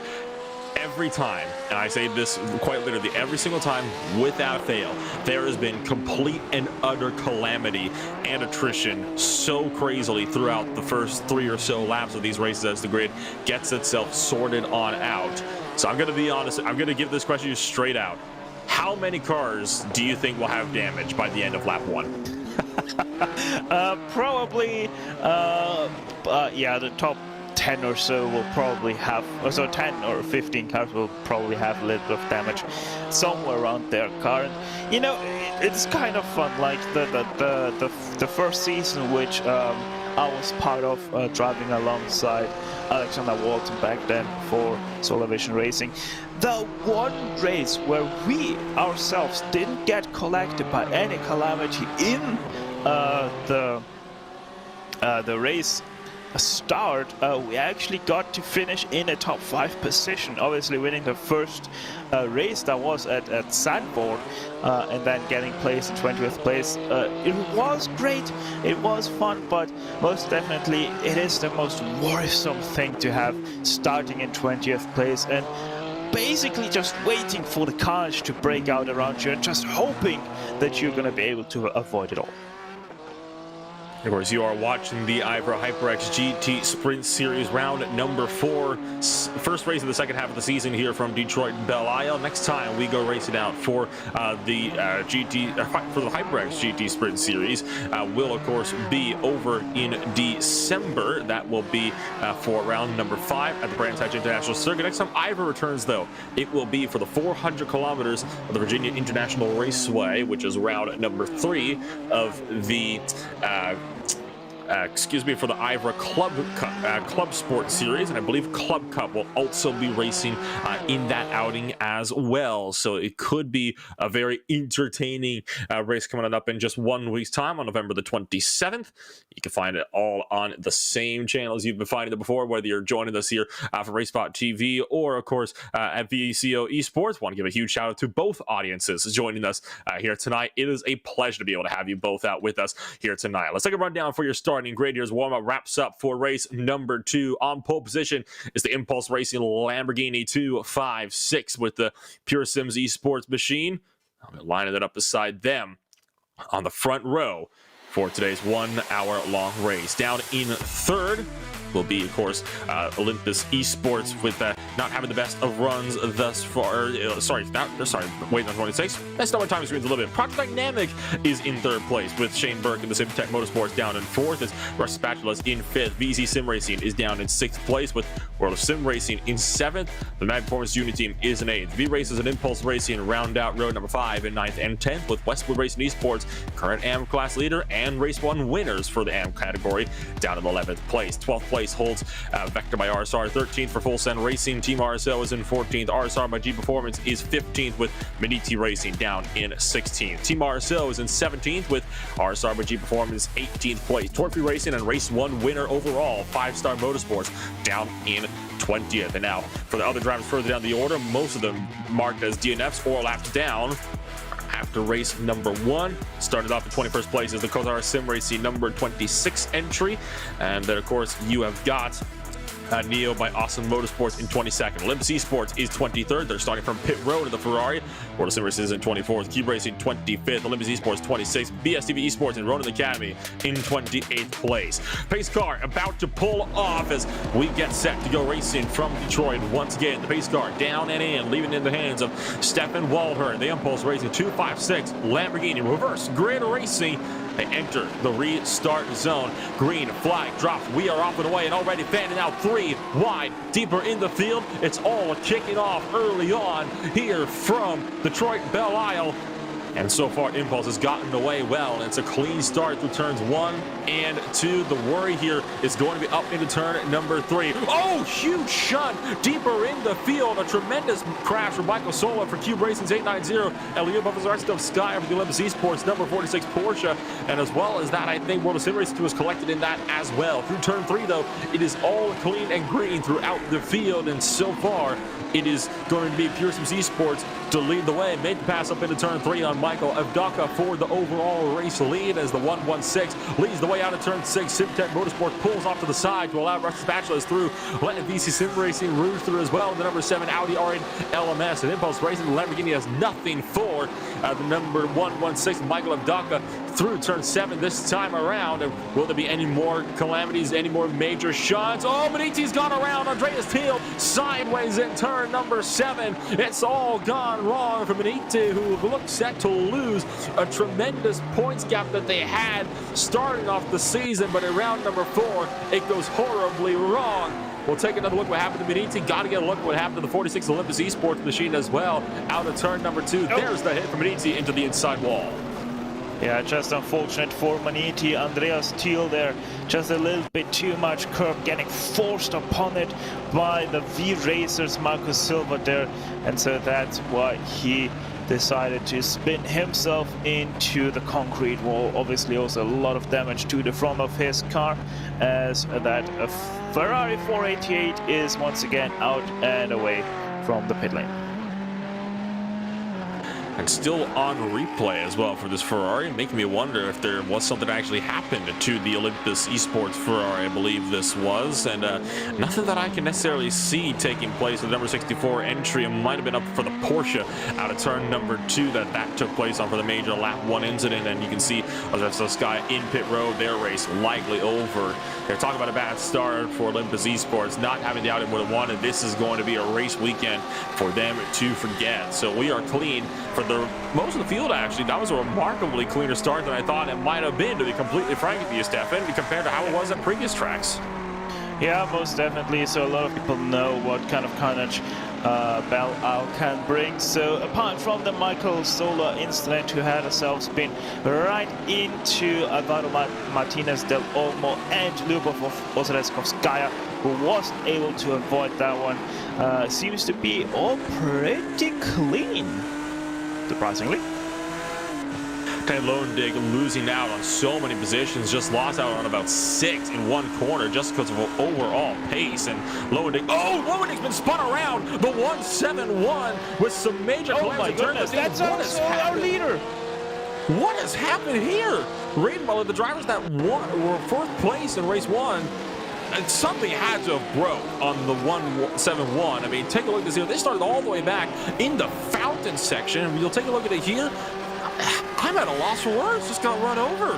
Every time, and I say this quite literally, every single time without fail, there has been complete and utter calamity and attrition so crazily throughout the first 3 or so laps of these races as the grid gets itself sorted on out. So I'm going to be honest, I'm going to give this question to you straight out. How many cars do you think will have damage by the end of lap 1? Probably, yeah, the top 10 or so will probably have, so 10 or 15 cars will probably have a little bit of damage somewhere around their car. And, you know, it's kind of fun, like the first season which I was part of, driving alongside Alexander Walton back then for Solar Vision Racing. The one race where we ourselves didn't get collected by any calamity in the race start, we actually got to finish in a top 5 position, obviously winning the first race that was at Sandford, and then getting placed in 20th place. It was great, it was fun, but most definitely it is the most worrisome thing to have starting in 20th place and basically just waiting for the carnage to break out around you and just hoping that you're going to be able to avoid it all. Of course, you are watching the IVRA HyperX GT Sprint Series round number 4. First race of the second half of the season here from Detroit Belle Isle. Next time we go racing out for the HyperX GT Sprint Series will of course be over in December. That will be for round number 5 at the Brands Hatch International Circuit. Next time IVRA returns, though, it will be for the 400 kilometers of the Virginia International Raceway, which is round number 3 of the for the IVRA Club Sport Series, and I believe Club Cup will also be racing in that outing as well. So it could be a very entertaining race coming up in just 1 week's time on November the 27th. You can find it all on the same channels you've been finding it before, whether you're joining us here for RaceSpotTV or, of course, at VCO Esports. Want to give a huge shout out to both audiences joining us here tonight. It is a pleasure to be able to have you both out with us here tonight. Let's take a rundown for your starting grid. Here's warm-up wraps up for race number 2. On pole position is the Impulse Racing Lamborghini 256 with the Pure Sims Esports machine. I'm lining it up beside them on the front row for today's 1 hour long race. Down in third will be, of course, Olympus Esports with not having the best of runs thus far. Waiting on 26. Let's start my time screens a little bit. Project Dynamic is in third place with Shane Burke in the Simtech Motorsports down in 4th. As Rush Spatula's in 5th. VZ Sim Racing is down in 6th place with World of Sim Racing in 7th. The Mad Performance Junior Team is in 8th. V Races and Impulse Racing round out road number 5 in 9th and 10th with Westwood Racing Esports, current AM class leader, and Race 1 winners for the AM category down in 11th place. 12th place holds Vector by RSR. 13th for Full Send Racing. Team RSO is in 14th. RSR by G Performance is 15th with Mediti Racing down in 16th. Team RSO is in 17th with RSR by G Performance 18th place. Torque Free Racing and Race 1 winner overall, 5-Star Motorsports down in 20th. And now for the other drivers further down the order, most of them marked as DNFs or laps down after race number 1. Started off in 21st place is the Kozar Sim Racing number 26 entry. And then, of course, you have got Neo by Awesome Motorsports in 22nd. Olympus Esports is 23rd. They're starting from pit road in the Ferrari. World of Sim Racing is in 24th. Cube Racing 25th. Olympus Esports 26th. BSTV Esports and Ronin Academy in 28th place. Pace car about to pull off as we get set to go racing from Detroit once again. The pace car down and in, leaving it in the hands of Stefan Walhern. The Impulse Racing 256 Lamborghini reverse grid racing. They enter the restart zone. Green flag drops. We are off and away and already fanning out 3 wide. Deeper in the field. It's all kicking off early on here from Detroit Belle Isle. And so far, Impulse has gotten away well, and it's a clean start through turns 1 and 2. The worry here is going to be up into turn number 3. Oh, huge shunt deeper in the field. A tremendous crash from Michael Sola for Cube Racing's 890. And Leo Buffers Art Stuff Sky for the Olympus Esports number 46 Porsche. And as well as that, I think World of Sim Racing 2 is collected in that as well. Through turn 3, though, it is all clean and green throughout the field. And so far, it is going to be Pure Sims Esports to lead the way. Make the pass up into turn 3 on Michael Avdaka for the overall race lead as the 116 leads the way out of turn 6. SimTech Motorsport pulls off to the side to allow Russian Spatulas through. Letting VC Sim Racing Rouge through as well. The number 7 Audi R8 LMS and Impulse Racing. The Lamborghini has nothing for the number 116 Michael Avdaka through turn 7 this time around. And will there be any more calamities, any more major shots? Oh, Beniti's gone around. Andreas Thiel sideways in turn number 7. It's all gone wrong for Beniti, who looks set to lose a tremendous points gap that they had starting off the season, but in round number 4, it goes horribly wrong. We'll take another look at what happened to Beniti. Got to get a look at what happened to the 46 Olympus Esports machine as well. Out of turn number 2. There's the hit from Beniti into the inside wall. Yeah, just unfortunate for Maniti. Andreas Thiel there, just a little bit too much curb, getting forced upon it by the V-Racers, Marcus Silva there. And so that's why he decided to spin himself into the concrete wall. Obviously also a lot of damage to the front of his car, as that Ferrari 488 is once again out and away from the pit lane. And still on replay as well for this Ferrari, making me wonder if there was something that actually happened to the Olympus Esports Ferrari, I believe this was. And nothing that I can necessarily see taking place with the number 64 entry. It might have been up for the Porsche out of turn number 2 that took place on for the major lap 1 incident. And you can see this guy in pit road, their race likely over. They're talking about a bad start for Olympus Esports, not having the outing would have wanted. This is going to be a race weekend for them to forget. So we are clean for most of the field. Actually, that was a remarkably cleaner start than I thought it might have been, to be completely frank with you, Stefan, compared to how it was at previous tracks. Yeah, most definitely. So a lot of people know what kind of carnage Belle can bring. So apart from the Michael Sola incident, who had herself spin right into Alvaro Martinez del Olmo and Lyubov Ozaletskovskaya, who wasn't able to avoid that one, seems to be all pretty clean, surprisingly. Ted Lowendig losing out on so many positions, just lost out on about 6 in one corner just because of overall pace. And Lowendig's been spun around the 171 with some major Oh my goodness, that's our leader. What has happened here? Rainbow, the drivers that were 4th place in race 1, something had to have broke on the 171. I mean, take a look at this here. They started all the way back in the fountain section. You'll take a look at it here. I'm at a loss for words. Just got run over.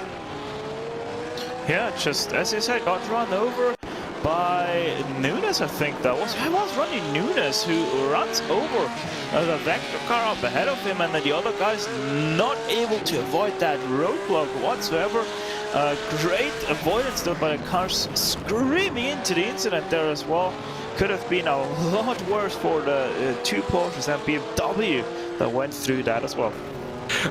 Yeah, just as you said, got run over by Nunes, I think that was. It was Ronnie Nunes who runs over the Vector car up ahead of him, and then the other guy's not able to avoid that roadblock whatsoever. Great avoidance though by the cars screaming into the incident there as well. Could have been a lot worse for the 2 Porsches and BMW that went through that as well.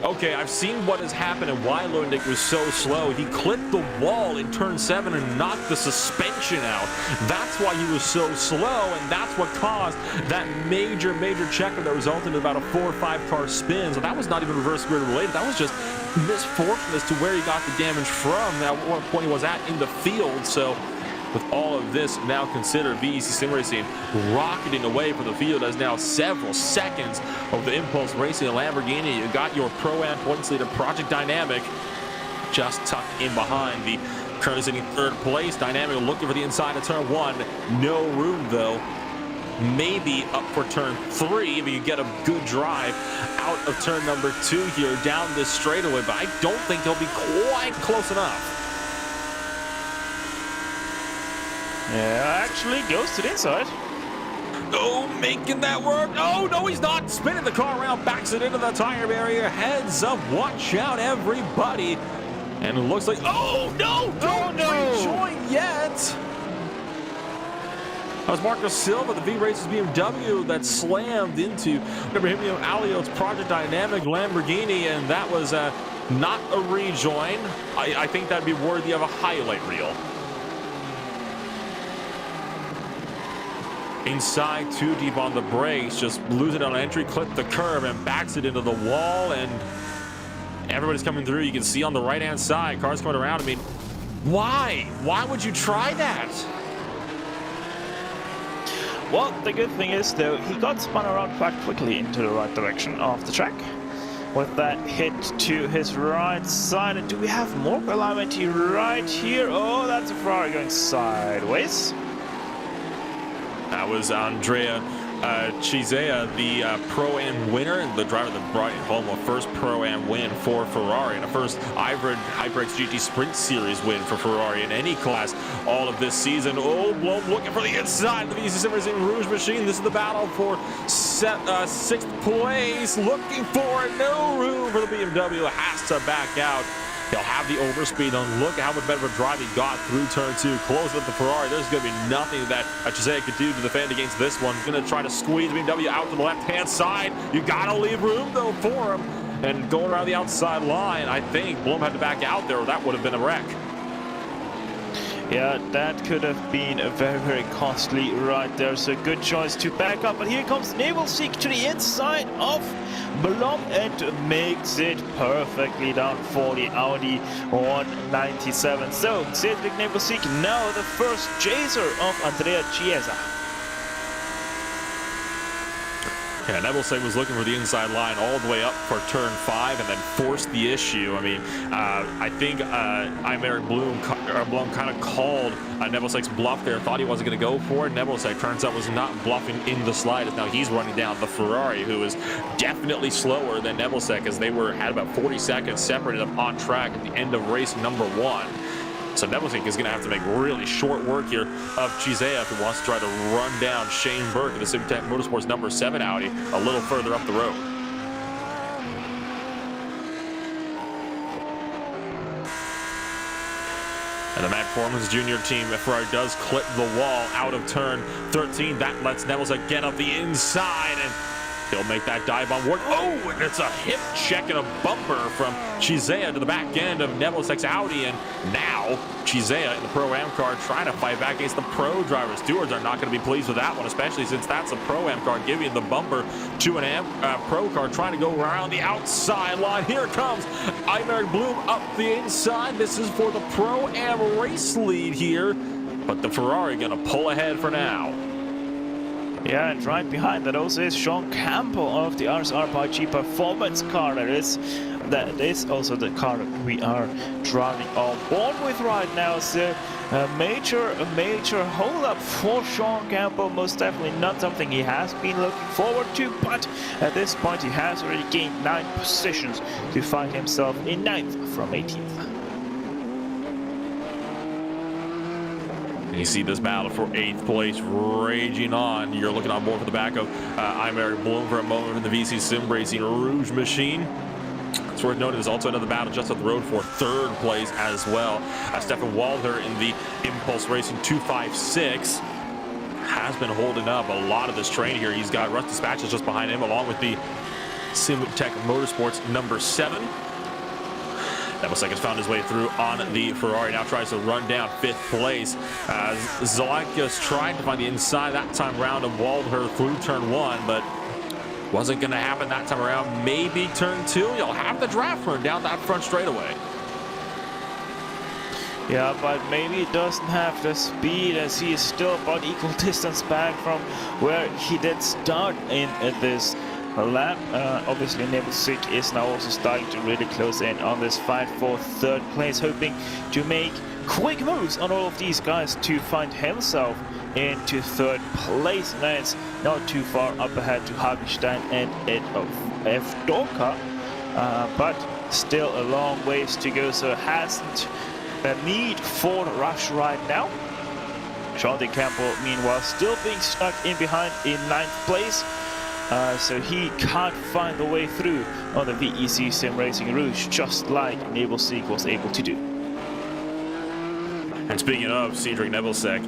Okay, I've seen what has happened and why Lowendig was so slow. He clipped the wall in turn 7 and knocked the suspension out. That's why he was so slow, and that's what caused that major checker that resulted in about a 4 or 5 car spin. So that was not even reverse grid related. That was just misfortune as to where he got the damage from, at what point he was at in the field. So with all of this now considered, VEC Sim Racing rocketing away from the field as now several seconds of the Impulse Racing Lamborghini. You got your Pro-Am points leader Project Dynamic just tucked in behind the currently sitting in 3rd place. Dynamic looking for the inside of turn 1. No room though. Maybe up for turn 3 if you get a good drive out of turn number 2 here down this straightaway, but I don't think he'll be quite close enough. Yeah, actually goes to the inside. Oh, making that work. Oh, no, he's not. Spinning the car around, backs it into the tire barrier. Heads up, watch out, everybody. And it looks like, oh, no, don't rejoin yet. That was Marco Silva, the V-Races BMW that slammed into Ibrahim Alio's Project Dynamic Lamborghini, and that was not a rejoin. I think that'd be worthy of a highlight reel. Inside, too deep on the brakes, just losing on entry, clipped the curb and backs it into the wall, and everybody's coming through. You can see on the right-hand side, cars coming around. I mean, why? Why would you try that? Well, the good thing is, though, he got spun around quite quickly into the right direction of the track. With that hit to his right side. And do we have more calamity right here? Oh, that's a Ferrari going sideways. That was Andrea Chisea, the Pro-Am winner, the driver that brought home a first Pro-Am win for Ferrari and a first IVRA HyperX GT Sprint Series win for Ferrari in any class all of this season. Oh, Bloom looking for the inside of the VCO Racing Rouge machine. This is the battle for sixth place. Looking for no room for the BMW. Has to back out. He'll have the overspeed on. Look at how much better of a drive he got through turn 2. Close with the Ferrari. There's going to be nothing that Chisea could do to defend against this one. Going to try to squeeze BMW out to the left-hand side. You got to leave room, though, for him. And going around the outside line, I think Bloom had to back out there, or that would have been a wreck. Yeah, that could have been a very, very costly right there. So good choice to back up. But here comes Nebelsieg to the inside of Belle and makes it perfectly down for the Audi 197. So Cedric Nebelsieg now the first chaser of Andrea Chiesa. Yeah, Nebelsieg was looking for the inside line all the way up for turn 5 and then forced the issue. I mean, I think Eric Bloom kind of called Nebelsieg's bluff there, thought he wasn't going to go for it. Nebelsieg turns out was not bluffing in the slightest. Now he's running down the Ferrari, who is definitely slower than Nebelsieg, as they had about 40 seconds separated up on track at the end of race number 1. So Nebelsieg is going to have to make really short work here of Chisea if he wants to try to run down Shane Burke of the Simtech Motorsports number 7 Audi a little further up the road. And the Matt Performance Junior team, Ferrari does clip the wall out of turn 13. That lets Nebelsieg get up the inside, and he'll make that dive on board. Oh, and it's a hip check and a bumper from Chisea to the back end of Nebelsieg's Audi. And now Chisea in the Pro-Am car trying to fight back against the Pro drivers. Stewards are not going to be pleased with that one, especially since that's a Pro-Am car giving the bumper to an Pro car trying to go around the outside line. Here comes Eimer Bloom up the inside. This is for the Pro-Am race lead here, but the Ferrari going to pull ahead for now. Yeah, and right behind that also is Sean Campbell of the RSR Performance car. That is also the car that we are driving on board with right now. So a major hold up for Sean Campbell. Most definitely not something he has been looking forward to, but at this point he has already gained 9 positions to find himself in 9th from 18th. And you see this battle for 8th place raging on. You're looking on board for the back of Eimer Bloom for a moment in the VC Sim Racing Rouge machine. It's worth noting there's also another battle just up the road for 3rd place as well. Stefan Walter in the Impulse Racing 256 has been holding up a lot of this train here. He's got Russ Dispatches just behind him, along with the Simtech Motorsports number 7. Nebelsieg has found his way through on the Ferrari. Now tries to run down 5th place. Zalakias tried to find the inside that time around of Waldher through turn 1, but wasn't going to happen that time around. Maybe turn 2. You'll have the draft run down that front straightaway. Yeah, but maybe it doesn't have the speed, as he is still about equal distance back from where he did start in this lap. Obviously Nebelsieg is now also starting to really close in on this fight for 3rd place, hoping to make quick moves on all of these guys to find himself into 3rd place. And it's not too far up ahead to Hagenstein and Ed of F. Dorka, but still a long ways to go, so it hasn't the need for a rush right now. Sean Campbell, meanwhile, still being stuck in behind in 9th place. So he can't find the way through on the VEC Sim Racing Rouge, just like Nebelsieg was able to do. And speaking of Cedric Nebelsic,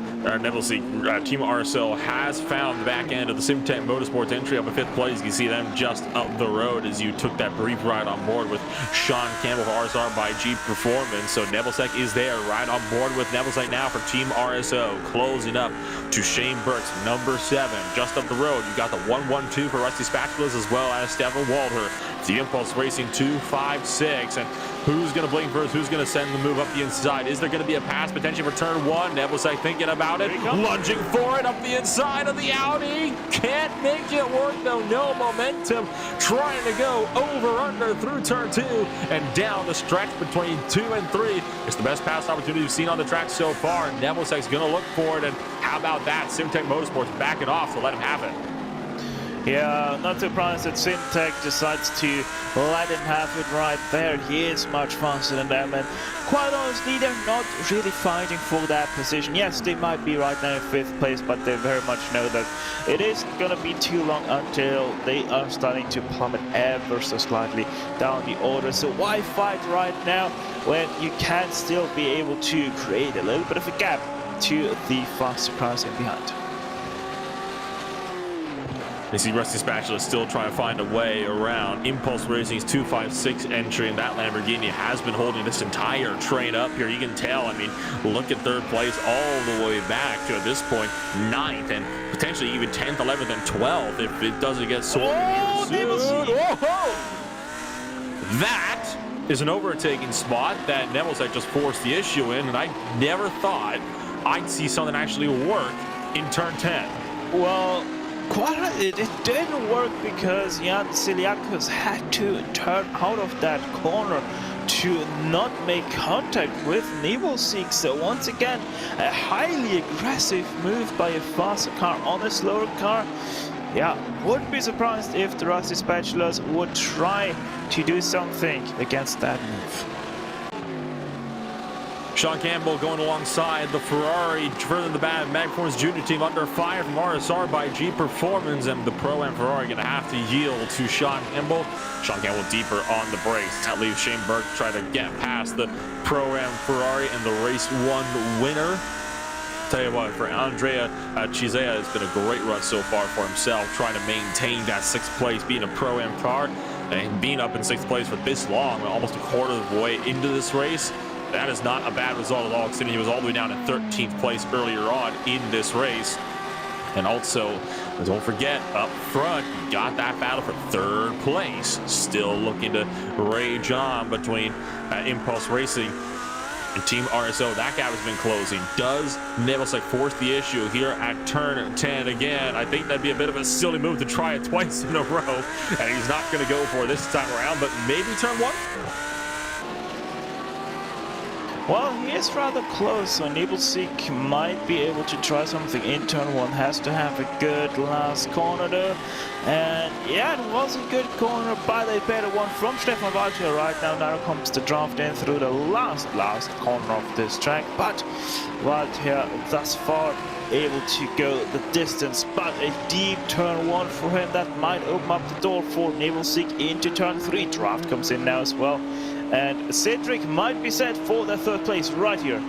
Team RSL has found the back end of the SimTech Motorsports entry up in 5th place. You can see them just up the road as you took that brief ride on board with Sean Campbell for RSR by G Performance. So Nebelsic is there, right on board with Nebelsic now for Team RSO. Closing up to Shane Burke's number 7. Just up the road, you got the 112 for Rusty Spatulas as well as Stefan Walter. The Impulse Racing 256. And who's going to blink first? Who's going to send the move up the inside? Is there going to be a pass potentially for turn 1? Nebelsic thinking about it, lunging for it up the inside of the Audi. Can't make it work though. No momentum. Trying to go over under through turn 2 and down the stretch between 2 and 3. It's the best pass opportunity we've seen on the track so far. Nebelsic's going to look for it. And how about that? SimTech Motorsports backing off, so let him have it. Yeah, not surprised that SimTech decides to let him have it right there. He is much faster than them, and quite honestly, they're not really fighting for that position. Yes, they might be right now in 5th place, but they very much know that it isn't going to be too long until they are starting to plummet ever so slightly down the order. So why fight right now when you can still be able to create a little bit of a gap to the faster cars in behind? You see Rusty Spatula still trying to find a way around Impulse Racing's 256 entry, and that Lamborghini has been holding this entire train up here. You can tell, I mean, look at 3rd place all the way back to, at this point, 9th and potentially even 10th, 11th, and 12th if it doesn't get sorted soon. That is an overtaking spot that Nebelsic just forced the issue in, and I never thought I'd see something actually work in turn 10. Well, it didn't work because Jan Siliakos had to turn out of that corner to not make contact with Nebelsic. So once again, a highly aggressive move by a faster car on a slower car. Yeah, wouldn't be surprised if the Rusty Spatulas would try to do something against that move. Sean Campbell going alongside the Ferrari further in the back. Mag Performance Junior team under fire from RSR by G Performance, and the Pro-Am Ferrari going to have to yield to Sean Campbell. Sean Campbell deeper on the brakes. That leaves Shane Burke to try to get past the Pro-Am Ferrari and the race 1 winner. Tell you what, for Andrea Cizea, it's been a great run so far for himself, trying to maintain that 6th place, being a Pro-Am car, and being up in 6th place for this long, almost a quarter of the way into this race. That is not a bad result at all, considering he was all the way down in 13th place earlier on in this race. And also, don't forget, up front, you got that battle for 3rd place. Still looking to rage on between Impulse Racing and Team RSO. That gap has been closing. Does Nebelsic force the issue here at turn 10 again? I think that'd be a bit of a silly move to try it twice in a row. And he's not going to go for it this time around, but maybe turn 1? Well, he is rather close, so Nebelsic might be able to try something in turn 1. Has to have a good last corner though. And yeah, it was a good corner, but a better one from Stefan Walter right now. Now comes the draft in through the last corner of this track. But Walter thus far able to go the distance, but a deep turn 1 for him that might open up the door for Nebelsic into turn 3. Draft comes in now as well. And Cedric might be set for the 3rd place right here.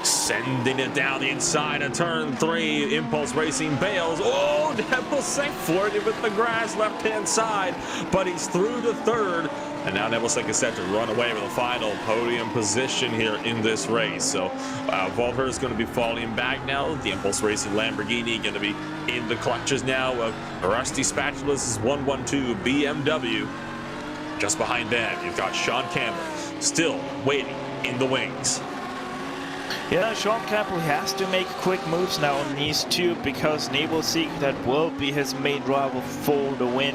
Sending it down the inside of turn 3. Impulse Racing bails. Oh, Nebelsic flirting with the grass left-hand side, but he's through to 3rd. And now Nebelsic is set to run away with a final podium position here in this race. So Walter is going to be falling back now. The Impulse Racing Lamborghini going to be in the clutches now of Rusty Spatulas' 112 BMW. Just behind them, you've got Sean Campbell still waiting in the wings. Yeah, Sean Campbell has to make quick moves now on these two, because Nebelsic, that will be his main rival for the win.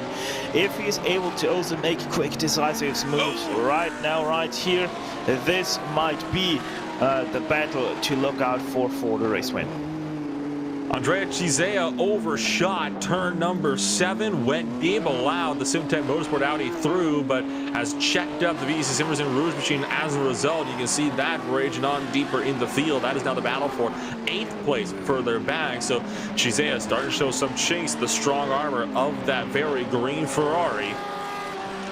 If he's able to also make quick, decisive moves right now, right here, this might be the battle to look out for the race win. Andrea Cizea overshot turn number 7, went deep, allowed the SimTech Motorsport Audi through, but has checked up the VC Simerson Rouge machine as a result. You can see that raging on deeper in the field. That is now the battle for 8th place further back. So Cizea starting to show some chinks, the strong armor of that very green Ferrari.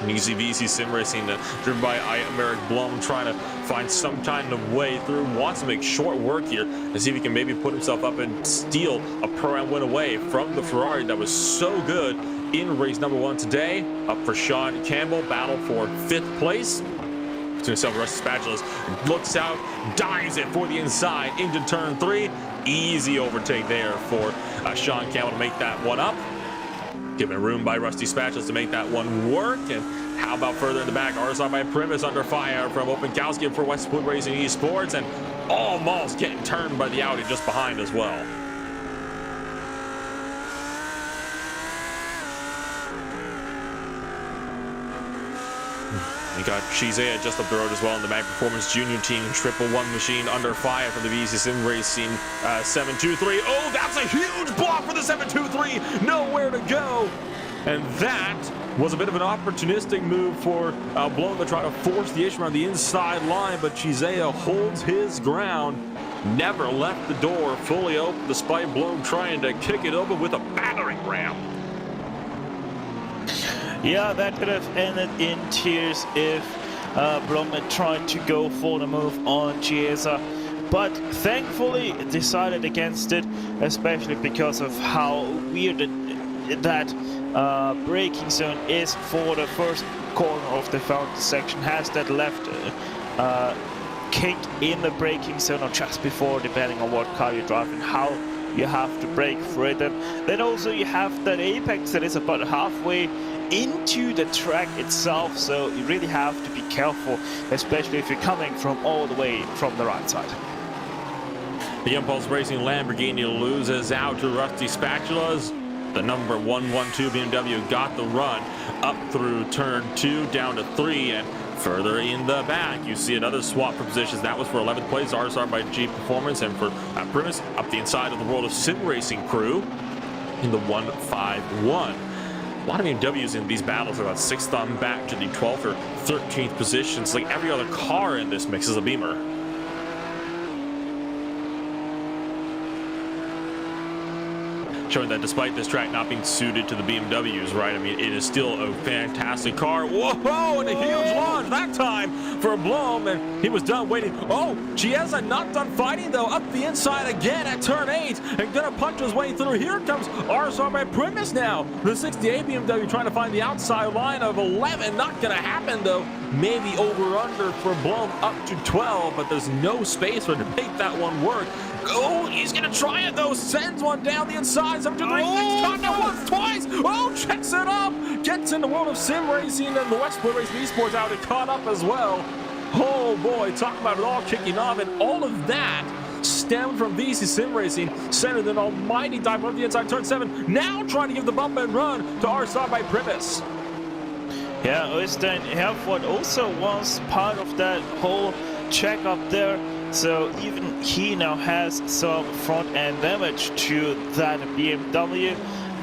And you see VC Sim Racing driven by IVRA Blum trying to find some kind of way through. Wants to make short work here and see if he can maybe put himself up and steal a Pro-Am win away from the Ferrari that was so good in race number 1 today. Up for Sean Campbell, battle for 5th place. To himself, Rusty Spatulas looks out, dives it for the inside into turn 3. Easy overtake there for Sean Campbell to make that one up. Given room by Rusty Spatulas to make that one work. And how about further in the back? RSR by Primus under fire from Openkowski for Westwood Racing Esports. And almost getting turned by the Audi just behind as well. You got Shizea just up the road as well in the Mag Performance Junior Team. 111 machine under fire from the VC Sim Racing 723. Oh, that's a huge block for the 723. Nowhere to go. And that was a bit of an opportunistic move for Blum to try to force the issue on the inside line, but Shizea holds his ground. Never left the door fully open despite Blum trying to kick it open with a battering ram. Yeah, that could have ended in tears if Blum had tried to go for the move on Chiesa, but thankfully decided against it, especially because of how weird that braking zone is for the first corner of the fountain section. Has that left kick in the braking zone or just before, depending on what car you drive and how you have to brake for it. And then also you have that apex that is about halfway into the track itself, so you really have to be careful, especially if you're coming from all the way from the right side. The Impulse Racing Lamborghini loses out to Rusty Spatulas. The number 112 BMW got the run up through turn 2 down to 3, and further in the back you see another swap for positions. That was for 11th place, RSR by G Performance, and for Primus up the inside of the World of Sim Racing crew in the 151. A lot of BMWs in these battles are about 6th on back to the 12th or 13th positions. Like every other car in this mix is a Beamer. Showing that despite this track not being suited to the BMWs, right? I mean, it is still a fantastic car. Whoa, and a huge launch that time for Blum, and he was done waiting. Oh, Chiesa not done fighting, though. Up the inside again at turn 8, and gonna punch his way through. Here comes RSR by Primus now. The 68 BMW trying to find the outside line of 11. Not gonna happen, though. Maybe over-under for Blum up to 12, but there's no space for him to make that one work. Oh, he's gonna try it though. Sends one down the inside. 723 once, twice. Oh, checks it up. Gets in the World of Sim Racing, and the Westwood Racing Esports out and caught up as well. Oh boy, talk about it all kicking off, and all of that stemmed from VC Sim Racing. Centered an almighty dive up the inside turn 7. Now trying to give the bump and run to RSR by Primus. Yeah, Øystein Herford also was part of that whole check up there. So even he now has some front end damage to that BMW,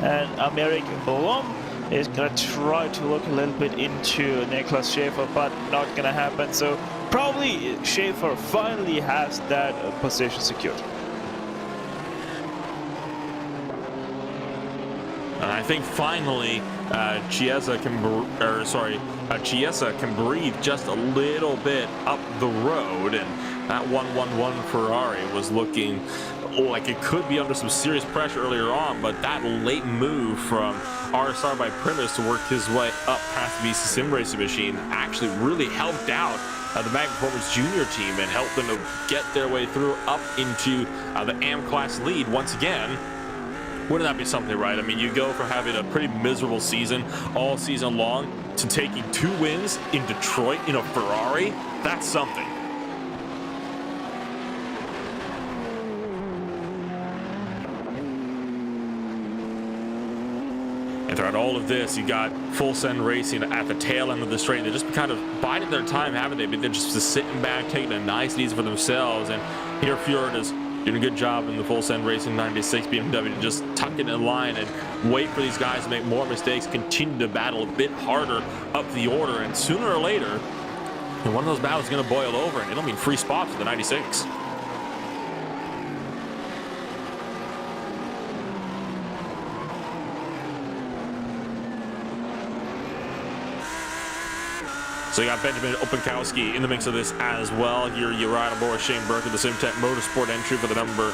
and Americ Blum is gonna try to look a little bit into Niklas Schaefer, but not gonna happen. So probably Schaefer finally has that position secured. And I think finally Chiesa can breathe just a little bit up the road, and that 111 Ferrari was looking like it could be under some serious pressure earlier on, but that late move from RSR by Primus to work his way up past the VC Sim Racing machine actually really helped out the Mag Performance Junior Team and helped them to get their way through up into the AM Class lead once again. Wouldn't that be something, right? I mean, you go from having a pretty miserable season all season long to taking 2 wins in Detroit in a Ferrari. That's something. And throughout all of this, you got Full Send Racing at the tail end of the straight. They're just kind of biding their time, haven't they? But they're just sitting back, taking a nice easy for themselves. And here Fjord is doing a good job in the Full Send Racing 96 BMW to just tuck it in line and wait for these guys to make more mistakes, continue to battle a bit harder up the order, and sooner or later, one of those battles is going to boil over, and it'll mean free spots for the 96. So you got Benjamin Opankowski in the mix of this as well. Here you ride aboard Shane Burke with the Simtech Motorsport entry for the number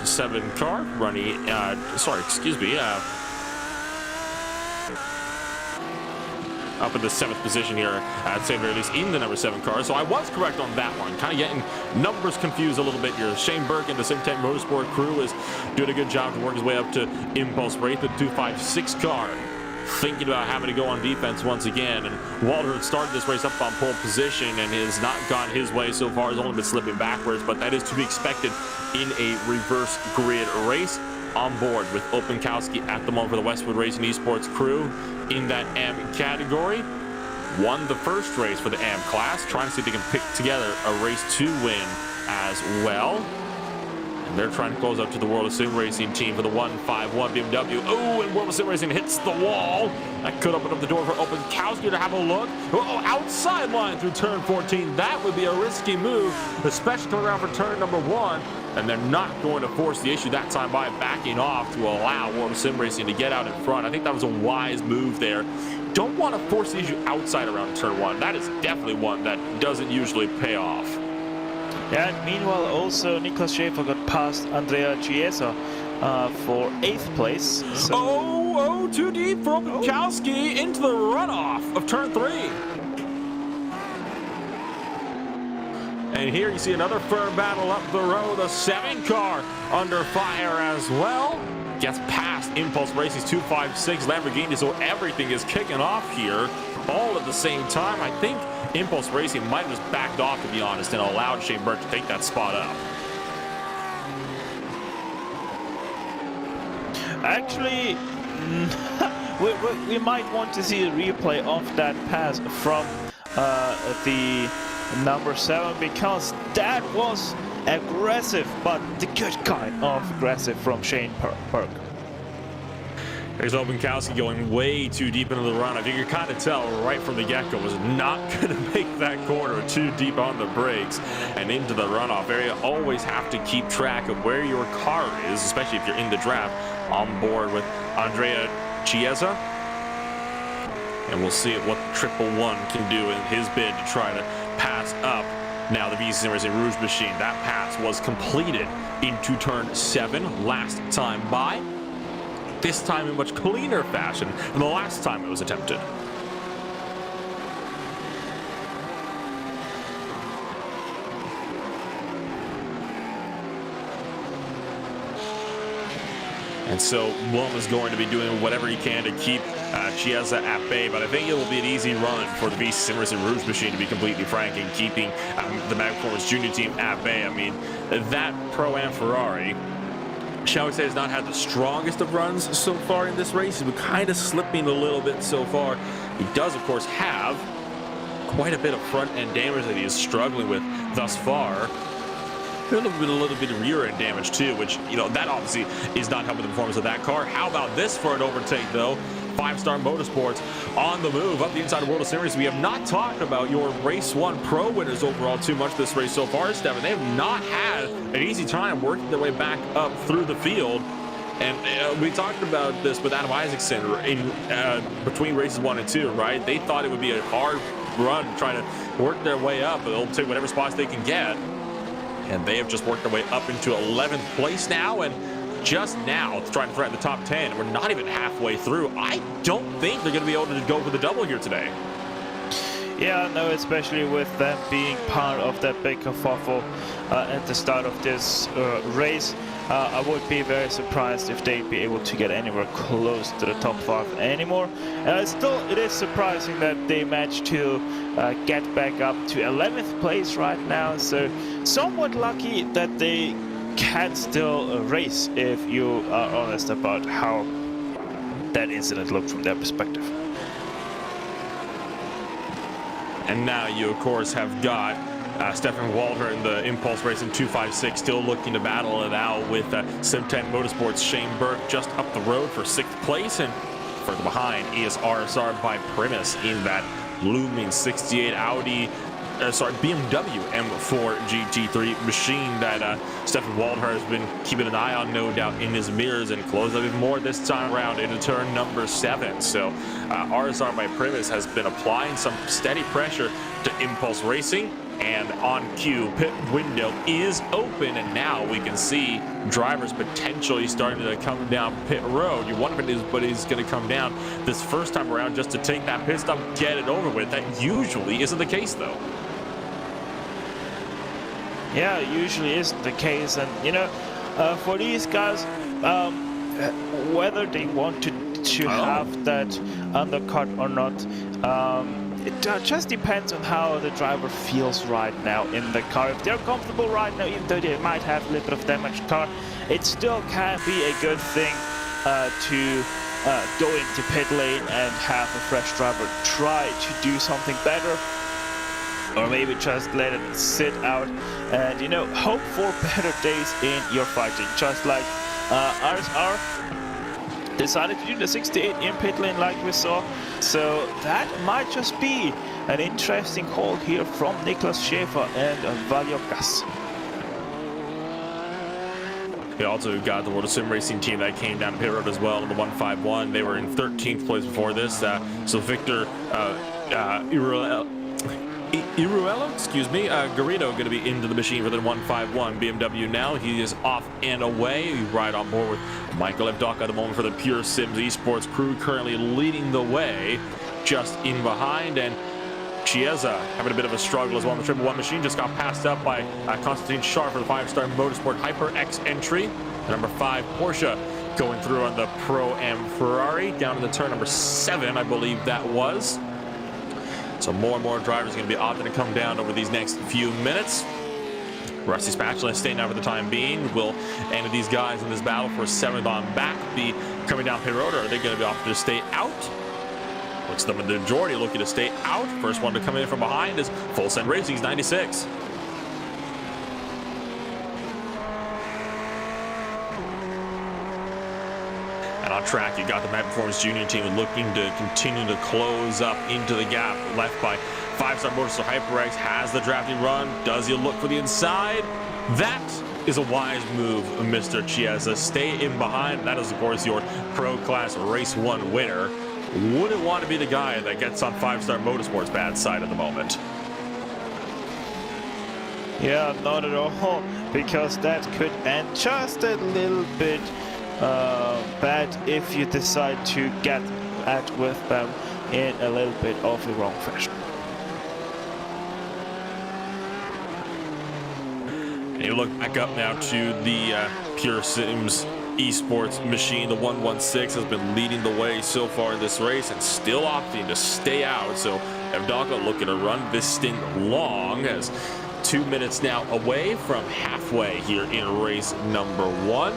7 car. Up in the 7th position here, at say very least, in the number 7 car. So I was correct on that one. Kind of getting numbers confused a little bit here. Shane Burke and the Simtech Motorsport crew is doing a good job to work his way up to Impulse Rate, the 256 car. Thinking about having to go on defense once again, and Walter started this race up on pole position and has not gone his way so far. He's only been slipping backwards, but that is to be expected in a reverse grid race. On board with Opankowski at the moment for the Westwood Racing Esports crew in that AM category. Won the first race for the AM class, trying to see if they can pick together a race to win as well. And they're trying to close up to the World of Sim Racing team for the 151 BMW. Oh, and World of Sim Racing hits the wall. That could open up the door for Opankowski to have a look. Oh, outside line through turn 14. That would be a risky move, especially coming around for turn number 1. And they're not going to force the issue that time by backing off to allow World of Sim Racing to get out in front. I think that was a wise move there. Don't want to force the issue outside around turn 1. That is definitely one that doesn't usually pay off. Yeah, and meanwhile also Niklas Schäfer got past Andrea Chiesa for 8th place. So too deep for Opankowski into the runoff of turn 3. And here you see another firm battle up the road. The 7 car under fire as well. Gets past Impulse Racing's 256 Lamborghini, so everything is kicking off here all at the same time. I think Impulse Racing might have just backed off, to be honest, and allowed Shane Burke to take that spot up. Actually, we might want to see a replay of that pass from the number 7, because that was aggressive, but the good kind of aggressive from Shane Burke. There's Opankowski going way too deep into the run. I think you kind of tell right from the get-go was not going to make that corner too deep on the brakes and into the runoff area. Always have to keep track of where your car is, especially if you're in the draft. On board with Andrea Chiesa. And we'll see what Triple One can do in his bid to try to pass up now the VCO Racing Rouge machine. That pass was completed into turn 7 last time by. This time in much cleaner fashion than the last time it was attempted. And so Blum is going to be doing whatever he can to keep Chiesa at bay, but I think it will be an easy run for the VCO Racing Rouge machine, to be completely frank, in keeping the Mag Performance Junior team at bay. I mean, that Pro-Am Ferrari, shall we say, has not had the strongest of runs so far in this race. He's been kind of slipping a little bit so far. He does, of course, have quite a bit of front-end damage that he is struggling with thus far. A little bit of rear-end damage, too, which, you know, that obviously is not helping the performance of that car. How about this for an overtake, though? 5-Star Motorsports on the move up the inside of World of Sim Racing. We have not talked about your Race 1 Pro winners overall too much this race so far, Stefan. They have not had an easy time working their way back up through the field. And we talked about this with Adam Isaacson in between races 1 and 2, right? They thought it would be a hard run trying to work their way up, but they'll take whatever spots they can get. And they have just worked their way up into 11th place now, and just now trying to threaten the top 10. We're not even halfway through. I don't think they're going to be able to go for the double here today. Yeah, no, especially with them being part of that big kerfuffle at the start of this race. I would be very surprised if they'd be able to get anywhere close to the top 5 anymore. Still, it is surprising that they managed to get back up to 11th place right now. So, somewhat lucky that they can still race, if you are honest about how that incident looked from their perspective. And now you, of course, have got Stefan Walter in the Impulse Racing 256 still looking to battle it out with Simtech Motorsports' Shane Burke just up the road for 6th place, and further behind is RSR by Primus in that looming 68 Audi BMW M4 GT3 machine that Stefan Waldhart has been keeping an eye on, no doubt, in his mirrors, and closed up even more this time around into turn number 7. So RSR by Primus has been applying some steady pressure to Impulse Racing, and on cue, pit window is open, and now we can see drivers potentially starting to come down pit road. You wonder if anybody's going to come down this first time around just to take that pit stop, get it over with. That usually isn't the case, though. Yeah, it usually isn't the case, and you know, for these guys, whether they want to have that undercut or not, it just depends on how the driver feels right now in the car. If they're comfortable right now, even though they might have a little bit of damaged car, it still can be a good thing to go into pit lane and have a fresh driver try to do something better. Or maybe just let it sit out and, you know, hope for better days in your fighting. Just like RSR decided to do the 68 in pit lane like we saw. So that might just be an interesting call here from Niklas Schäfer and Valiokas. We also got the World of Sim Racing team that came down pit road as well in the 151. They were in 13th place before this. So Victor Iruello, excuse me, Garrido going to be into the machine for the 151 BMW now. He is off and away. We ride on board with Michael Evdock at the moment for the Pure Sims Esports crew, currently leading the way just in behind. And Chiesa having a bit of a struggle as well on the 111 machine. Just got passed up by Konstantin Schar for the 5-star Motorsport HyperX entry. The number 5 Porsche going through on the Pro-Am Ferrari down in the turn number 7, I believe that was. So more and more drivers are going to be opting to come down over these next few minutes. Rusty Spatula staying out for the time being. Will any of these guys in this battle for 7th on back be coming down pit road, or are they going to be opting to stay out? Looks like the majority looking to stay out. First one to come in from behind is Full Send Racing's 96. And on track, you got the Mad Performance Junior team looking to continue to close up into the gap left by 5-star Motorsport HyperX. Has the drafting run. Does he look for the inside? That is a wise move, Mr. Chiesa. Stay in behind. That is, of course, your Pro Class Race 1 winner. Wouldn't want to be the guy that gets on 5-star Motorsport's bad side at the moment. Yeah, not at all, because that could end just a little bit bad if you decide to get at with them in a little bit of the wrong fashion. And you look back up now to the Pure Sims Esports machine. The 116 has been leading the way so far in this race and still opting to stay out. So Evdoka looking to run this stint long, as 2 minutes now away from halfway here in race number 1.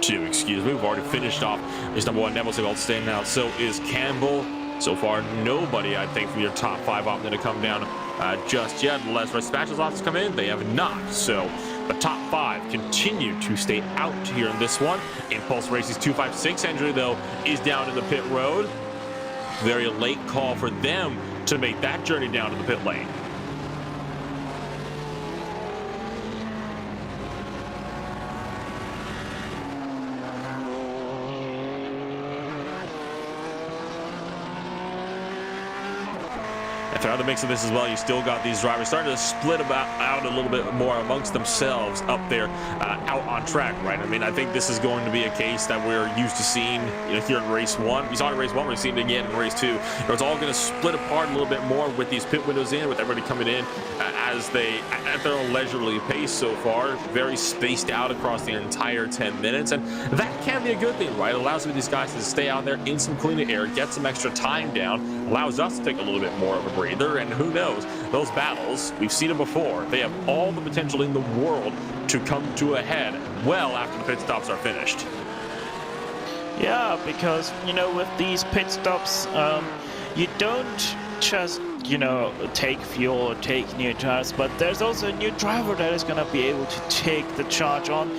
Excuse me, we've already finished off race number 1. Neville's all staying out. So is Campbell. So far, nobody, I think, from your top 5 opting to come down just yet. Unless Red Spatula's options come in, they have not. So the top 5 continue to stay out here in this one. Impulse Racing's 256 entry, though, is down in the pit road. Very late call for them to make that journey down to the pit lane. Throughout the mix of this as well, you still got these drivers starting to split out a little bit more amongst themselves up there out on track, right? I mean, I think this is going to be a case that we're used to seeing, you know, here in race 1. We saw it in race 1, we're seeing it again in race 2. It's all going to split apart a little bit more with these pit windows in, with everybody coming in as they, at their own leisurely pace so far, very spaced out across the entire 10 minutes. And that can be a good thing, right? It allows these guys to stay out there in some cleaner air, get some extra time down, allows us to take a little bit more of a breather. And who knows, those battles, we've seen it before, they have all the potential in the world to come to a head well after the pit stops are finished. Yeah, because, you know, with these pit stops, you don't just, you know, take fuel or take new tires, but there's also a new driver that is going to be able to take the charge on.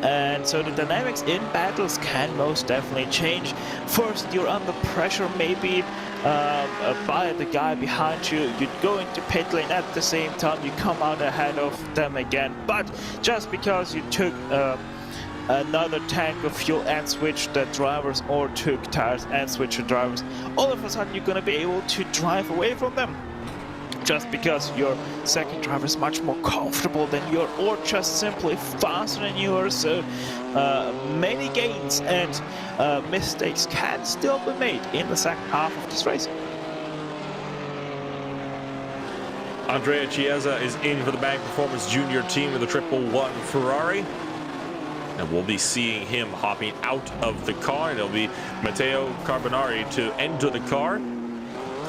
And so the dynamics in battles can most definitely change. First, you're under pressure, maybe by the guy behind you. You go into pit lane at the same time, you come out ahead of them again. But just because you took another tank of fuel and switched the drivers, or took tires and switched the drivers, all of a sudden you're going to be able to drive away from them. Just because your second driver is much more comfortable than you are, or just simply faster than you are. So many gains and mistakes can still be made in the second half of this race. Andrea Chiesa is in for the Bang Performance Junior team of the 111 Ferrari. And we'll be seeing him hopping out of the car, and it'll be Matteo Carbonari to enter the car.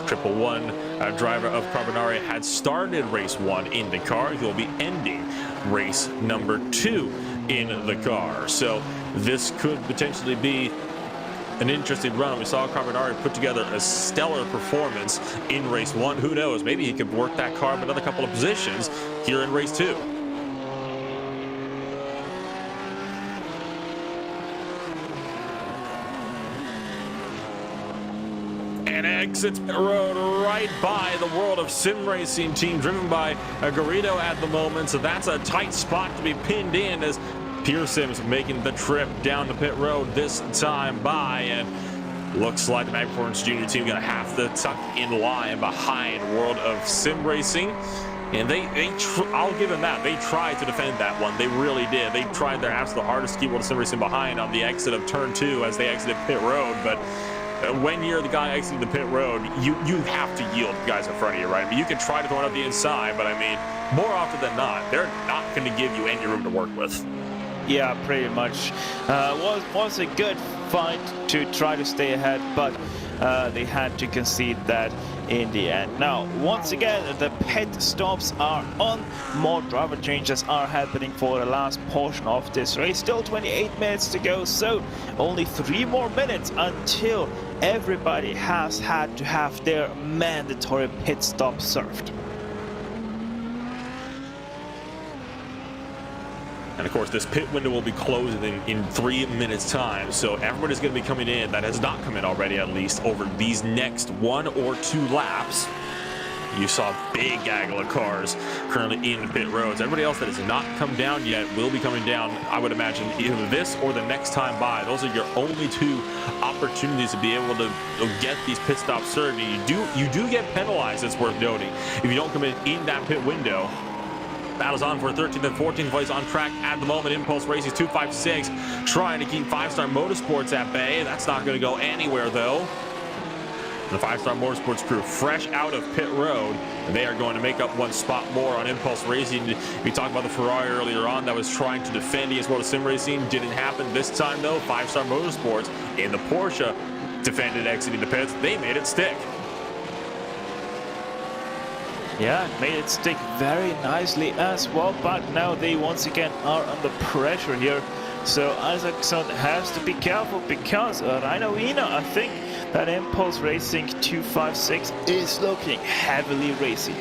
111 driver of Carbonari had started race 1 in the car. He'll be ending race number 2 in the car. So this could potentially be an interesting run. We saw Carbonari put together a stellar performance in race 1. Who knows? Maybe he could work that car up another couple of positions here in race 2. And exits pit road right by the World of Sim Racing team, driven by Garrido at the moment. So that's a tight spot to be pinned in, as Pearson's making the trip down the pit road this time by. And looks like the Bang Performance Junior team going to have to tuck in line behind World of Sim Racing. And I'll give them that. They tried to defend that one. They really did. They tried their absolute hardest to keep World of Sim Racing behind on the exit of turn 2 as they exited pit road. But when you're the guy exiting the pit road, you have to yield the guys in front of you, right? I mean, you can try to throw it up the inside, but I mean, more often than not, they're not going to give you any room to work with. Yeah, pretty much. Was a good fight to try to stay ahead, but they had to concede that in the end. Now, once again, the pit stops are on. More driver changes are happening for the last portion of this race. Still 28 minutes to go, so only 3 more minutes until everybody has had to have their mandatory pit stop served. And of course, this pit window will be closing in 3 minutes time. So everybody's going to be coming in that has not come in already, at least over these next 1 or 2 laps. You saw a big gaggle of cars currently in pit roads. Everybody else that has not come down yet will be coming down, I would imagine, either this or the next time by. Those are your only 2 opportunities to be able to get these pit stops served. And you do get penalized, it's worth noting, if you don't come in that pit window. Battles on for 13th and 14th place on track at the moment. Impulse Racing's 256 trying to keep 5-Star Motorsports at bay. That's not going to go anywhere, though. The 5-Star Motorsports crew fresh out of pit road. They are going to make up 1 spot more on Impulse Racing. We talked about the Ferrari earlier on that was trying to defend against World of Sim Racing. Didn't happen this time, though. 5-Star Motorsports in the Porsche defended exiting the pits. They made it stick. Yeah, made it stick very nicely as well, but now they once again are under pressure here. So Isaacson has to be careful, because Rainer Wiener, I think that Impulse Racing 256 is looking heavily racy.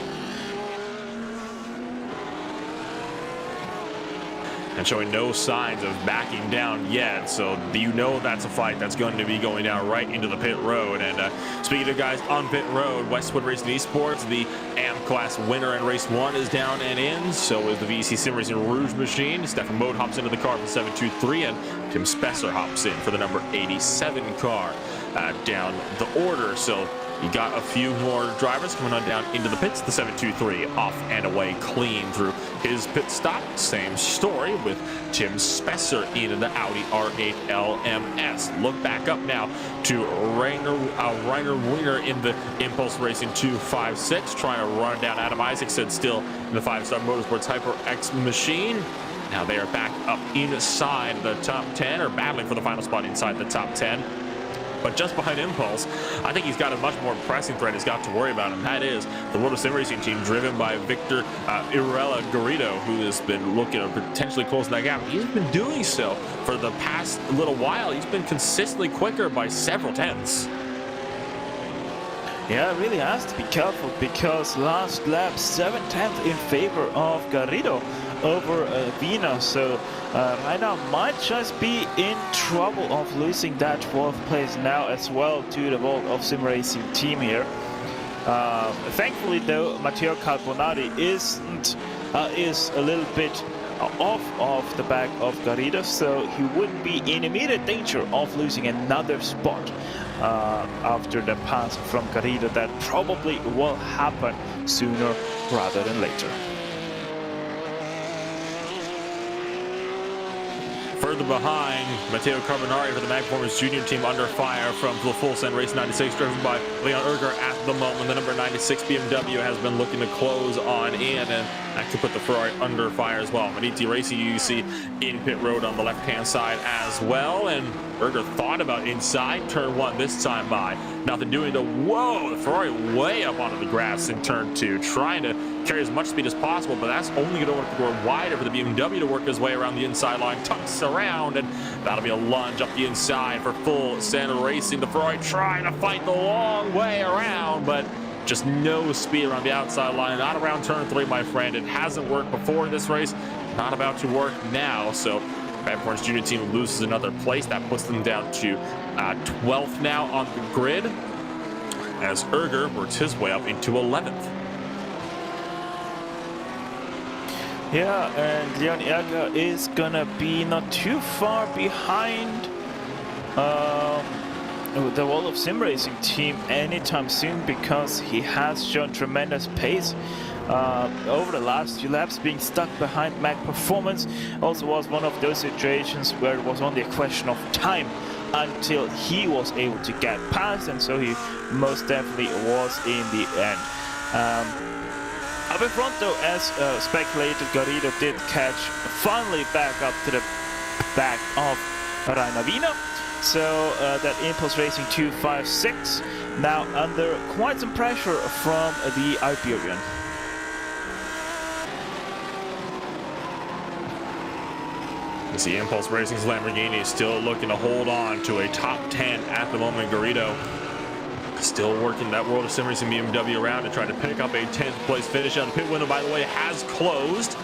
And showing no signs of backing down yet, so you know that's a fight that's going to be going down right into the pit road. And speaking of guys on pit road, Westwood Racing Esports, the AM class winner in race 1, is down and in. So is the VC Sim Racing Rouge machine. Stefan Mode hops into the car for 723, and Tim Spesser hops in for the number 87 car down the order. So you got a few more drivers coming on down into the pits. The 723 off and away clean through his pit stop. Same story with Tim Spesser in the Audi R8 LMS. Look back up now to Rainer Wiener in the Impulse Racing 256, trying to run down Adam Isaacson still in the 5-Star Motorsports HyperX machine. Now they are back up inside the top 10, or battling for the final spot inside the top 10. But just behind Impulse, I think he's got a much more pressing threat he's got to worry about, and that is the World of Sim Racing team, driven by Victor Irela Garrido, who has been looking to potentially close that gap. He's been doing so for the past little while. He's been consistently quicker by several tenths. Yeah, really has to be careful because last lap 7/10 in favor of Garrido over Vina. So Rainer might just be in trouble of losing that 12th place now as well to the World of Sim Racing team here. Thankfully though, Matteo Carbonari is a little bit off of the back of Garrido, so he wouldn't be in immediate danger of losing another spot after the pass from Garrido. That probably will happen sooner rather than later. Further behind, Matteo Carbonari for the Mag Performance Junior team under fire from the Full Send Race 96, driven by Leon Erger at the moment. The number 96 BMW has been looking to close on in and actually put the Ferrari under fire as well. Maniti Racing you see in pit road on the left-hand side as well, and Erger thought about inside turn 1 this time by. Nothing doing to, whoa, the Ferrari way up onto the grass in turn 2, trying to carry as much speed as possible, but that's only going to work to go wider for the BMW to work his way around the inside line, tucks around, and that'll be a lunge up the inside for Full Send Racing. The Ferrari trying to fight the long way around, but just no speed around the outside line. Not around turn 3, my friend. It hasn't worked before in this race, not about to work now. So Mag Performance Junior team loses another place. That puts them down to 12th now on the grid, as Erger works his way up into 11th. Yeah, and Leon Erger is gonna be not too far behind the World of Sim Racing team anytime soon, because he has shown tremendous pace over the last few laps. Being stuck behind Mag Performance also was one of those situations where it was only a question of time until he was able to get past, and so he most definitely was in the end. Up in front though, as speculated, Garrido did catch finally back up to the back of Rainer Wiener. So that Impulse Racing 256 now under quite some pressure from the Iberian. You see Impulse Racing's Lamborghini still looking to hold on to a top 10 at the moment. Garrido still working that World of Sim Racing BMW around to try to pick up a 10th place finish. On the pit window, by the way, has closed.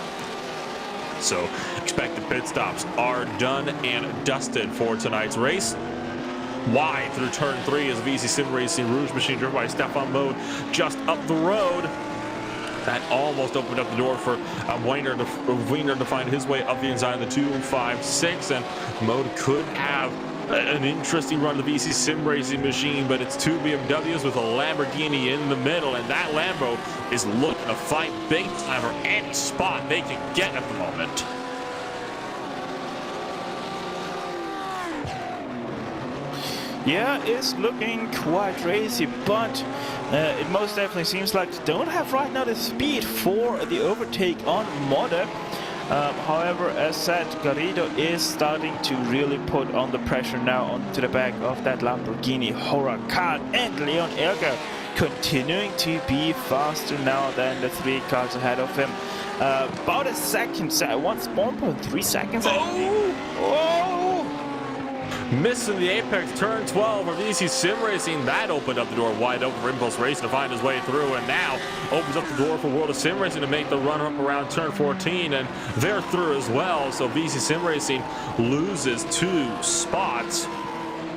So expected pit stops are done and dusted for tonight's race. Wide through turn 3 is VC Sim Racing Rouge machine driven by Stefan Mode just up the road. That almost opened up the door for Wiener to find his way up the inside of the 256, and Mode could have an interesting run to the VC Sim Racing machine, but it's two BMWs with a Lamborghini in the middle, and that Lambo is looking to fight big time for any spot they can get at the moment. Yeah, it's looking quite racy, but it most definitely seems like they don't have right now the speed for the overtake on Modder. However, as said, Garrido is starting to really put on the pressure now onto the back of that Lamborghini Huracan, and Leon Erger continuing to be faster now than the 3 cars ahead of him. About a second, 1.3 seconds. Missing the apex turn 12 for VC Sim Racing. That opened up the door wide open for Impulse Racing to find his way through, and now opens up the door for World of Sim Racing to make the run up around turn 14, and they're through as well. So VC Sim Racing loses 2 spots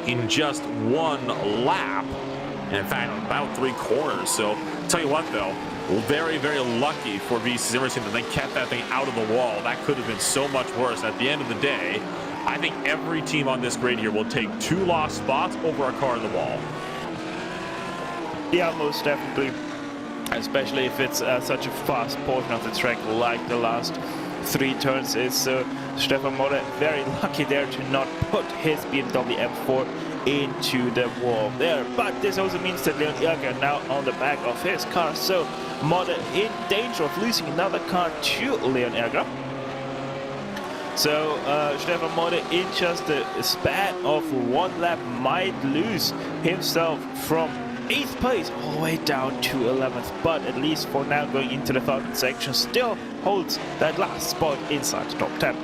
in just 1 lap, and in fact about 3 corners. So tell you what though, very, very lucky for VC Sim Racing that they kept that thing out of the wall. That could have been so much worse. At the end of the day, I think every team on this grid here will take 2 lost spots over a car in the wall. Yeah, most definitely. Especially if it's such a fast portion of the track like the last 3 turns is. So Stefan Modder very lucky there to not put his BMW M4 into the wall there. But this also means that Leon Erger now on the back of his car. So Modder in danger of losing another car to Leon Erger. So Stefan Modder in just a span of 1 lap might lose himself from 8th place all the way down to 11th, but at least for now going into the 1000 section still holds that last spot inside the top 10.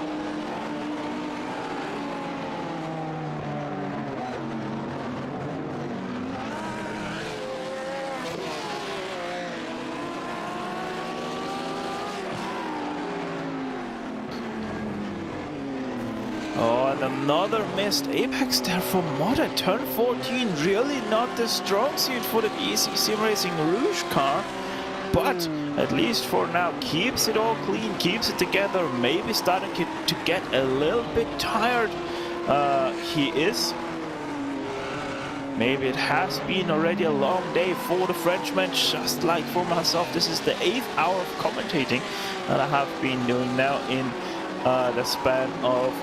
Another missed apex there for Modern. Turn 14, really not the strong suit for the BC Sim Racing Rouge car. But at least for now, keeps it all clean, keeps it together, maybe starting to get a little bit tired. He is. Maybe it has been already a long day for the Frenchman, just like for myself. This is the 8th hour of commentating that I have been doing now in the span of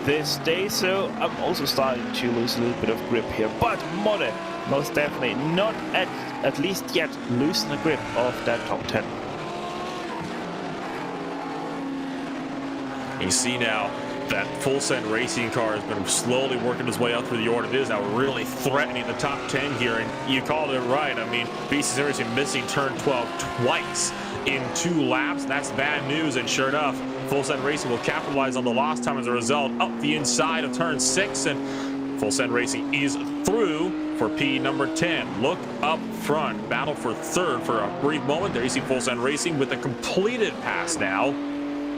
this day. So I'm also starting to lose a little bit of grip here. But Mode, most definitely not at least yet losing the grip of that top 10. You see now that Full Send Racing car has been slowly working its way up through the order. It is now really threatening the top 10 here, and you called it right. I mean, BC Racing missing turn 12 twice in 2 laps. That's bad news, and sure enough, Full Send Racing will capitalize on the lost time as a result up the inside of turn 6, and Full Send Racing is through for P number 10. Look up front, battle for third for a brief moment. There you see Full Send Racing with a completed pass now.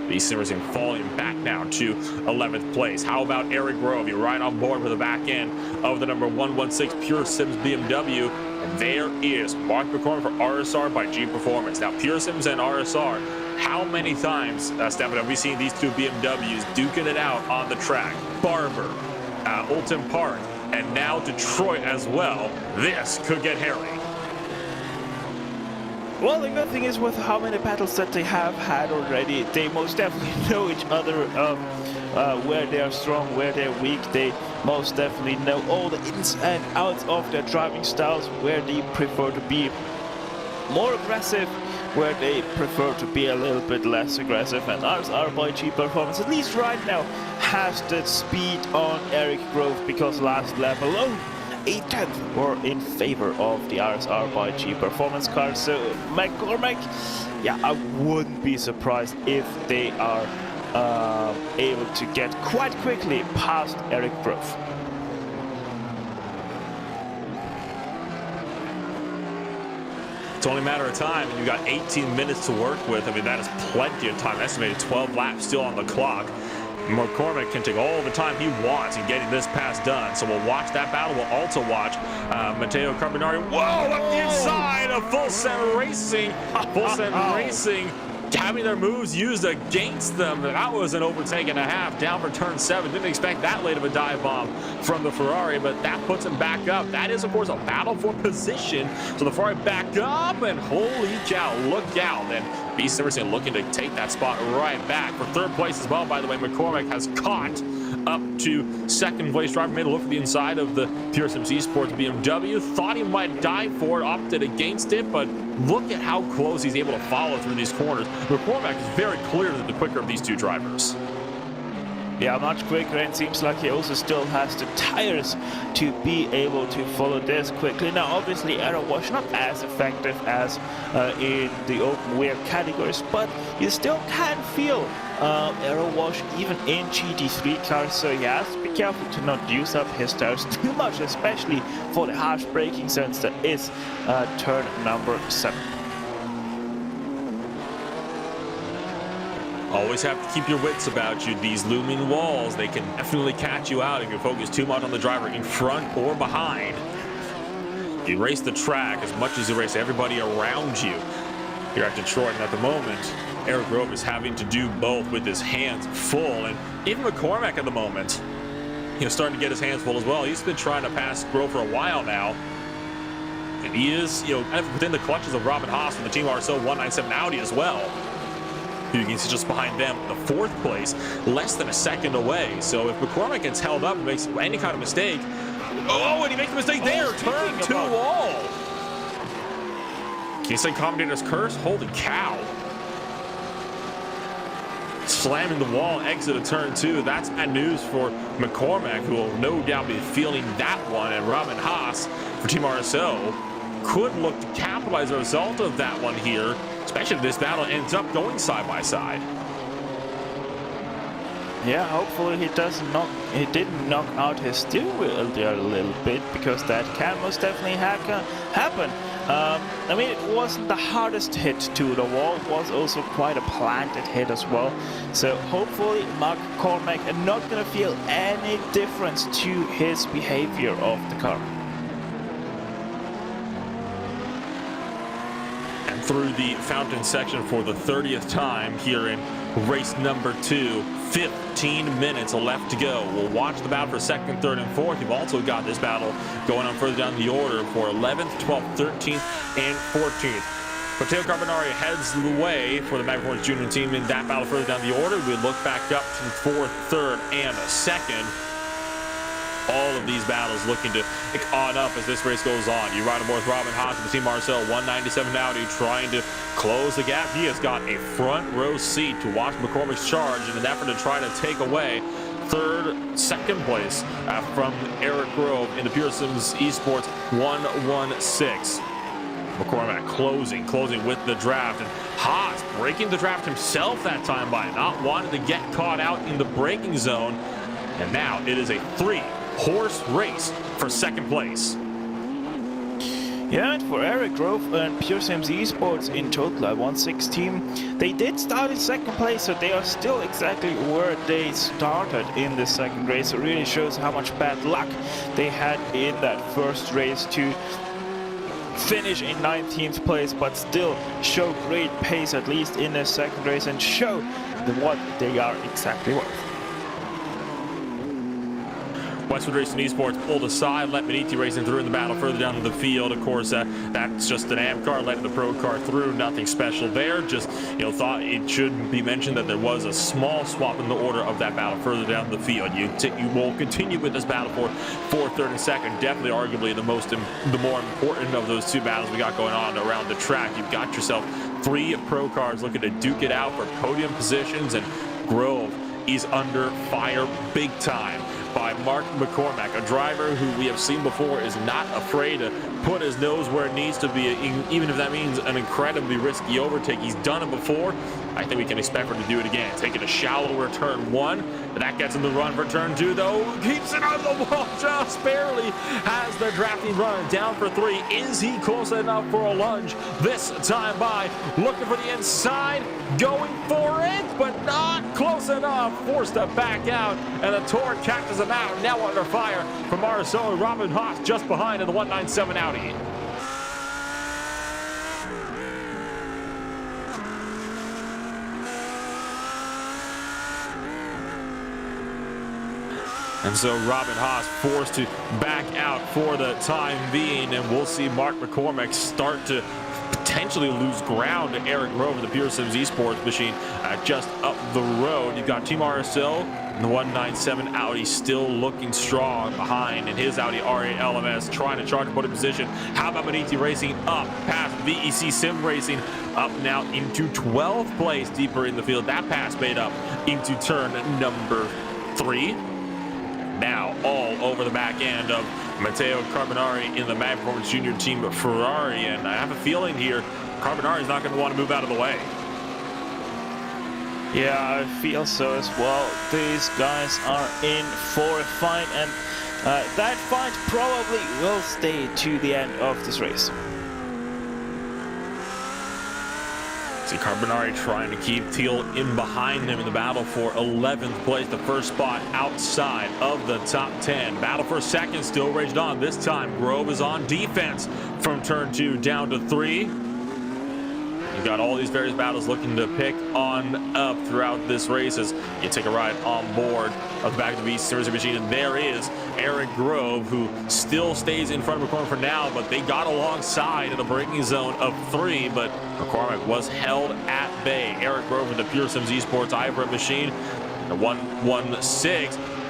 BC Racing falling back now to 11th place. How about Eric Grove? You're right on board with the back end of the number 116 Pure Sims BMW. And there is Mark McCormick for RSR by G Performance. Now, Pure Sims and RSR, how many times, Stefan, have we seen these two BMWs duking it out on the track? Barber, Oulton Park, and now Detroit as well. This could get hairy. Well, the good thing is with how many battles that they have had already, they most definitely know each other, where they are strong, where they're weak. They most definitely know all the ins and outs of their driving styles, where they prefer to be more aggressive, where they prefer to be a little bit less aggressive. And RSR by G Performance, at least right now, has the speed on Eric Grove, because last lap alone, 8/10 were in favor of the RSR by G Performance car. So McCormick, yeah, I wouldn't be surprised if they are able to get quite quickly past Eric Grove. It's only a matter of time, and you've got 18 minutes to work with. I mean, that is plenty of time. Estimated 12 laps still on the clock. McCormick can take all the time he wants in getting this pass done. So we'll watch that battle. We'll also watch Matteo Carbonari. Whoa, up the inside of Full Send Racing. Full Send Racing having their moves used against them. That was an overtake and a half down for turn 7. Didn't expect that late of a dive bomb from the Ferrari, but that puts him back up. That is, of course, a battle for position. So the Ferrari back up, and holy cow, look out. And BC Racing looking to take that spot right back. For third place as well, by the way, McCormick has caught up to second place driver. Made a look at the inside of the Pure Sims Esports BMW. Thought he might dive for it, opted against it, but look at how close he's able to follow through these corners. McCormick is very clearly the quicker of these two drivers. Yeah, much quicker, and seems like he also still has the tires to be able to follow this quickly. Now, obviously, Aero Wash not as effective as in the open wheel categories, but you still can feel Aero Wash even in GT3 cars, so he has to be careful to not use up his tires too much, especially for the harsh braking sense that is turn number 7. Always have to keep your wits about you. These looming walls, they can definitely catch you out if you focus too much on the driver in front or behind. You race the track as much as you race everybody around you. Here at Detroit, and at the moment, Eric Grove is having to do both with his hands full. And even McCormick at the moment, starting to get his hands full as well. He's been trying to pass Grove for a while now. And he is, kind of within the clutches of Robin Haas from the Team RSO 197 Audi as well. You can see just behind them, the 4th place, less than a second away. So if McCormick gets held up and makes any kind of mistake, and he makes a mistake there, turn 2 wall. Can you say commentator's curse? Holy cow. Slamming the wall, exit of turn 2. That's bad news for McCormick, who will no doubt be feeling that one. And Robin Haas for Team RSO could look to capitalize the result of that one here, especially if this battle ends up going side by side. Yeah, hopefully he didn't knock out his steering wheel there a little bit, because that can most definitely happen. I mean, it wasn't the hardest hit to the wall, it was also quite a planted hit as well. So hopefully Mark Cormack not going to feel any difference to his behavior of the car. And through the fountain section for the 30th time here in race number 2, 15 minutes left to go. We'll watch the battle for 2nd, 3rd, and 4th. You've also got this battle going on further down the order for 11th, 12th, 13th, and 14th. Matteo Carbonari heads the way for the Magperformance Junior team in that battle further down the order. We look back up to 4th, 3rd, and 2nd. All of these battles looking to pick on up as this race goes on. You ride aboard with Robin Haas with the Team Marcel 197 Audi trying to close the gap. He has got a front row seat to watch McCormick's charge in an effort to try to take away second place from Eric Grove in the Pure Sims Esports 116. McCormack closing with the draft, and Haas breaking the draft himself that time by not wanting to get caught out in the braking zone. And now it is a 3-horse race for 2nd place. Yeah, and for Eric Grove and Pure Sims Esports in total at 1/6 team, they did start in 2nd place, so they are still exactly where they started in the 2nd race. It really shows how much bad luck they had in that first race to finish in 19th place, but still show great pace at least in the 2nd race and show what they are exactly worth. Westwood Racing Esports pulled aside, let Beniti Racing through in the battle further down the field. Of course, that's just an AM car, letting the pro car through. Nothing special there. Just, thought it should be mentioned that there was a small swap in the order of that battle further down the field. You will continue with this battle for 4th, 3rd, and 2nd. Definitely, arguably, the more important of those 2 battles we got going on around the track. You've got yourself 3 pro cars looking to duke it out for podium positions, and Grove is under fire big time by Mark McCormack, a driver who we have seen before is not afraid to put his nose where it needs to be, even if that means an incredibly risky overtake. He's done it before. I think we can expect him to do it again. Taking a shallower turn 1. That gets him the run for turn 2, though. Keeps it on the wall just barely. Has the drafting run down for 3. Is he close enough for a lunge this time by? Looking for the inside. Going for it, but not close enough. Forced to back out, and the torque catches him out. Now under fire from Marcel and Robin Haas just behind in the 197 Audi. And so Robin Haas forced to back out for the time being, and we'll see Mark McCormack start to potentially lose ground to Eric Grove in the Pure Sims Esports machine just up the road. You've got Team RSL and the 197 Audi still looking strong behind, and his Audi R8 LMS trying to charge put in position. How about Beniti Racing up past VEC Sim Racing, up now into 12th place deeper in the field. That pass made up into turn number 3. Now all over the back end of Matteo Carbonari in the Magperformance Junior team Ferrari, and I have a feeling here Carbonari is not going to want to move out of the way. Yeah, I feel so as well. These guys are in for a fight, and that fight probably will stay to the end of this race. See Carbonari trying to keep Teal in behind him in the battle for 11th place, the first spot outside of the top 10. Battle for 2nd still raged on. This time Grove is on defense from turn 2 down to 3. You've got all these various battles looking to pick on up throughout this race as you take a ride on board of the back of the Beast Series machine. And there is Eric Grove, who still stays in front of McCormack for now, but they got alongside in the braking zone of 3, but McCormack was held at bay. Eric Grove with the Pure Sims Esports IVRA machine, the 116.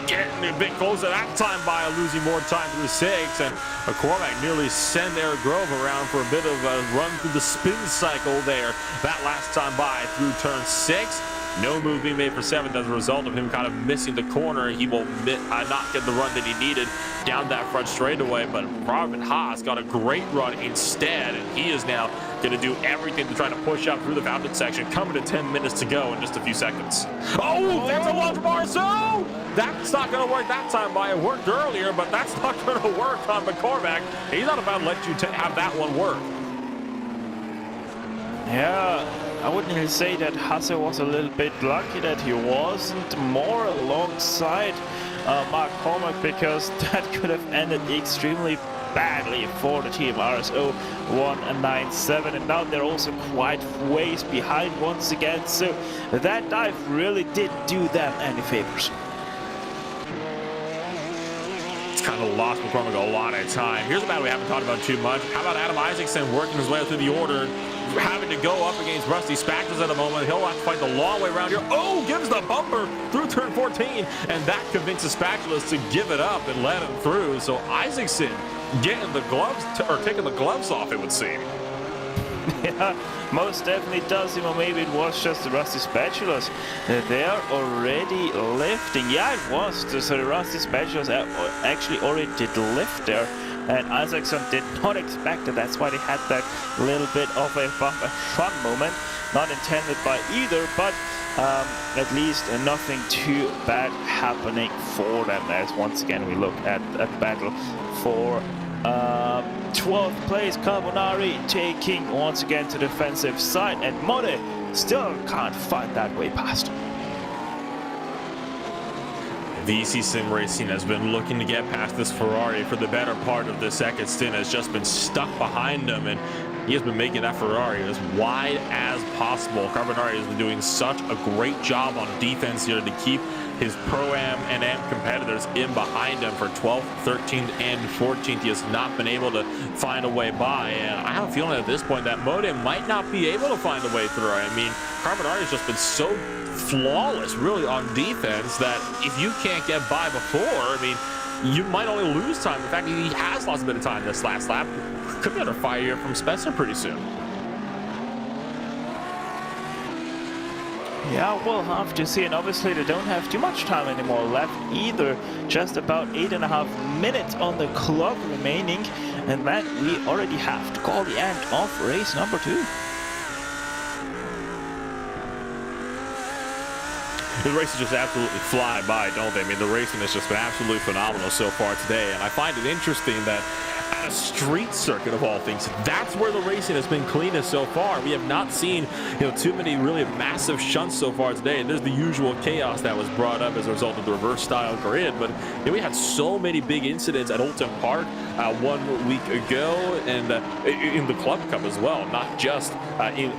Getting a bit closer that time by losing more time through 6, and McCormack nearly sent Eric Grove around for a bit of a run through the spin cycle there that last time by through turn 6. No move being made for 7th as a result of him kind of missing the corner. He will not get the run that he needed down that front straightaway, but Robin Haas got a great run instead, and he is now going to do everything to try to push up through the fountain section, coming to 10 minutes to go in just a few seconds. Oh, there's a launch bar, so that's not going to work that time by. It worked earlier, but that's not going to work on McCormack. He's not about to let you have that one work. Yeah, I wouldn't really say that Hasse was a little bit lucky that he wasn't more alongside Mark Cormack, because that could have ended extremely badly for the team RSO 197, and now they're also quite ways behind once again, so that dive really didn't do them any favors. Kind of lost McCormick a lot of time. Here's a battle we haven't talked about too much. How about Adam Isaacson working his way through the order, having to go up against Rusty Spackles at the moment. He'll have to fight the long way around here. Oh, gives the bumper through turn 14, and that convinces Spackles to give it up and let him through. So Isaacson getting the gloves, or taking the gloves off, it would seem. Yeah, most definitely does, or maybe it was just the Rusty Spatulas. They are already lifting. Yeah, it was. So the Rusty Spatulas actually already did lift there, and Isaacson did not expect it. That's why they had that little bit of a bump and front moment, not intended by either, but at least nothing too bad happening for them. As once again we look at a battle for 12th place, Carbonari taking once again to the defensive side, and Mode still can't find that way past. VC Sim Racing has been looking to get past this Ferrari for the better part of the second stint, has just been stuck behind him, and he has been making that Ferrari as wide as possible. Carbonari has been doing such a great job on defense here to keep his Pro-Am and Am competitors in behind him for 12th, 13th, and 14th. He has not been able to find a way by, and I have a feeling at this point that Mode might not be able to find a way through. I mean, Carbonari has just been so flawless, really, on defense that if you can't get by before, I mean, you might only lose time. In fact, he has lost a bit of time this last lap. Could be under fire here from Spencer pretty soon. Yeah, we'll have to see, and obviously they don't have too much time anymore left either. Just about 8.5 minutes on the clock remaining, and then we already have to call the end of race number 2. The races just absolutely fly by, don't they? I mean, the racing has just been absolutely phenomenal so far today, and I find it interesting that at a street circuit of all things, that's where the racing has been cleanest so far. We have not seen, too many really massive shunts so far today. There's the usual chaos that was brought up as a result of the reverse style grid, but we had so many big incidents at Oulton Park 1 week ago, and in the Club Cup as well, not just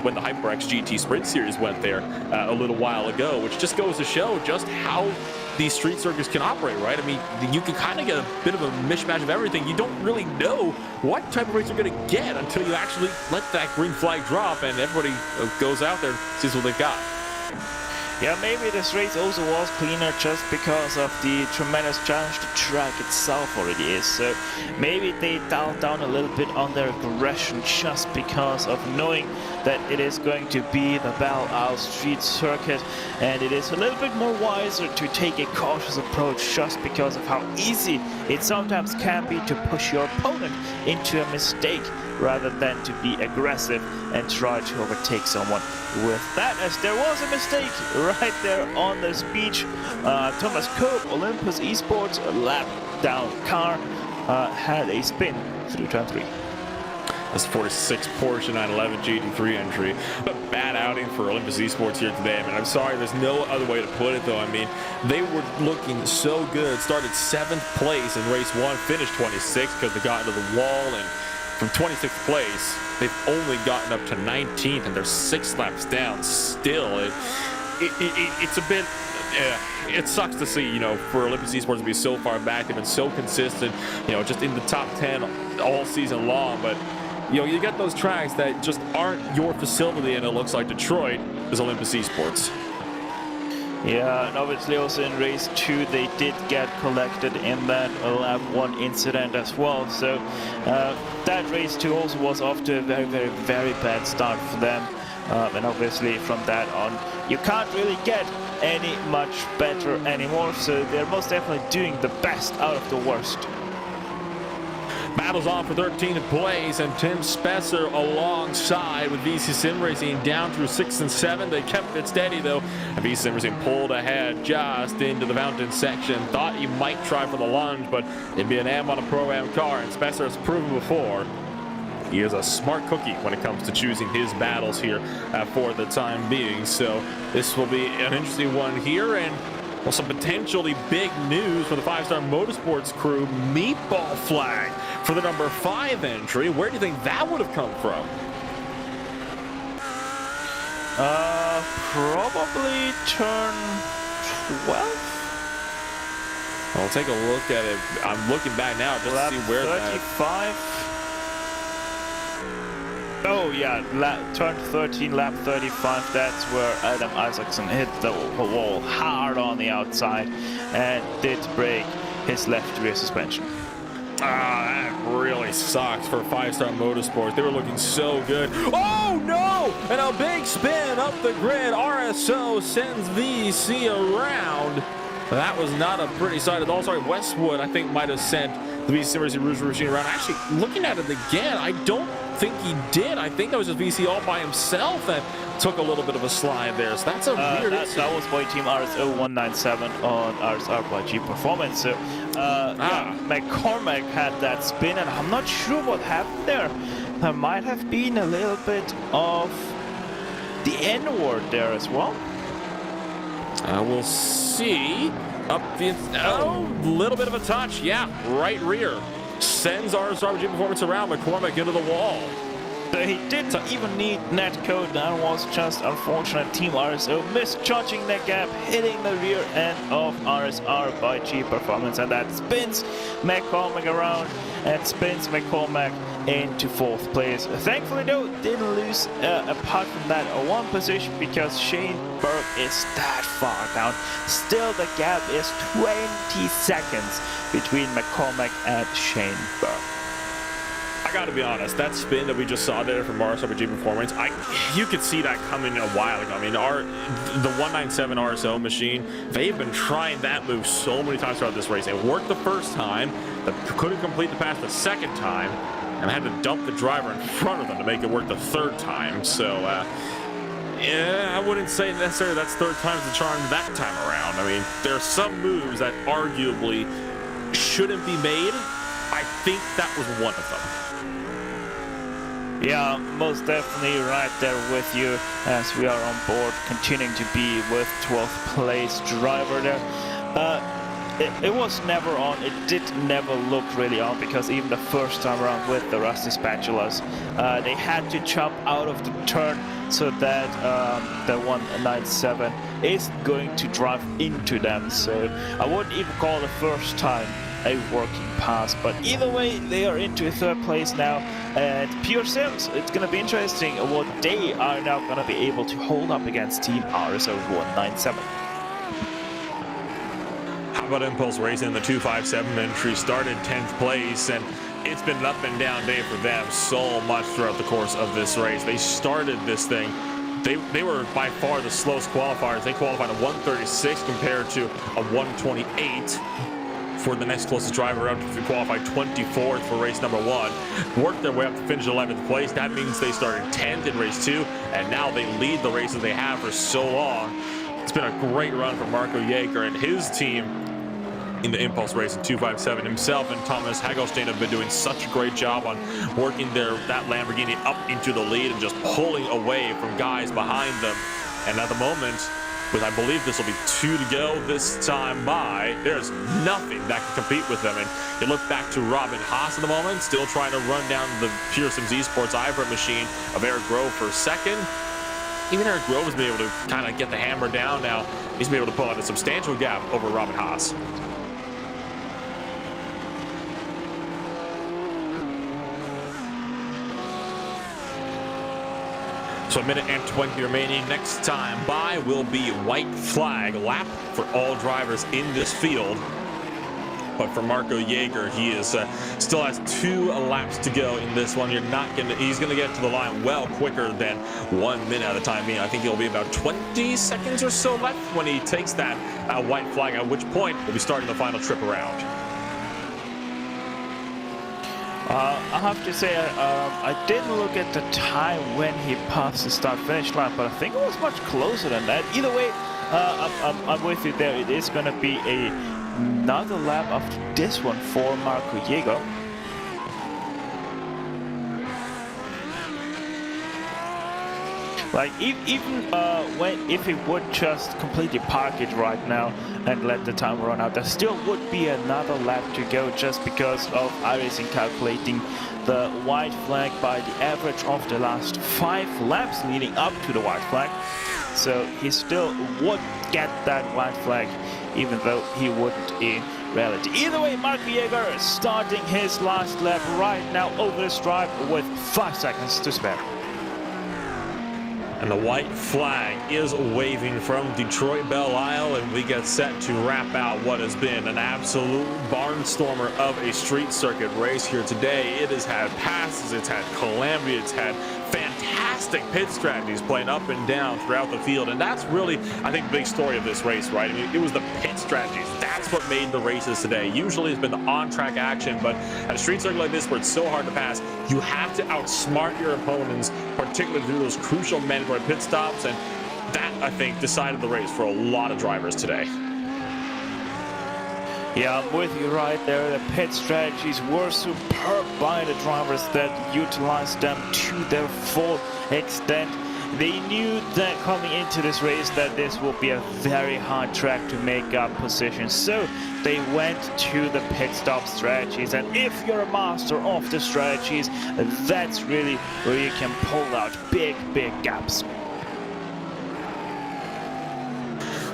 when the HyperX GT Sprint Series went there a little while ago, which just goes to show just how these street circuits can operate, right? I mean, you can kind of get a bit of a mishmash of everything. You don't really know what type of race you're going to get until you actually let that green flag drop and everybody goes out there and sees what they've got. Yeah, maybe this race also was cleaner just because of the tremendous challenge the track itself already is. So maybe they dialed down a little bit on their aggression just because of knowing that it is going to be the Belle Street Circuit, and it is a little bit more wiser to take a cautious approach just because of how easy it sometimes can be to push your opponent into a mistake rather than to be aggressive and try to overtake someone with that, as there was a mistake right there on the speech. Thomas Cope, Olympus Esports, a lap down car, had a spin through turn 3. This 46 Porsche 911 GT3 entry. A bad outing for Olympus Esports here today. I mean, I'm sorry, there's no other way to put it, though. I mean, they were looking so good. Started 7th place in race 1, finished 26th because they got into the wall, and from 26th place, they've only gotten up to 19th, and they're 6 laps down still. It's a bit... it sucks to see, for Olympus Esports to be so far back. They've been so consistent, just in the top 10 all season long, but you get those tracks that just aren't your facility, and it looks like Detroit is Olympus Esports. Yeah, and obviously also in race 2 they did get collected in that lap 1 incident as well. So that race 2 also was off to a very, very, very bad start for them. And obviously from that on, you can't really get any much better anymore. So they're most definitely doing the best out of the worst. Battles on for 13th place, and Tim Spesser alongside with VC Sim Racing down through 6th and 7th. They kept it steady though, and VC Sim Racing pulled ahead just into the fountain section. Thought he might try for the lunge, but it'd be an Am on a Pro-Am car, and Spesser has proven before He is a smart cookie when it comes to choosing his battles here for the time being. So this will be an interesting one here, and well, some potentially big news for the 5-Star Motorsports crew. Meatball flag for the number 5 entry. Where do you think that would have come from? Probably turn 12. I'll take a look at it. I'm looking back now just Lap to see where 35. Oh yeah, turn 13, lap 35. That's where Adam Isaacson hit the wall hard on the outside and did break his left rear suspension. That really sucks for 5-Star Motorsports. They were looking so good. Oh no! And a big spin up the grid. RSO sends VC around. That was not a pretty sight at all. Sorry, Westwood, I think, might have sent the VC machine around. Actually, looking at it again, I don't think he did. I think that was just VC all by himself that took a little bit of a slide there. So that's a weird incident. That was by Team RSO 197 on RSR by G Performance. So, yeah, McCormack had that spin, and I'm not sure what happened there. There might have been a little bit of the N-word there as well. We'll see. Up the little bit of a touch. Yeah, right rear. Sends RSR G Performance around. McCormack into the wall. So he didn't even need net code. That was just unfortunate. Team RSO misjudging the gap, hitting the rear end of RSR by G Performance, and that spins McCormack around and spins McCormack into 4th place. Thankfully though, didn't lose apart from that one position because Shane Berg is that far down. Still the gap is 20 seconds between McCormack and Shane Berg. I gotta be honest, that spin that we just saw there from RSO G Performance, you could see that coming a while ago. I mean, the 197 RSO machine, they've been trying that move so many times throughout this race. It worked the first time, but couldn't complete the pass the second time, and had to dump the driver in front of them to make it work the 3rd time. So, yeah, I wouldn't say necessarily that's 3rd time's the charm that time around. I mean, there are some moves that arguably shouldn't be made. I think that was one of them. Yeah, most definitely right there with you as we are on board, continuing to be with 12th place driver there. It was never on, it did never look really on, because even the first time around with the Rusty Spatulas, they had to jump out of the turn so that the 197 isn't going to drive into them. So I wouldn't even call the first time a working pass, but either way they are into 3rd place now, and Pure Sims, it's gonna be interesting what they are now gonna be able to hold up against Team RSO 197. How about Impulse Racing? The 257 entry started 10th place, and it's been an up and down day for them so much throughout the course of this race. They started this thing, they were by far the slowest qualifiers. They qualified at 136 compared to a 128 for the next closest driver up to qualify 24th for race number 1. Worked their way up to finish 11th place. That means they started 10th in race 2, and now they lead the races they have for so long. It's been a great run for Marco Jaeger and his team in the Impulse Racing 257. Himself and Thomas Hagelstein have been doing such a great job on working that Lamborghini up into the lead and just pulling away from guys behind them. And at the moment, with I believe this will be 2 to go this time by, there's nothing that can compete with them. And you look back to Robin Haas at the moment, still trying to run down the Pure Sims Esports IVRA machine of Eric Grove for 2nd. Even Eric Grove has been able to kind of get the hammer down now. He's been able to pull out a substantial gap over Robin Haas. So a minute and 20 remaining. Next time by will be white flag lap for all drivers in this field. But for Marco Jaeger, he is still has 2 laps to go in this one. He's gonna get to the line well quicker than 1 minute at the time being. I think he'll be about 20 seconds or so left when he takes that white flag, at which point we'll be starting the final trip around. I have to say, I didn't look at the time when he passed the start-finish line, but I think it was much closer than that. Either way, I'm with you there. It is going to be another lap after this one for Marco Jaeger. Like even if it would just completely park it right now and let the time run out, there still would be another lap to go, just because of iRacing calculating the white flag by the average of the last 5 laps leading up to the white flag. So he still would get that white flag, even though he wouldn't in reality. Either way, Marco Jäger starting his last lap right now over the stripe with 5 seconds to spare. And the white flag is waving from Detroit Belle Isle, and we get set to wrap out what has been an absolute barnstormer of a street circuit race here today. It has had passes, it's had calamity, it's had fantastic pit strategies playing up and down throughout the field, and that's really, I think, the big story of this race, right? I mean, it was the pit strategies. That's what made the races today. Usually it's been the on-track action, but at a street circuit like this where it's so hard to pass, you have to outsmart your opponents, particularly through those crucial mandatory pit stops, and that, I think, decided the race for a lot of drivers today. Yeah, I'm with you right there. The pit strategies were superb by the drivers that utilized them to their full extent. They knew that coming into this race that this will be a very hard track to make up positions, so they went to the pit stop strategies. And if you're a master of the strategies, that's really where you can pull out big gaps.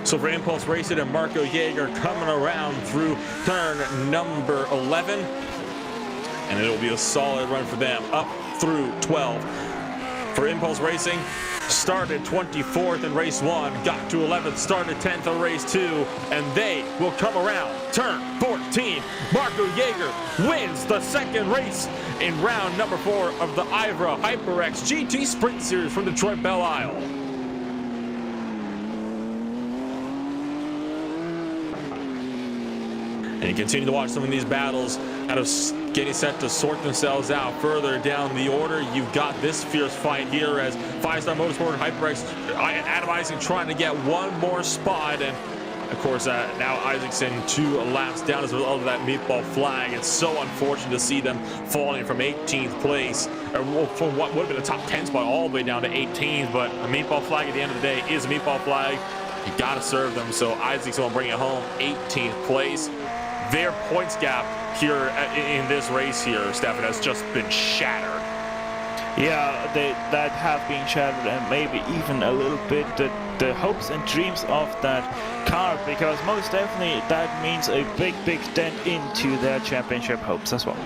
So for Impulse Racing and Marco Jäger coming around through turn number 11, and it'll be a solid run for them up through 12. For Impulse Racing, started 24th in race 1, got to 11th, started 10th in race 2, and they will come around turn 14. Marco Jäger wins the second race in round number 4 of the IVRA HyperX GT Sprint Series from Detroit Belle Isle. And you continue to watch some of these battles out of getting set to sort themselves out further down the order. You've got this fierce fight here as 5-Star Motorsport and HyperX atomizing, trying to get one more spot. And of course, now Isaacson 2 laps down as a result of that meatball flag. It's so unfortunate to see them falling from 18th place, or from what would have been a top 10 spot all the way down to 18th. But a meatball flag at the end of the day is a meatball flag. You got to serve them. So Isaacson will bring it home, 18th place. Their points gap here in this race here, Stefan, has just been shattered. Yeah, that have been shattered, and maybe even a little bit the hopes and dreams of that car, because most definitely that means a big dent into their championship hopes as well.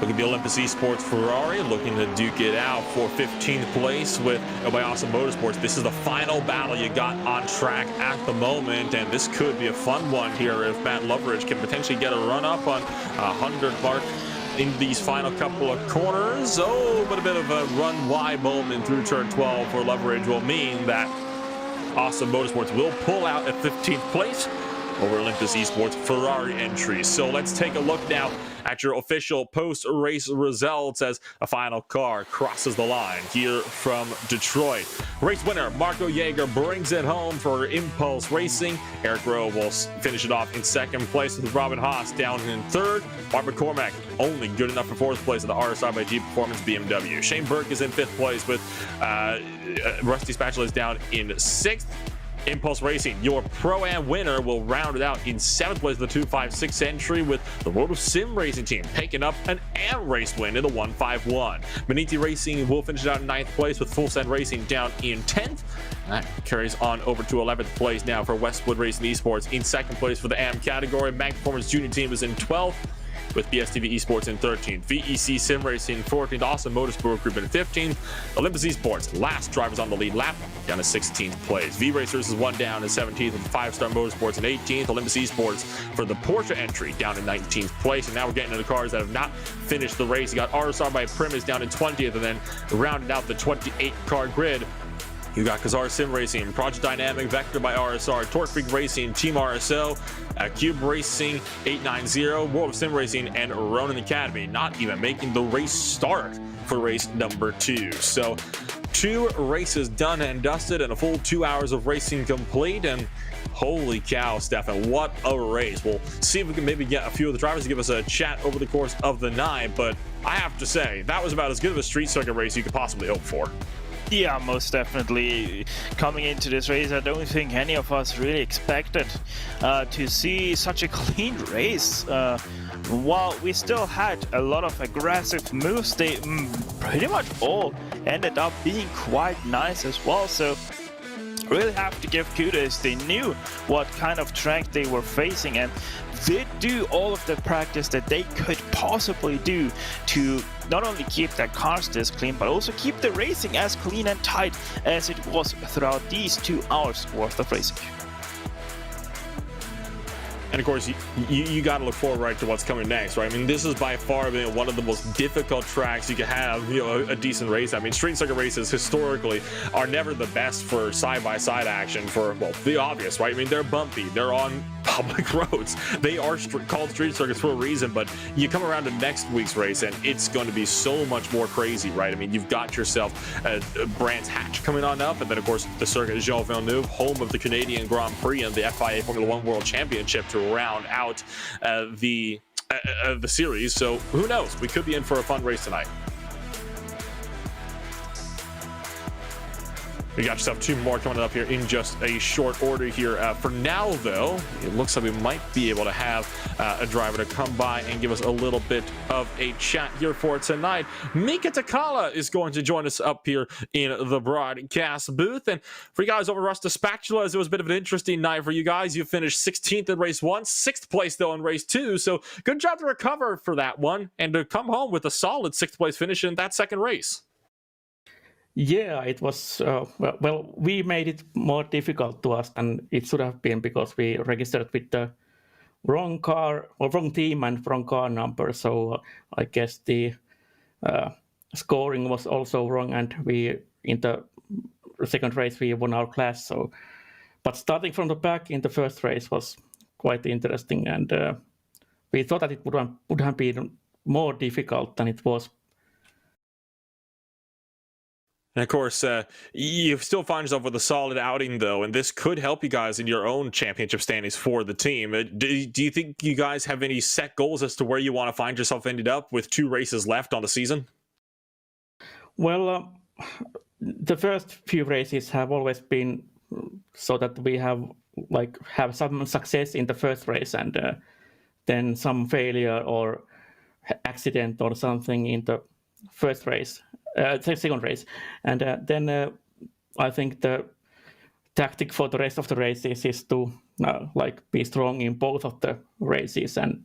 Look at the Olympus Esports Ferrari looking to duke it out for 15th place with by Awesome Motorsports. This is the final battle you got on track at the moment, and this could be a fun one here if Matt Loveridge can potentially get a run up on 100 mark in these final couple of corners. Oh, but a bit of a run wide moment through turn 12 for Loveridge will mean that Awesome Motorsports will pull out at 15th place over Olympus Esports Ferrari entries. So let's take a look now at your official post-race results as a final car crosses the line here from Detroit. Race winner Marco Jäger brings it home for Impulse Racing. Eric Rowe will finish it off in second place with Robin Haas down in third. Bart McCormack only good enough for fourth place at the RSI by G Performance BMW. Shane Burke is in fifth place with Rusty Spatula is down in sixth. Impulse Racing, your Pro-Am winner, will round it out in 7th place of the 256 entry with the World of Sim Racing team picking up an AM race win in the 151. Beniti Racing will finish it out in 9th place with Full Send Racing down in 10th. That carries on over to 11th place now for Westwood Racing Esports. In 2nd place for the AM category, Mag Performance Junior team is in 12th. With BSTV Esports in 13th, VEC Sim Racing in 14th, Awesome Motorsport Group in 15th, Olympus Esports, last drivers on the lead lap, down to 16th place. V-Racers is one down in 17th with 5-Star Motorsports in 18th, Olympus Esports for the Porsche entry down in 19th place. And now we're getting into the cars that have not finished the race. You got RSR by Primus down in 20th, and then rounding out the 28-car grid. You got Kazar Sim Racing, Project Dynamic, Vector by RSR, Torque Freak Racing, Team RSO, Cube Racing 890, World of Sim Racing, and Ronin Academy not even making the race start for race number 2. So 2 races done and dusted and a full 2 hours of racing complete, and holy cow, Stefan, what a race. We'll see if we can maybe get a few of the drivers to give us a chat over the course of the night, but I have to say, that was about as good of a street circuit race you could possibly hope for. Yeah, most definitely. Coming into this race, I don't think any of us really expected to see such a clean race. While we still had a lot of aggressive moves, they pretty much all ended up being quite nice as well. So really have to give kudos. They knew what kind of track they were facing and did do all of the practice that they could possibly do to not only keep their cars this clean, but also keep the racing as clean and tight as it was throughout these 2 hours worth of racing. And of course, you got to look forward right to what's coming next, right? I mean, this is by far one of the most difficult tracks you can have, a decent race. I mean, street circuit races historically are never the best for side-by-side action for, well, the obvious, right? I mean, they're bumpy, they're on public roads. They are called street circuits for a reason, but you come around to next week's race and it's going to be so much more crazy, right? I mean, you've got yourself Brands Hatch coming on up, and then of course the circuit Jean Villeneuve, home of the Canadian Grand Prix and the FIA Formula 1 World Championship, to round out the series. So who knows? We could be in for a fun race tonight. We got yourself 2 more coming up here in just a short order here. For now, though, it looks like we might be able to have a driver to come by and give us a little bit of a chat here for tonight. Mika Takala is going to join us up here in the broadcast booth. And for you guys over Rust Spatulas, it was a bit of an interesting night for you guys. You finished 16th in race 1, 6th place, though, in race 2. So good job to recover for that one and to come home with a solid 6th place finish in that second race. Yeah, it was, well, we made it more difficult to us than it should have been because we registered with the wrong car or wrong team and wrong car number. So I guess the scoring was also wrong, and we, in the second race, we won our class. So, but starting from the back in the first race was quite interesting, and we thought that it would have been more difficult than it was. And of course, you still find yourself with a solid outing, though, and this could help you guys in your own championship standings for the team. Do you think you guys have any set goals as to where you want to find yourself ended up with 2 races left on the season? Well, the first few races have always been so that we have some success in the first race and then some failure or accident or something in the first race. Second race, and then I think the tactic for the rest of the races is to be strong in both of the races and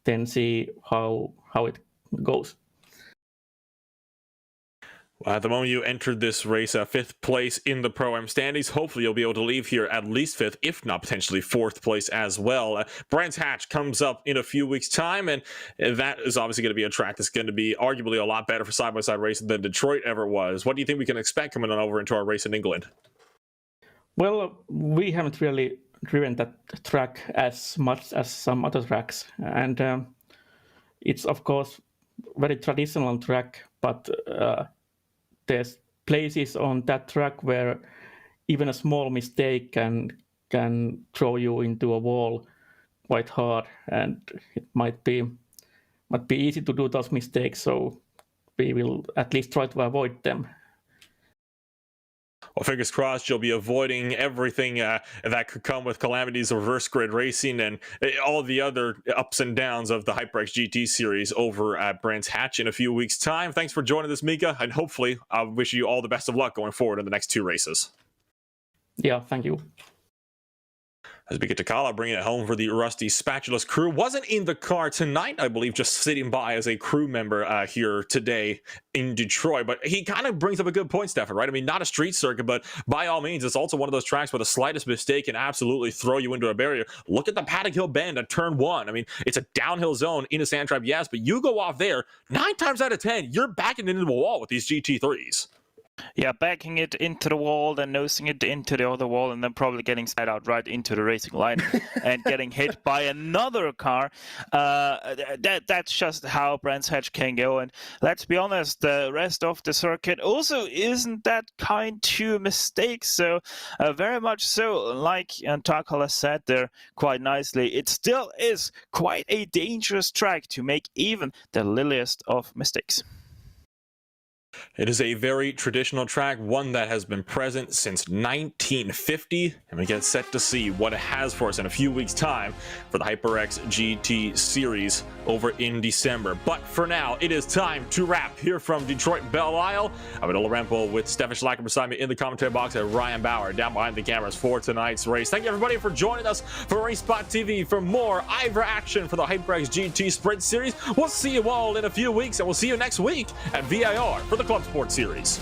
then see how it goes. Well, at the moment you entered this race 5th place in the Pro-Am standings. Hopefully you'll be able to leave here at least 5th, if not potentially 4th place as well. Brands Hatch comes up in a few weeks' time, and that is obviously going to be a track that's going to be arguably a lot better for side-by-side racing than Detroit ever was. What do you think we can expect coming on over into our race in England? Well, we haven't really driven that track as much as some other tracks, and it's of course very traditional track, but there's places on that track where even a small mistake can throw you into a wall quite hard, and it might be easy to do those mistakes. So we will at least try to avoid them. Well, fingers crossed you'll be avoiding everything that could come with calamities of reverse grid racing and all the other ups and downs of the HyperX GT series over at Brands Hatch in a few weeks' time. Thanks for joining us, Mika, and hopefully I wish you all the best of luck going forward in the next 2 races. Yeah, thank you. As we get to Kala, bringing it home for the Rusty Spatulas crew. Wasn't in the car tonight, I believe, just sitting by as a crew member here today in Detroit. But he kind of brings up a good point, Stefan, right? I mean, not a street circuit, but by all means, it's also one of those tracks where the slightest mistake can absolutely throw you into a barrier. Look at the Paddock Hill Bend at turn 1. I mean, it's a downhill zone in a sand trap, yes, but you go off there, 9 times out of 10, you're backing into the wall with these GT3s. Yeah, backing it into the wall, then nosing it into the other wall, and then probably getting side out right into the racing line and getting hit by another car. That's just how Brands Hatch can go. And let's be honest, the rest of the circuit also isn't that kind to mistakes. So very much so, like Takala said there quite nicely, it still is quite a dangerous track to make even the littlest of mistakes. It is a very traditional track, one that has been present since 1950, and we get set to see what it has for us in a few weeks' time for the HyperX GT Series over in December. But for now, it is time to wrap here from Detroit Belle Isle. I'm Ola Rempel with Stefan Schlacker beside me in the commentary box, and Ryan Bauer down behind the cameras for tonight's race. Thank you everybody for joining us for RaceSpotTV for more IVRA action for the HyperX GT Sprint Series. We'll see you all in a few weeks, and we'll see you next week at VIR for the Club Sports Series.